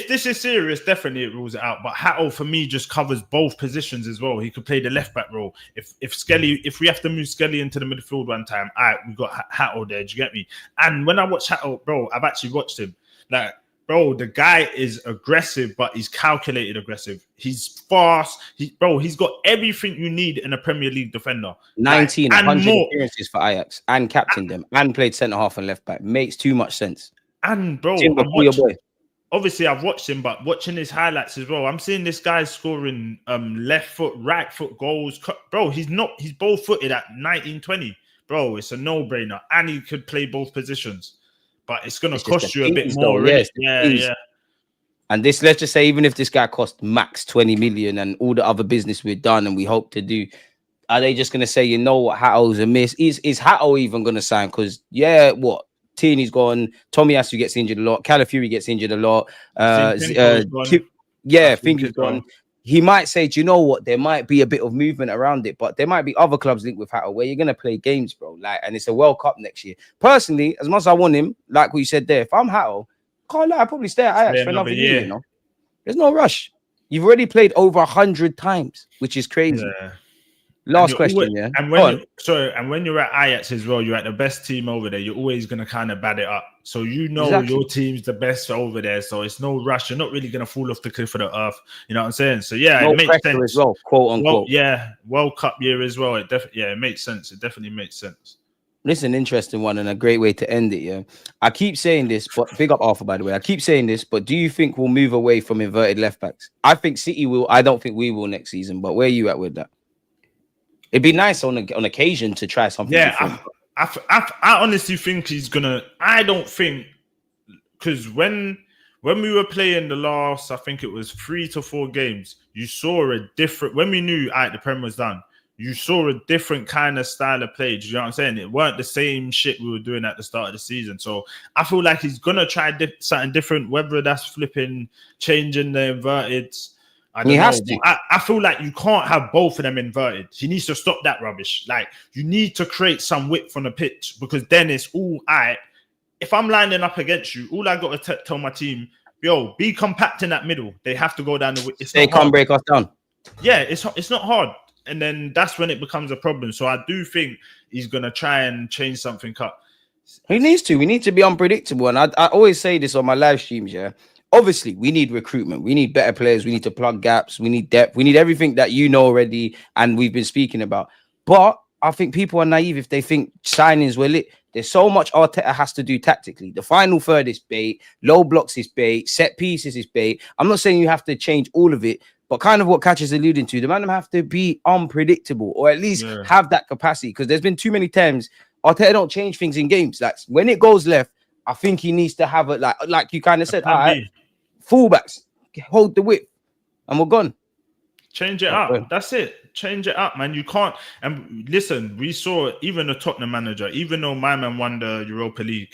this is serious, definitely it rules it out. But Hatto for me just covers both positions as well. He could play the left back role. If we have to move Skelly into the midfield one time, we got Hatto there. Do you get me? And when I watch Hatto, bro, I've actually watched him. Like, bro, the guy is aggressive, but he's calculated aggressive. He's fast. He's got everything you need in a Premier League defender. 19, 100 appearances for Ajax and captained them and played centre half and left back. Makes too much sense. And bro, obviously I've watched him, but watching his highlights as well, I'm seeing this guy scoring left foot, right foot goals. Bro, he's both footed at 19-20. Bro, it's a no-brainer. And he could play both positions. But it's gonna cost you a bit more. Yeah. And this, let's just say, even if this guy cost max 20 million and all the other business we've done and we hope to do, are they just gonna say, you know what, Hatto's a miss? Is Hatto even gonna sign? Because Tierney's gone. Tomiyasu gets injured a lot. Calafiori gets injured a lot. Finger's gone. He might say, do you know what? There might be a bit of movement around it, but there might be other clubs linked with Hatto where you're gonna play games, bro. Like, and it's a World Cup next year. Personally, as much as I want him, like what you said there, if I'm Hatto, can't lie, I'd probably stay at Ajax for another year. You know, there's no rush. You've already played over 100 times, which is crazy. Yeah. Last question, And when you're at Ajax as well, you're at the best team over there. You're always going to kind of bat it up. So your team's the best over there. So it's no rush. You're not really going to fall off the cliff of the earth. You know what I'm saying? So yeah, it makes sense as well, quote unquote. World Cup year as well. It makes sense. It definitely makes sense. This is an interesting one and a great way to end it. Yeah, I keep saying this, but big up Arthur, by the way. I keep saying this, but do you think we'll move away from inverted left backs? I think City will. I don't think we will next season. But where are you at with that? It'd be nice on occasion to try something different. I honestly think he's gonna. I don't think, because when we were playing the last, I think it was 3 to 4 games, you saw a different. When we knew the Prem was done, you saw a different kind of style of play. Do you know what I'm saying? It weren't the same shit we were doing at the start of the season. So I feel like he's gonna try something different, whether that's flipping, changing the inverted. I feel like you can't have both of them inverted. He needs to stop that rubbish. Like, you need to create some width on the pitch, because then it's all right. If I'm lining up against you, all I got to tell my team, yo, be compact in that middle. They have to go down the width. They can't break us down. Yeah, it's not hard. And then that's when it becomes a problem. So I do think he's going to try and change something up. He needs to. We need to be unpredictable. And I always say this on my live streams, yeah. Obviously, we need recruitment. We need better players. We need to plug gaps. We need depth. We need everything that you know already and we've been speaking about. But I think people are naive if they think signings were lit. There's so much Arteta has to do tactically. The final third is bait. Low blocks is bait. Set pieces is bait. I'm not saying you have to change all of it. But kind of what Catch is alluding to, the man have to be unpredictable or at least have that capacity, because there's been too many times Arteta don't change things in games. Like when it goes left, I think he needs to have it like you kind of said, all right, fullbacks, hold the width, and we're gone. Change it up. That's it. Change it up, man. You can't. And listen, we saw even the Tottenham manager, even though my man won the Europa League,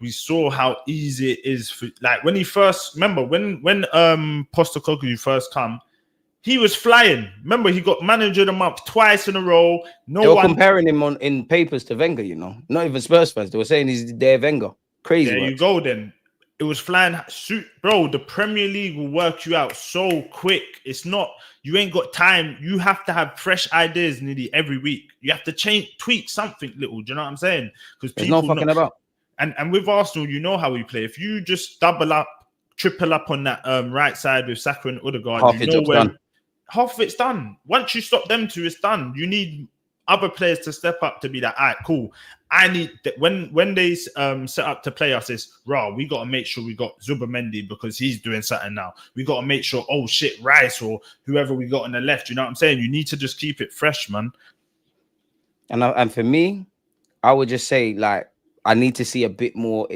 we saw how easy it is for, like, when he first, remember when Postecoglou first come, he was flying. Remember, he got manager of the month twice in a row. They were comparing him in papers to Wenger, you know. Not even Spurs fans. They were saying he's their Wenger. Crazy. There you go then. It was flying. Bro, the Premier League will work you out so quick. It's not, you ain't got time. You have to have fresh ideas nearly every week. You have to tweak something little. Do you know what I'm saying? Because people no fucking about. And with Arsenal, you know how we play. If you just double up, triple up on that right side with Saka and Odegaard, half of it's done. Once you stop them two, it's done. You need other players to step up to be like, all right, cool. I need that when they set up to play us, it's raw. We got to make sure we got Zubimendi because he's doing something now. We got to make sure, oh shit, Rice or whoever we got on the left. You know what I'm saying? You need to just keep it fresh, man. And for me, I would just say, like, I need to see a bit more.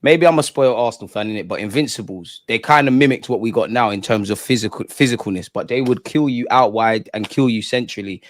Maybe I'm a spoiled Arsenal fan in it, but Invincibles, they kind of mimicked what we got now in terms of physicalness, but they would kill you out wide and kill you centrally.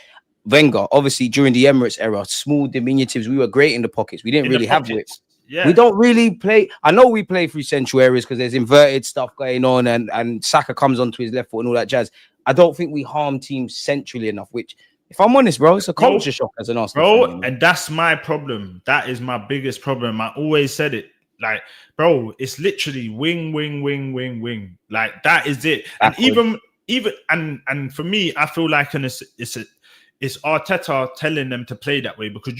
Wenger, obviously during the Emirates era, small diminutives, we were great in the pockets. We didn't really have width. Yeah. We don't really play. I know we play through central areas because there's inverted stuff going on and Saka comes onto his left foot and all that jazz. I don't think we harm teams centrally enough, which, if I'm honest, bro, it's a culture shock as an Arsenal fan, and that's my problem. That is my biggest problem. I always said it. Like, bro, it's literally wing. Like, that is it. And even for me, I feel like it's Arteta telling them to play that way, because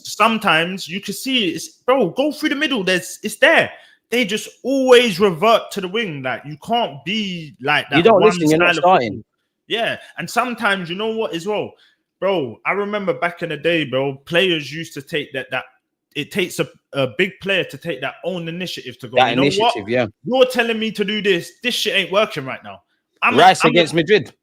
sometimes you can see it's, bro, go through the middle. It's there. They just always revert to the wing. Like, you can't be like that. You don't listen, you're not starting. Yeah, and sometimes, you know what as well, bro, I remember back in the day, bro, players used to take that it takes a big player to take that own initiative to go, that you know initiative, what? Yeah. You're telling me to do this shit ain't working right now. Rice against Madrid.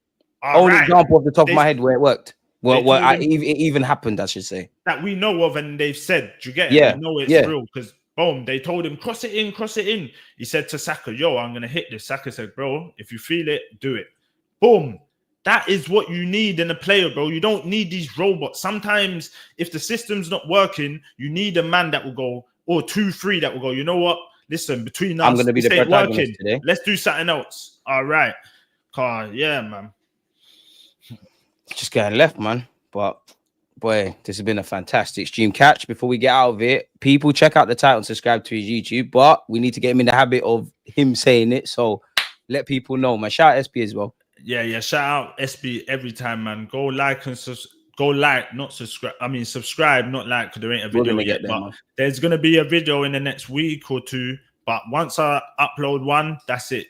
Only example off the top of my head where it worked. Well, it even happened, I should say. That we know of, and they've said, do you get it? Yeah. We know it's real, because boom, they told him, cross it in. He said to Saka, yo, I'm going to hit this. Saka said, bro, if you feel it, do it. Boom. That is what you need in a player, bro. You don't need these robots. Sometimes if the system's not working, you need a man that will go, or 2-3 that will go, you know what? Listen, between us, I'm going to be the protagonist today. Let's do something else. All right. Yeah, man. Just getting left, man. But boy, this has been a fantastic stream. Catch, before we get out of it, people check out the title and subscribe to his YouTube, but we need to get him in the habit of him saying it. So let people know, man. Shout out SP as well. Yeah. Shout out SB every time, man. Go like and not subscribe. I mean, subscribe, not like, because there ain't a video yet. But there's gonna be a video in the next week or two. But once I upload one, that's it.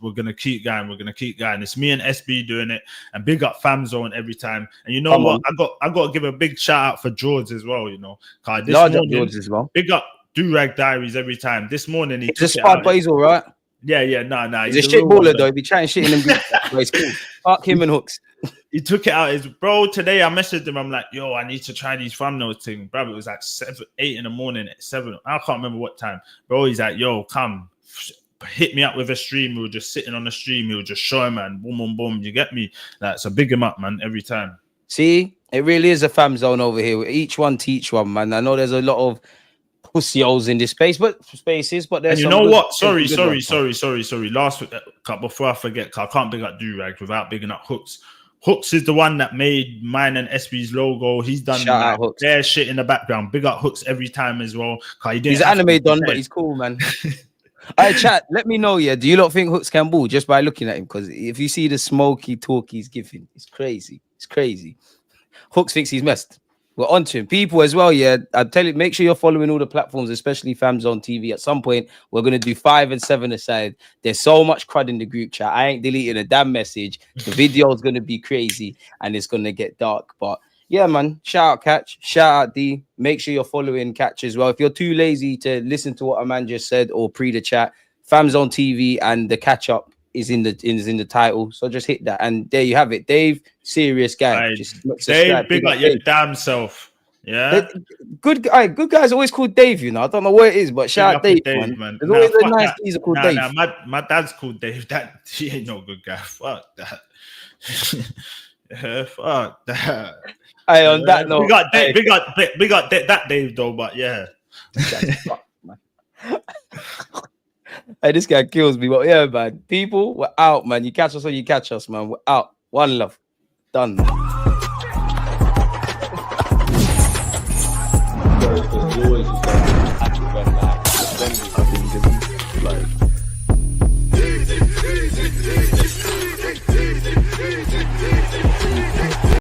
We're gonna keep going. It's me and SB doing it, and big up Fam Zone every time. And you know what? I got to give a big shout out for George as well. You know, large up George as well. Big up Durag Diaries every time. This morning he just spot, but he's all right. Yeah, nah. He's a shit baller though. He be chatting shit in them groups. It's cool. Fuck him and Hooks. He took it out. Bro, today I messaged him. I'm like, yo, I need to try these thumbnails thing. Bro, it was like 8 in the morning at 7. I can't remember what time. Bro, he's like, yo, come. Hit me up with a stream. We were just sitting on the stream. He was just showing, man. Boom, boom. You get me? Like, so big him up, man, every time. See, it really is a fam zone over here. Each one teach one, man. I know there's a lot of pussy holes in this spaces, but there's, and you know what? Sorry. Last week, before I forget, I can't big up Durag without bigging up Hooks. Hooks is the one that made mine and SB's logo. He's done their shit in the background. Big up Hooks every time as well. He's anime done, but he's cool, man. All right, chat. Let me know. Yeah, do you not think Hooks can ball just by looking at him? Because if you see the smoky talk he's giving, it's crazy. Hooks thinks he's messed. We're on to him. People as well, yeah. I tell you, make sure you're following all the platforms, especially Fams on TV. At some point, we're going to do 5 and 7 aside. There's so much crud in the group chat. I ain't deleting a damn message. The video is going to be crazy and it's going to get dark. But yeah, man, shout out Catch. Shout out D. Make sure you're following Catch as well. If you're too lazy to listen to what a man just said or pre the chat, Fams on TV and the catch up is in the title. So just hit that, and there you have it. Dave, serious guy. Aye, Just Dave, big up your damn self. Yeah, good guys always called Dave. You know, I don't know what it is, but shout out Dave, man. There's always a nice geezer called Dave. My dad's called Dave. That he ain't no good guy. Fuck that. Yeah, fuck that. Hey, on that note, we got that Dave though. But yeah, hey, this guy kills me. But yeah, man, people, we're out, man. You catch us or you catch us, man. We're out. One love. Done. Always